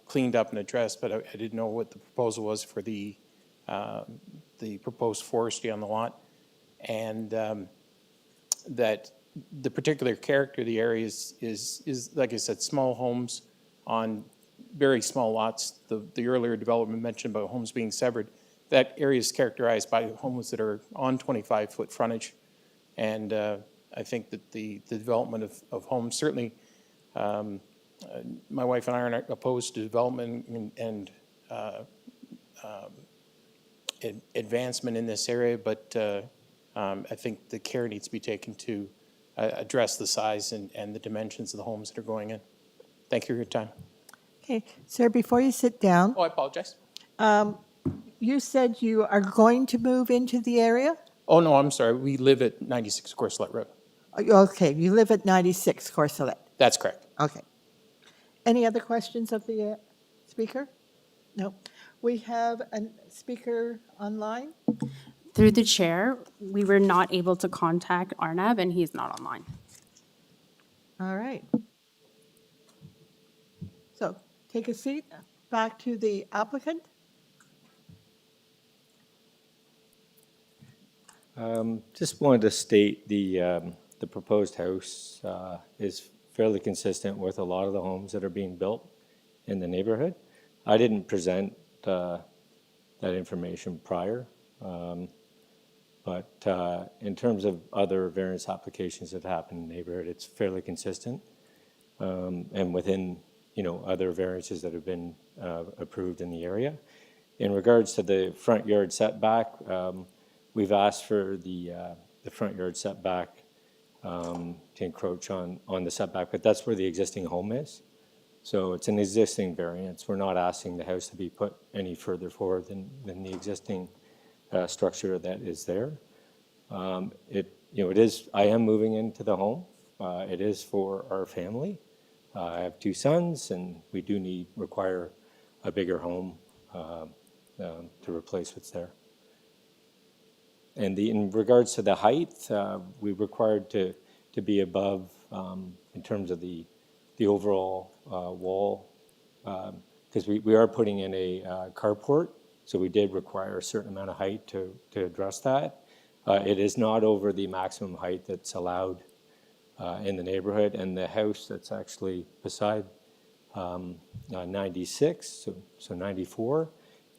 cleaned up and addressed, but I didn't know what the proposal was for the proposed forestry on the lot. And that the particular character of the area is like I said, small homes on very small lots. The earlier development mentioned about homes being severed. That area is characterized by homes that are on 25-foot frontage. And I think that the development of homes, certainly my wife and I are not opposed to development and advancement in this area, but I think the care needs to be taken to address the size and the dimensions of the homes that are going in. Thank you for your time. Okay, sir, before you sit down, Oh, I apologize. you said you are going to move into the area? Oh, no, I'm sorry. We live at 96 Corselet Road. Okay, you live at 96 Corselet. That's correct. Okay. Any other questions of the speaker? No. We have a speaker online. Through the chair, we were not able to contact Arnab, and he's not online. All right. So take a seat. Back to the applicant. Just wanted to state the proposed house is fairly consistent with a lot of the homes that are being built in the neighborhood. I didn't present that information prior, but in terms of other variance applications that happen in the neighborhood, it's fairly consistent and within other variances that have been approved in the area. In regards to the front yard setback, we've asked for the front yard setback to encroach on the setback, but that's where the existing home is. So it's an existing variance. We're not asking the house to be put any further forward than the existing structure that is there. It is. I am moving into the home. It is for our family. I have two sons, and we do require a bigger home to replace what's there. And in regards to the height, we required to be above in terms of the overall wall, because we are putting in a carport, so we did require a certain amount of height to address that. It is not over the maximum height that's allowed in the neighborhood, and the house that's actually beside 96, so 94,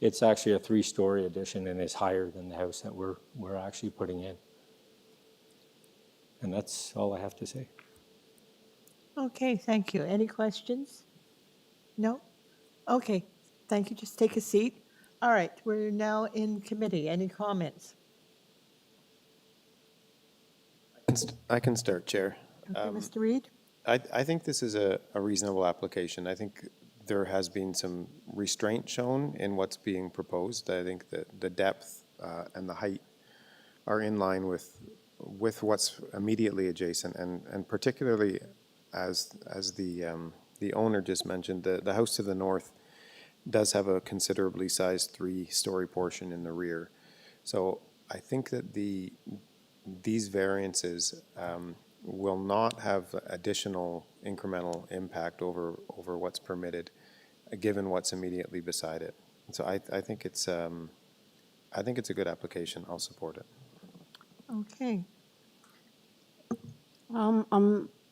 it's actually a 3-story addition and is higher than the house that we're actually putting in. And that's all I have to say. Okay, thank you. Any questions? No? Okay, thank you. Just take a seat. All right, we're now in committee. Any comments? I can start, Chair. Okay, Mr. Reid? I think this is a reasonable application. I think there has been some restraint shown in what's being proposed. I think that the depth and the height are in line with what's immediately adjacent, and particularly as the owner just mentioned, the house to the north does have a considerably sized 3-story portion in the rear. So I think that these variances will not have additional incremental impact over what's permitted, given what's immediately beside it. So I think it's a good application. I'll support it. Okay.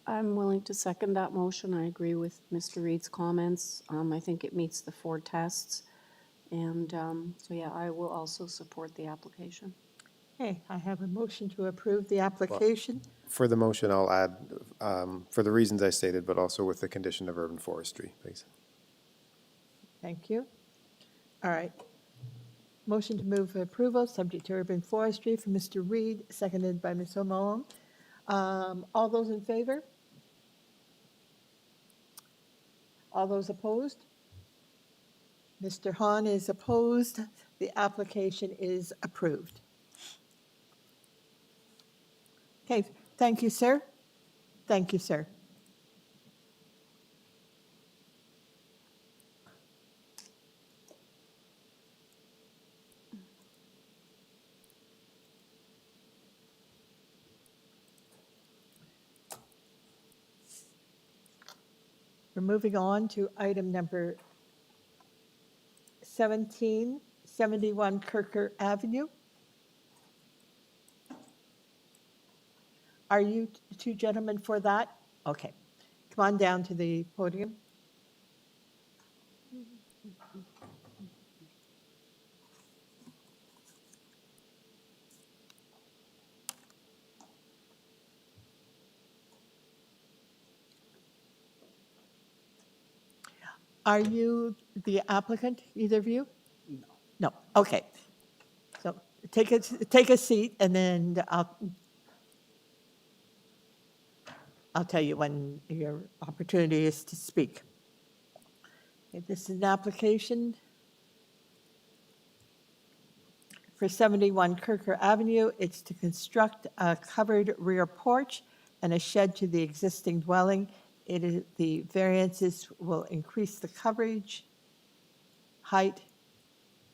I'm willing to second that motion. I agree with Mr. Reid's comments. I think it meets the 4 tests. And so, yeah, I will also support the application. Okay, I have a motion to approve the application. For the motion, I'll add, for the reasons I stated, but also with the condition of urban forestry, please. Thank you. All right. Motion to move for approval, subject to urban forestry for Mr. Reed, seconded by Ms. O'Malley. All those in favor? All those opposed? Mr. Hahn is opposed. The application is approved. Okay, thank you, sir. Thank you, sir. We're moving on to item number 17, 71 Kirker Avenue. Are you two gentlemen for that? Okay. Come on down to the podium. Are you the applicant, either of you? No. No, okay. So take a seat, and then I'll tell you when your opportunity is to speak. Okay, this is an application for 71 Kirker Avenue. It's to construct a covered rear porch and a shed to the existing dwelling. The variances will increase the coverage, height,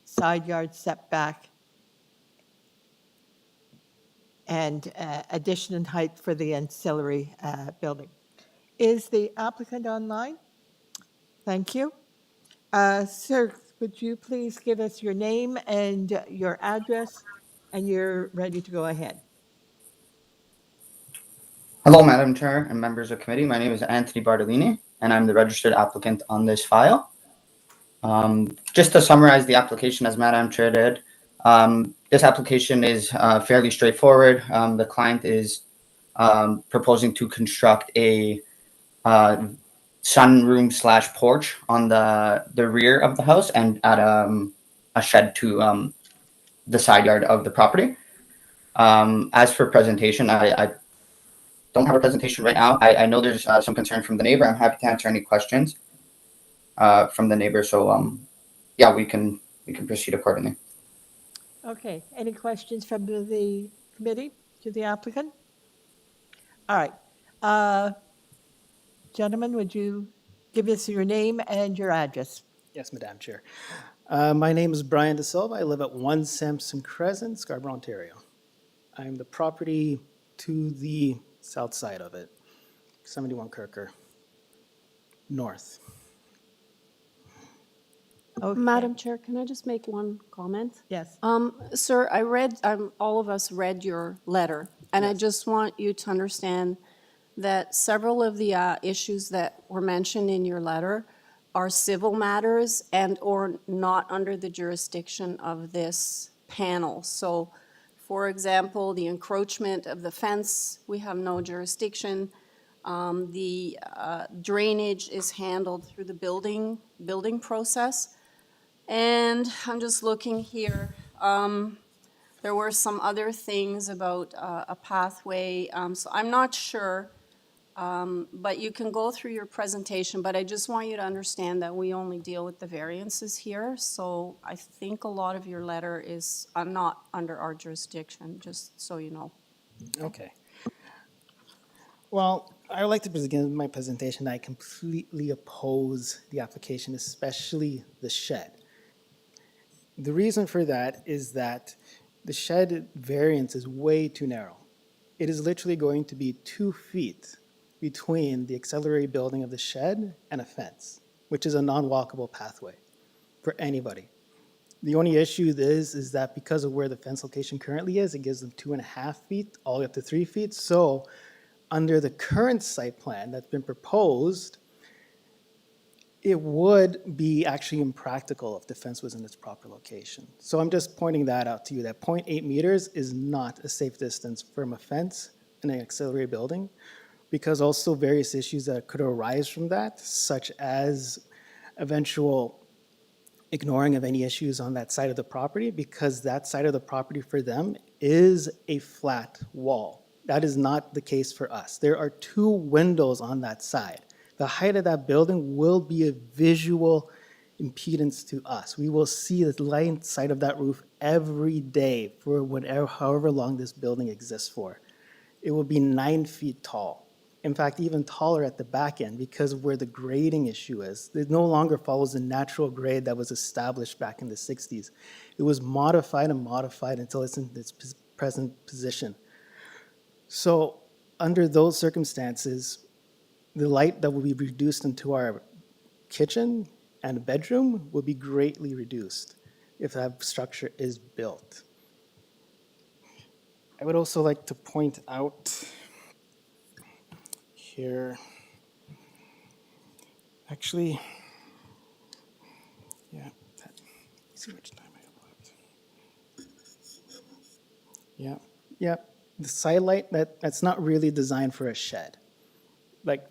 side yard setback, and addition in height for the ancillary building. Is the applicant online? Thank you. Sir, would you please give us your name and your address, and you're ready to go ahead. Hello, Madam Chair and members of committee. My name is Anthony Bartolini, and I'm the registered applicant on this file. Just to summarize the application, as Madam Chair did, this application is fairly straightforward. The client is proposing to construct a sunroom / porch on the rear of the house and add a shed to the side yard of the property. As for presentation, I don't have a presentation right now. I know there's some concern from the neighbor. I'm happy to answer any questions from the neighbor. So yeah, we can proceed accordingly. Okay, any questions from the committee to the applicant? All right. Gentlemen, would you give us your name and your address? Yes, Madam Chair. My name is Brian De Silva. I live at 1 Sampson Crescent, Scarborough, Ontario. I'm the property to the south side of it, 71 Kirker, north. Okay. Madam Chair, can I just make one comment? Yes. Sir, I read, all of us read your letter, and I just want you to understand that several of the issues that were mentioned in your letter are civil matters and or not under the jurisdiction of this panel. So, for example, the encroachment of the fence, we have no jurisdiction. The drainage is handled through the building process. And I'm just looking here. There were some other things about a pathway. So I'm not sure, but you can go through your presentation. But I just want you to understand that we only deal with the variances here. So I think a lot of your letter is not under our jurisdiction, just so you know. Okay. Well, I would like to begin my presentation. I completely oppose the application, especially the shed. The reason for that is that the shed variance is way too narrow. It is literally going to be 2 feet between the auxiliary building of the shed and a fence, which is a non-walkable pathway for anybody. The only issue is that because of where the fence location currently is, it gives them 2.5 feet all the way up to 3 feet. So under the current site plan that's been proposed, it would be actually impractical if the fence was in its proper location. So I'm just pointing that out to you, that 0.8 meters is not a safe distance from a fence an auxiliary building, because also various issues that could arise from that, such as eventual ignoring of any issues on that side of the property, because that side of the property for them is a flat wall. That is not the case for us. There are 2 windows on that side. The height of that building will be a visual impedance to us. We will see the light side of that roof every day for whatever, however long this building exists for. It will be 9 feet tall. In fact, even taller at the back end, because of where the grading issue is. It no longer follows the natural grade that was established back in the 60s. It was modified and modified until it's in its present position. So under those circumstances, the light that will be reduced into our kitchen and bedroom will be greatly reduced if that structure is built. I would also like to point out here, actually, yeah, let's see which time I have left. Yeah, the side light, that's not really designed for a shed. Like,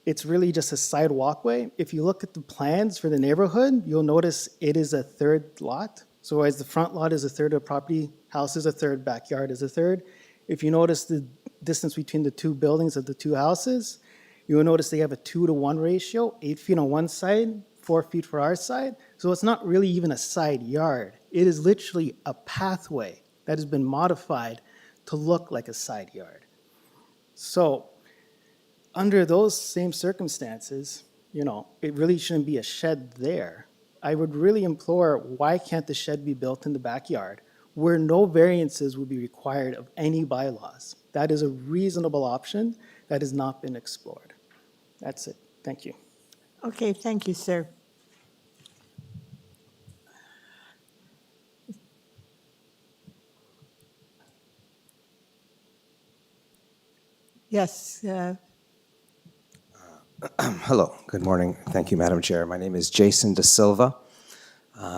it's really just a side walkway. If you look at the plans for the neighborhood, you'll notice it is a 3rd lot. So as the front lot is a 3rd of the property, house is a 3rd, backyard is a 3rd. If you notice the distance between the 2 buildings of the 2 houses, you will notice they have a 2-to-1 ratio, 8 feet on one side, 4 feet for our side. So it's not really even a side yard. It is literally a pathway that has been modified to look like a side yard. So under those same circumstances, it really shouldn't be a shed there. I would really implore, why can't the shed be built in the backyard where no variances would be required of any bylaws? That is a reasonable option that has not been explored. That's it. Thank you. Okay, thank you, sir. Yes, Hello, good morning. Thank you, Madam Chair. My name is Jason De Silva.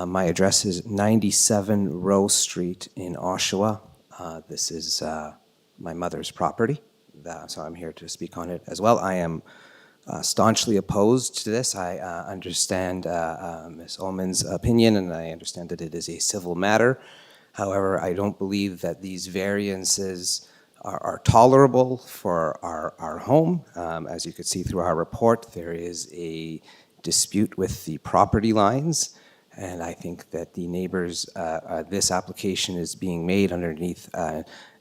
My address is 97 Rose Street in Oshawa. This is my mother's property, so I'm here to speak on it as well. I am staunchly opposed to this. I understand Ms. Ullman's opinion, and I understand that it is a civil matter. However, I don't believe that these variances are tolerable for our home. As you could see through our report, there is a dispute with the property lines, and I think that the neighbors, this application is being made underneath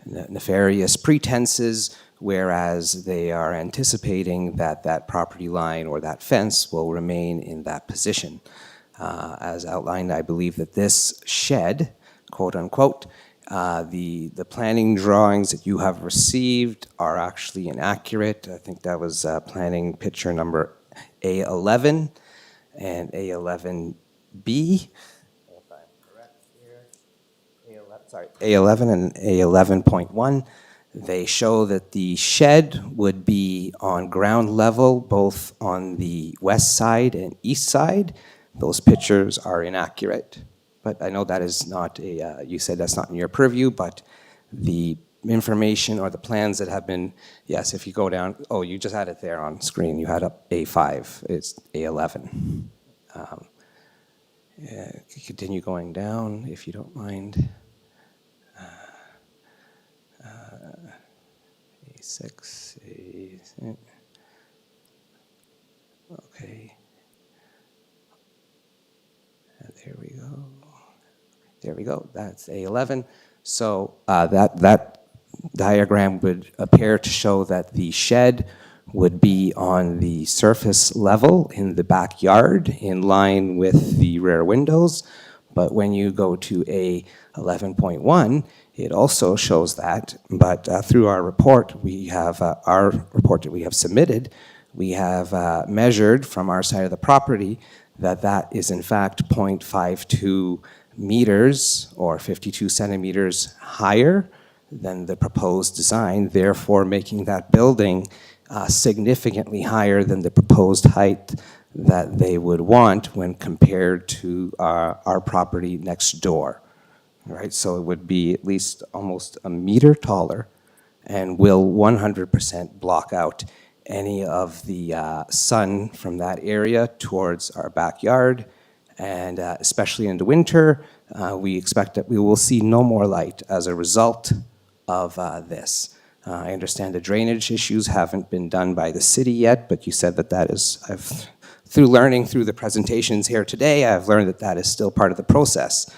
nefarious pretenses, whereas they are anticipating that that property line or that fence will remain in that position. As outlined, I believe that this shed, quote unquote, the planning drawings that you have received are actually inaccurate. I think that was planning picture number A11 and A11B. If I'm correct here, A11 and A11.1. They show that the shed would be on ground level, both on the west side and east side. Those pictures are inaccurate. But I know that is not you said that's not in your purview, but the information or the plans that have been, yes, if you go down, oh, you just had it there on screen. You had up A5, it's A11. Continue going down if you don't mind. A6, A6. Okay. There we go. There we go. That's A11. So that diagram would appear to show that the shed would be on the surface level in the backyard in line with the rear windows. But when you go to A11.1, it also shows that. But through our report, we have our report that we have submitted, we have measured from our side of the property that is in fact 0.52 meters or 52 centimeters higher than the proposed design, therefore making that building significantly higher than the proposed height that they would want when compared to our property next door. Right, so it would be at least almost a meter taller and will 100% block out any of the sun from that area towards our backyard. And especially in the winter, we expect that we will see no more light as a result of this. I understand the drainage issues haven't been done by the city yet, but you said that that is, through learning through the presentations here today, I've learned that that is still part of the process.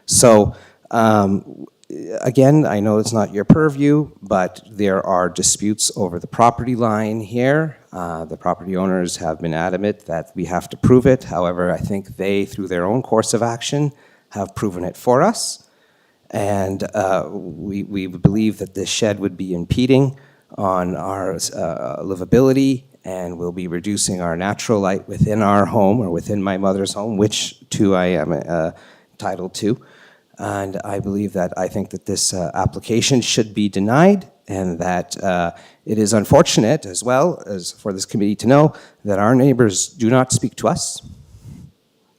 So again, I know it's not your purview, but there are disputes over the property line here. The property owners have been adamant that we have to prove it. However, I think they, through their own course of action, have proven it for us. And we believe that this shed would be impeding on our livability and will be reducing our natural light within our home or within my mother's home, which too I am entitled to. And I believe that I think that this application should be denied, and that it is unfortunate as well as for this committee to know that our neighbors do not speak to us.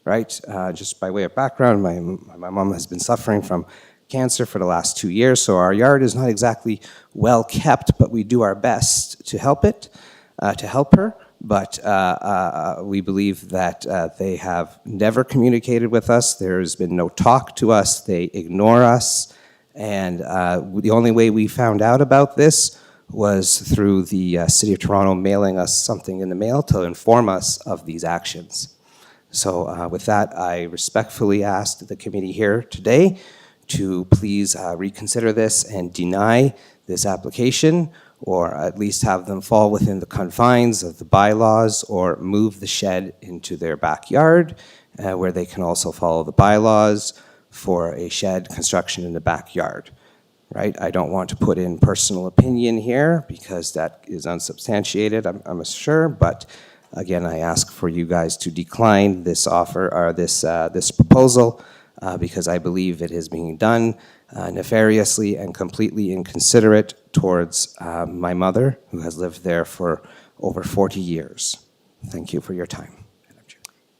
Right? Just by way of background, my mom has been suffering from cancer for the last 2 years, so our yard is not exactly well kept, but we do our best to help it, to help her. But we believe that they have never communicated with us. There's been no talk to us. They ignore us. And the only way we found out about this was through the City of Toronto mailing us something in the mail to inform us of these actions. So with that, I respectfully ask the committee here today to please reconsider this and deny this application, or at least have them fall within the confines of the bylaws, or move the shed into their backyard where they can also follow the bylaws for a shed construction in the backyard. Right? I don't want to put in personal opinion here because that is unsubstantiated, I'm sure, but again, I ask for you guys to decline this offer or this proposal because I believe it is being done nefariously and completely inconsiderate towards my mother, who has lived there for over 40 years. Thank you for your time.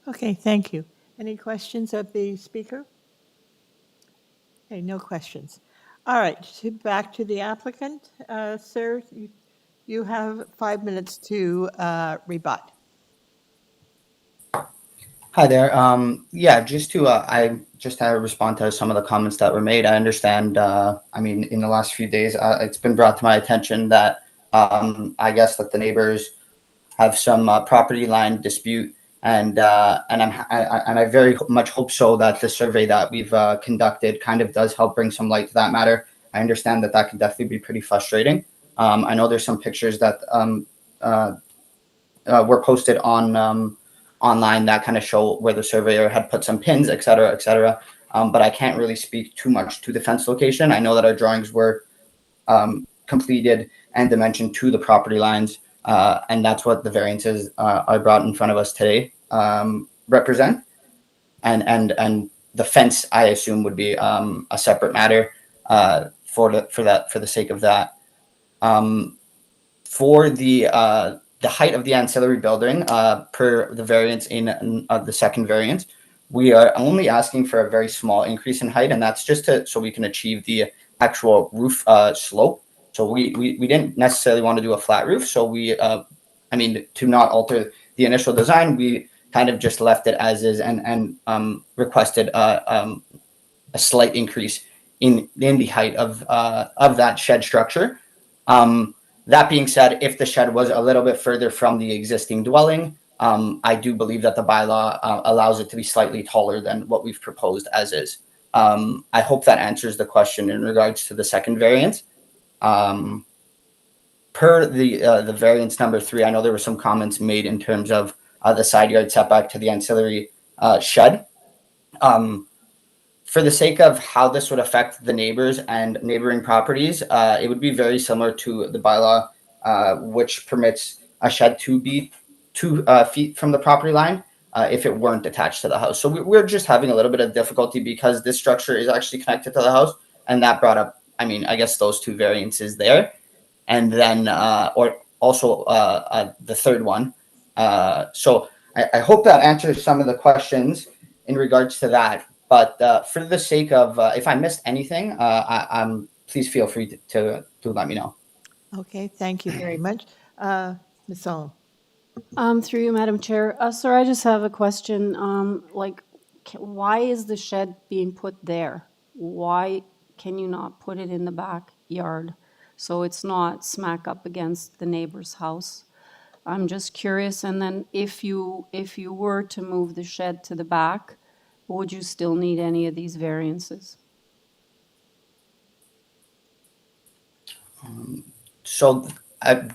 Okay, thank you. Any questions of the speaker? Okay, no questions. All right, back to the applicant. Sir, you have 5 minutes to rebut. Hi there. Yeah, just to I just had to respond to some of the comments that were made. I understand. I mean, in the last few days, it's been brought to my attention that I guess that the neighbors have some property line dispute, and I very much hope so that the survey that we've conducted kind of does help bring some light to that matter. I understand that that can definitely be pretty frustrating. I know there's some pictures that were posted on online that kind of show where the surveyor had put some pins, et cetera, et cetera. But I can't really speak too much to the fence location. I know that our drawings were completed and dimensioned to the property lines, and that's what the variances I brought in front of us today represent. And the fence, I assume, would be a separate matter for the sake of that. For the height of the ancillary building, per the variance in the second variance, we are only asking for a very small increase in height, and that's just so we can achieve the actual roof slope. So we didn't necessarily want to do a flat roof. So I mean, to not alter the initial design, we kind of just left it as is and requested a slight increase in the height of that shed structure. That being said, if the shed was a little bit further from the existing dwelling, I do believe that the bylaw allows it to be slightly taller than what we've proposed as is. I hope that answers the question in regards to the second variance. Per the variance number 3, I know there were some comments made in terms of the side yard setback to the ancillary shed. For the sake of how this would affect the neighbors and neighboring properties, it would be very similar to the bylaw, which permits a shed to be 2 feet from the property line if it weren't attached to the house. So we're just having a little bit of difficulty because this structure is actually connected to the house, and that brought up, I mean, I guess those 2 variances there. And then, or also the third one. So I hope that answers some of the questions in regards to that. But for the sake of, if I missed anything, please feel free to let me know. Okay, thank you very much. Ms. Solom? Through you, Madam Chair. Sir, I just have a question. Why is the shed being put there? Why can you not put it in the backyard so it's not smack up against the neighbor's house? I'm just curious. And then if you were to move the shed to the back, would you still need any of these variances? So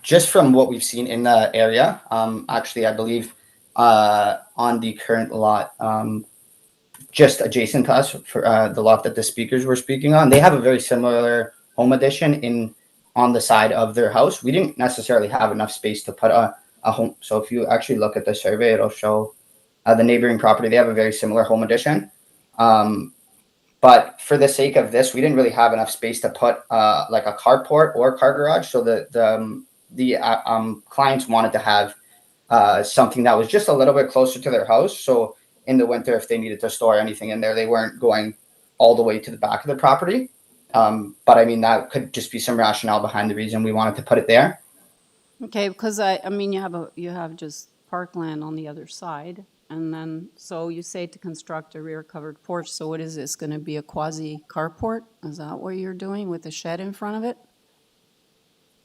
just from what we've seen in the area, actually, I believe on the current lot, just adjacent to us, for the lot that the speakers were speaking on, they have a very similar home addition on the side of their house. We didn't necessarily have enough space to put a home. So if you actually look at the survey, it'll show the neighboring property. They have a very similar home addition. But for the sake of this, we didn't really have enough space to put like a carport or car garage. So the clients wanted to have something that was just a little bit closer to their house. So in the winter, if they needed to store anything in there, they weren't going all the way to the back of the property. But I mean, that could just be some rationale behind the reason we wanted to put it there. Okay, because I mean, you have just parkland on the other side. And then, so you say to construct a rear covered porch. So what is this, going to be a quasi carport? Is that what you're doing with a shed in front of it?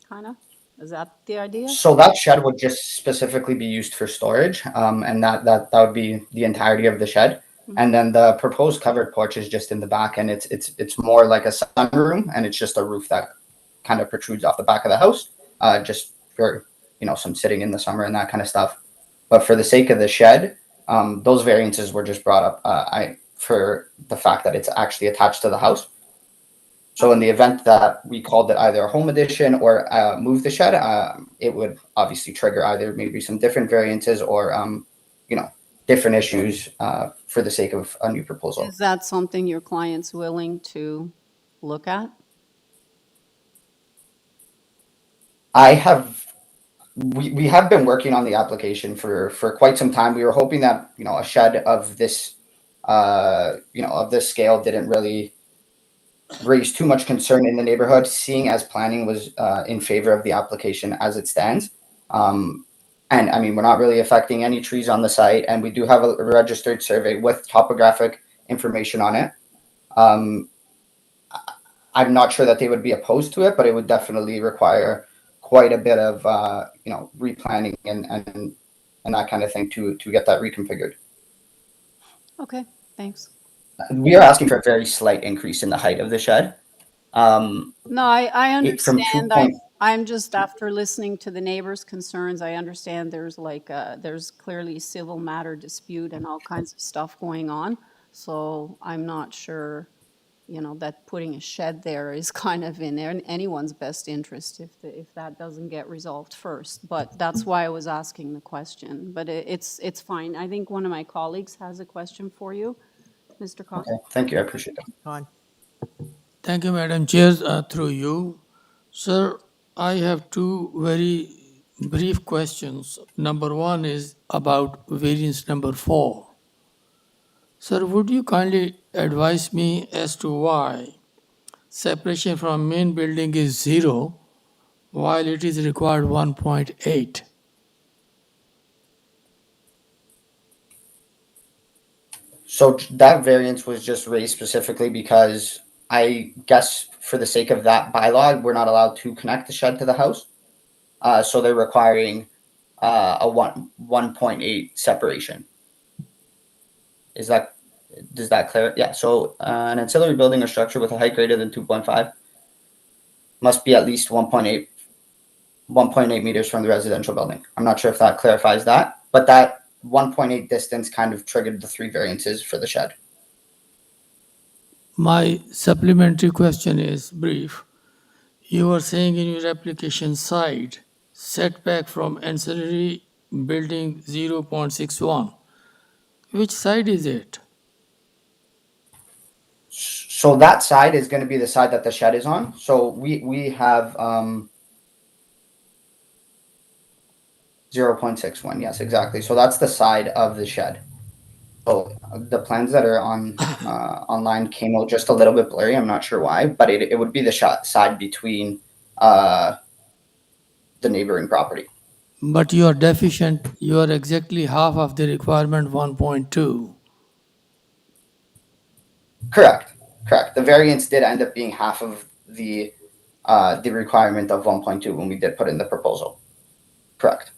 Kind of? Is that the idea? So that shed would just specifically be used for storage, and that would be the entirety of the shed. And then the proposed covered porch is just in the back, and it's more like a sunroom, and it's just a roof that kind of protrudes off the back of the house, just for some sitting in the summer and that kind of stuff. But for the sake of the shed, those variances were just brought up for the fact that it's actually attached to the house. So in the event that we called it either a home addition or move the shed, it would obviously trigger either maybe some different variances or different issues for the sake of a new proposal. Is that something your client's willing to look at? We have been working on the application for quite some time. We were hoping that a shed of this of this scale didn't really raise too much concern in the neighborhood, seeing as planning was in favor of the application as it stands. And I mean, we're not really affecting any trees on the site, and we do have a registered survey with topographic information on it. I'm not sure that they would be opposed to it, but it would definitely require quite a bit of replanning and that kind of thing to get that reconfigured. Okay, thanks. We are asking for a very slight increase in the height of the shed. No, I understand. From I'm just, after listening to the neighbors' concerns, I understand there's there's clearly civil matter dispute and all kinds of stuff going on. So I'm not sure, that putting a shed there is kind of in anyone's best interest if that doesn't get resolved first. But that's why I was asking the question. But it's fine. I think one of my colleagues has a question for you, Mr. Khan. Okay, thank you. I appreciate that. Thank you, Madam Chair, through you. Sir, I have two very brief questions. Number one is about variance number 4. Sir, would you kindly advise me as to why separation from main building is 0 while it is required 1.8? So that variance was just raised specifically because I guess for the sake of that bylaw, we're not allowed to connect the shed to the house. So they're requiring a 1.8 separation. Does that clear? Yeah. So an ancillary building or structure with a height greater than 2.5 must be at least 1.8 meters from the residential building. I'm not sure if that clarifies that, but that 1.8 distance kind of triggered the 3 variances for the shed. My supplementary question is brief. You are saying in your application side, setback from ancillary building 0.61. Which side is it? So that side is going to be the side that the shed is on. So we have 0.61. Yes, exactly. So that's the side of the shed. So the plans that are on online came out just a little bit blurry. I'm not sure why, but it would be the side between the neighboring property. But you are deficient, you are exactly half of the requirement 1.2. Correct, correct. The variance did end up being half of the requirement of 1.2 when we did put in the proposal. Correct.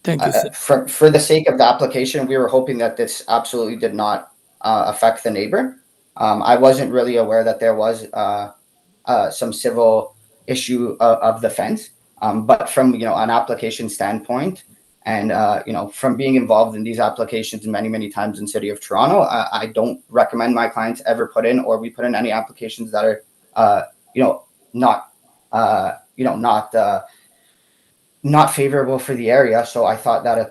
Thank you, sir. For the sake of the application, we were hoping that this absolutely did not affect the neighbor. I wasn't really aware that there was some civil issue of the fence. But from an application standpoint, and from being involved in these applications many times in City of Toronto, I don't recommend my clients ever put in, or we put in any applications that are not not favorable for the area. So I thought that a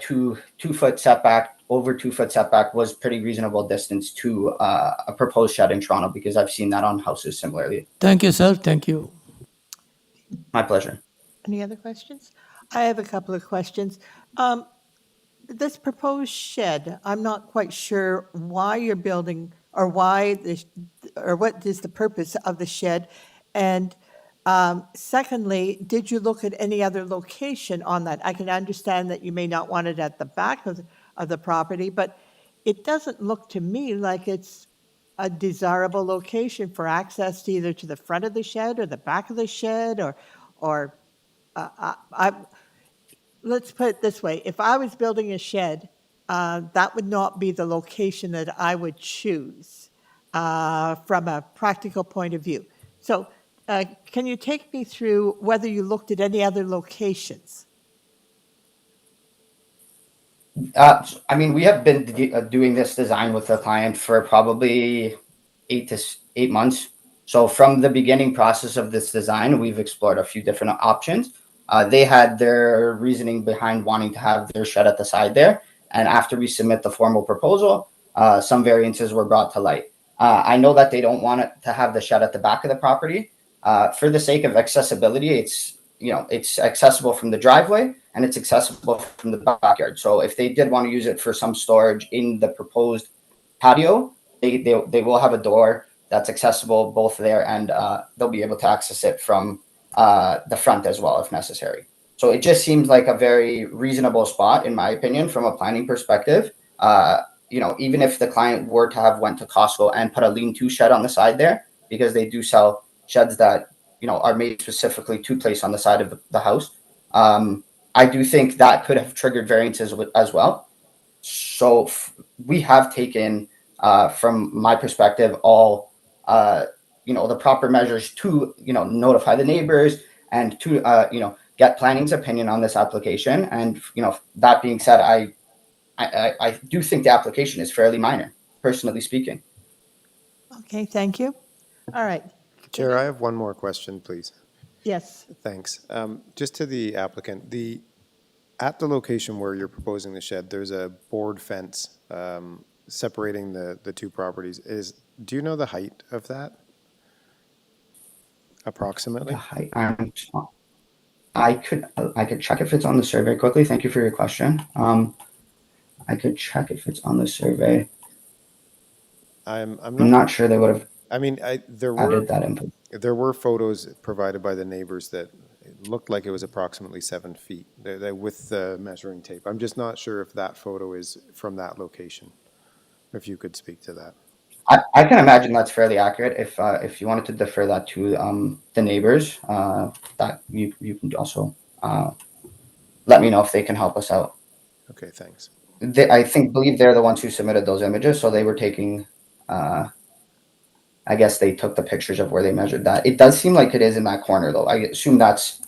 two-foot setback, over 2 foot setback, was pretty reasonable distance to a proposed shed in Toronto, because I've seen that on houses similarly. Thank you, sir. Thank you. My pleasure. Any other questions? I have a couple of questions. This proposed shed, I'm not quite sure why you're building, or what is the purpose of the shed? And secondly, did you look at any other location on that? I can understand that you may not want it at the back of the property, but it doesn't look to me like it's a desirable location for access to either to the front of the shed or the back of the shed, or let's put it this way. If I was building a shed, that would not be the location that I would choose from a practical point of view. So can you take me through whether you looked at any other locations? I mean, we have been doing this design with the client for probably 8 months. So from the beginning process of this design, we've explored a few different options. They had their reasoning behind wanting to have their shed at the side there. And after we submit the formal proposal, some variances were brought to light. I know that they don't want it to have the shed at the back of the property. For the sake of accessibility, it's accessible from the driveway and it's accessible from the backyard. So if they did want to use it for some storage in the proposed patio, they will have a door that's accessible both there, and they'll be able to access it from the front as well if necessary. So it just seems like a very reasonable spot, in my opinion, from a planning perspective. Even if the client were to have went to Costco and put a lean-to shed on the side there, because they do sell sheds that are made specifically to place on the side of the house. I do think that could have triggered variances as well. So we have taken, from my perspective, all the proper measures to notify the neighbors and to get planning's opinion on this application. And that being said, I do think the application is fairly minor, personally speaking. Okay, thank you. All right. Chair, I have one more question, please. Yes. Thanks. Just to the applicant, at the location where you're proposing the shed, there's a board fence separating the two properties. Do you know the height of that? Approximately? The height, I could check if it's on the survey quickly. Thank you for your question. I could check if it's on the survey. I'm not sure they would have. I mean, there were photos provided by the neighbors that it looked like it was approximately 7 feet with the measuring tape. I'm just not sure if that photo is from that location. If you could speak to that. I can imagine that's fairly accurate. If you wanted to defer that to the neighbors, that you can also let me know if they can help us out. Okay, thanks. I believe they're the ones who submitted those images, so they were taking. I guess they took the pictures of where they measured that. It does seem like it is in that corner, though. I assume that's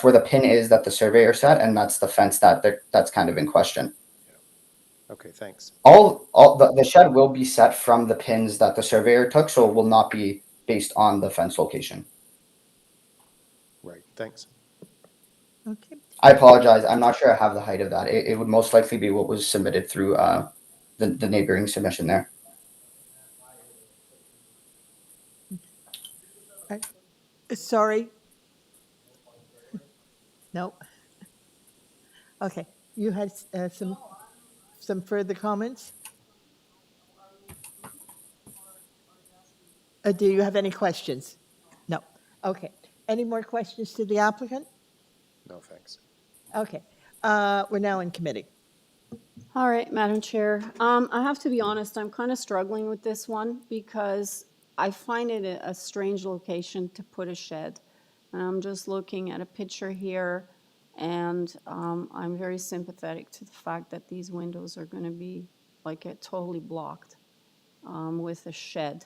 where the pin is that the surveyor set, and that's the fence that's kind of in question. Okay, thanks. All the shed will be set from the pins that the surveyor took, so it will not be based on the fence location. Right, thanks. Okay. I apologize. I'm not sure I have the height of that. It would most likely be what was submitted through the neighboring submission there. Sorry. No. Okay. You had some further comments? Do you have any questions? No. Okay. Any more questions to the applicant? No, thanks. Okay, we're now in committee. All right, Madam Chair. I have to be honest, I'm kind of struggling with this one because I find it a strange location to put a shed. And I'm just looking at a picture here, and I'm very sympathetic to the fact that these windows are going to be like totally blocked with a shed.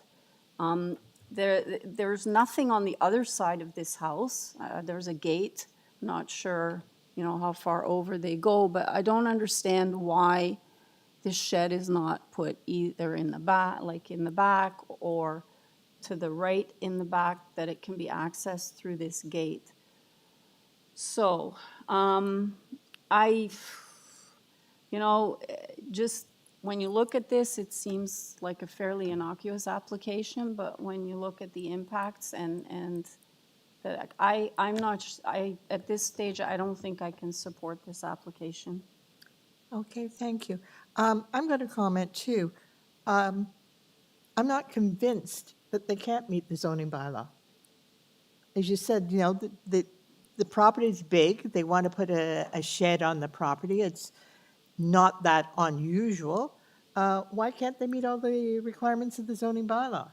There's nothing on the other side of this house. There's a gate. Not sure, how far over they go, but I don't understand why this shed is not put either in the back, like in the back, or to the right in the back, that it can be accessed through this gate. So, just when you look at this, it seems like a fairly innocuous application, but when you look at the impacts and that I'm not, at this stage, I don't think I can support this application. Okay, thank you. I'm going to comment too. I'm not convinced that they can't meet the zoning bylaw. As you said, the property's big. They want to put a shed on the property. It's not that unusual. Why can't they meet all the requirements of the zoning bylaw?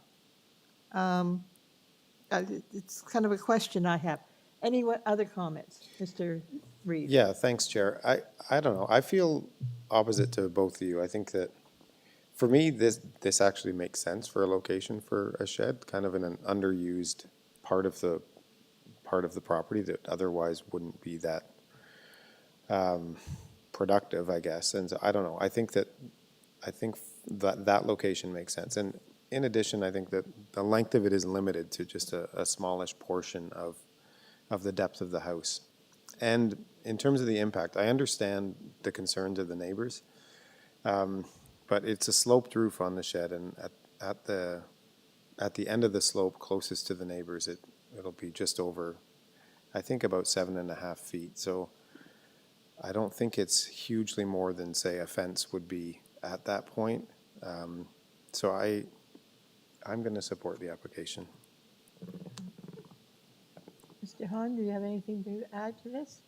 It's kind of a question I have. Any other comments, Mr. Reed? Yeah, thanks, Chair. I don't know. I feel opposite to both of you. I think that for me, this actually makes sense for a location for a shed, kind of in an underused part of the property that otherwise wouldn't be that productive, I guess. And so, I don't know. I think that location makes sense. And in addition, I think that the length of it is limited to just a smallish portion of the depth of the house. And in terms of the impact, I understand the concerns of the neighbors, but it's a sloped roof on the shed, and at the end of the slope closest to the neighbors, it'll be just over, I think, about 7.5 feet. So I don't think it's hugely more than, say, a fence would be at that point. So I'm going to support the application. Mr. Hahn, do you have anything to add to this?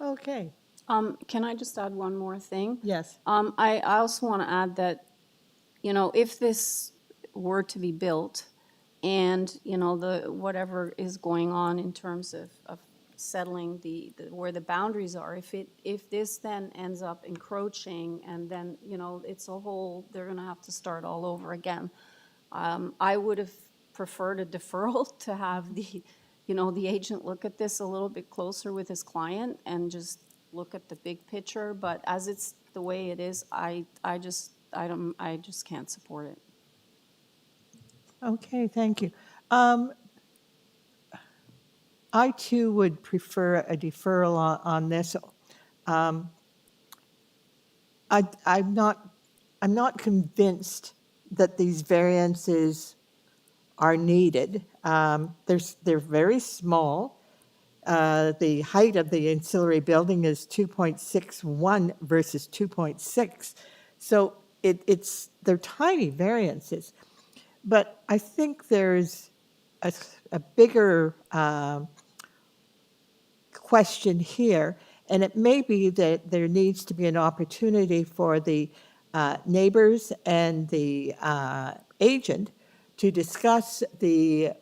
Okay. Can I just add one more thing? Yes. I also want to add that, if this were to be built and, the whatever is going on in terms of settling where the boundaries are, if this then ends up encroaching and then, they're going to have to start all over again. I would have preferred a deferral to have the agent look at this a little bit closer with his client and just look at the big picture. But as it's the way it is, I just can't support it. Okay, thank you. I too would prefer a deferral on this. I'm not convinced that these variances are needed. They're very small. The height of the ancillary building is 2.61 versus 2.6. So they're tiny variances. But I think there's a bigger question here, and it may be that there needs to be an opportunity for the neighbors and the agent to discuss the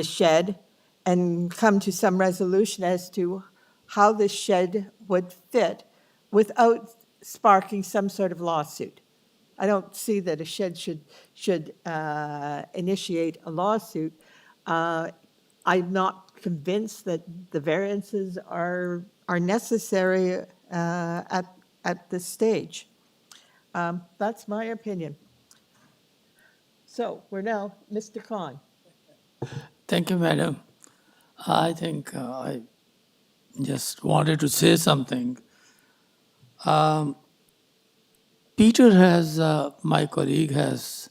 shed and come to some resolution as to how the shed would fit without sparking some sort of lawsuit. I don't see that a shed should initiate a lawsuit. I'm not convinced that the variances are necessary at this stage. That's my opinion. So we're now, Mr. Khan. Thank you, madam. I think I just wanted to say something. Peter my colleague has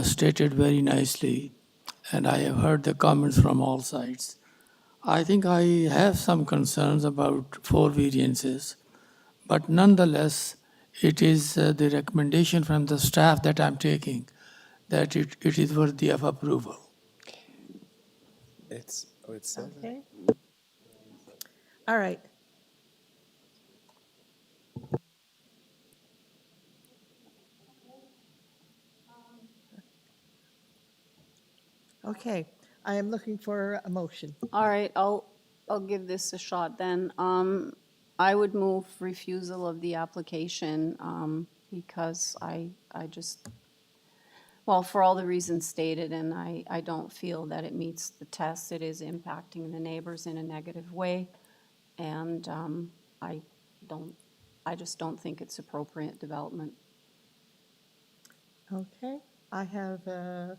stated very nicely, and I have heard the comments from all sides. I think I have some concerns about 4 variances, but nonetheless, it is the recommendation from the staff that I'm taking that it is worthy of approval. It says Okay. All right. Okay, I am looking for a motion. All right, I'll give this a shot then. I would move refusal of the application, because I just, well, for all the reasons stated, and I don't feel that it meets the test. It is impacting the neighbors in a negative way, and, I don't, I just don't think it's appropriate development. Okay, I have a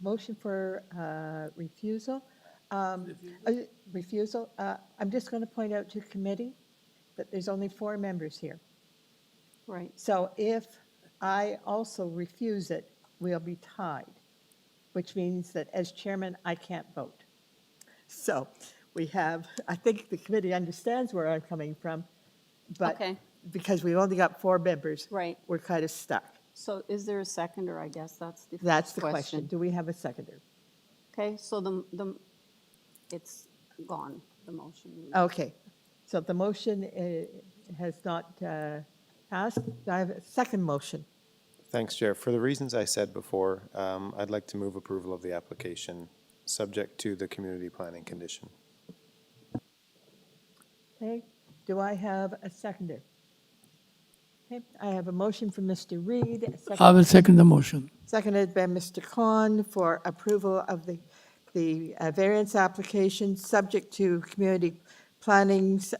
motion for refusal. Refusal. I'm just going to point out to committee that there's only 4 members here. Right. So if I also refuse it, we'll be tied, which means that as chairman, I can't vote. So we have, I think the committee understands where I'm coming from, but Okay. because we've only got 4 members, Right. we're kind of stuck. So is there a seconder? I guess that's the That's first the question. Do we have a seconder? Okay, so it's gone, the motion. Okay, so the motion has not passed. Do I have a second motion? Thanks, Chair. For the reasons I said before, I'd like to move approval of the application, subject to the community planning condition. Okay, do I have a seconder? Okay, I have a motion from Mr. Reed. I will second the motion. Seconded by Mr. Khan for approval of the variance application, subject to community planning's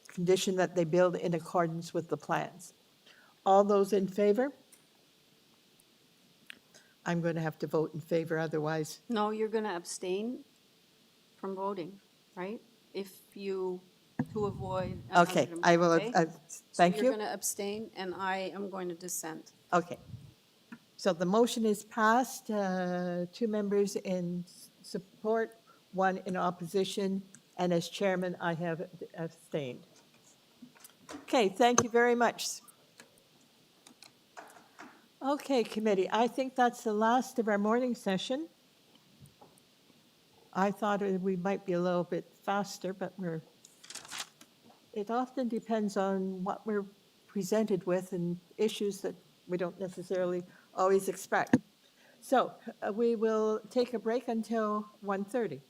condition that they build in accordance with the plans. All those in favor? I'm going to have to vote in favor, otherwise. No, you're going to abstain from voting, right? If you, to avoid. Okay, I will, okay? thank So you. you're going to abstain, and I am going to dissent. Okay. So the motion is passed, 2 members in support, 1 in opposition, and as chairman, I have abstained. Okay, thank you very much. Okay, committee, I think that's the last of our morning session. I thought we might be a little bit faster, but it often depends on what we're presented with and issues that we don't necessarily always expect. So we will take a break until 1:30.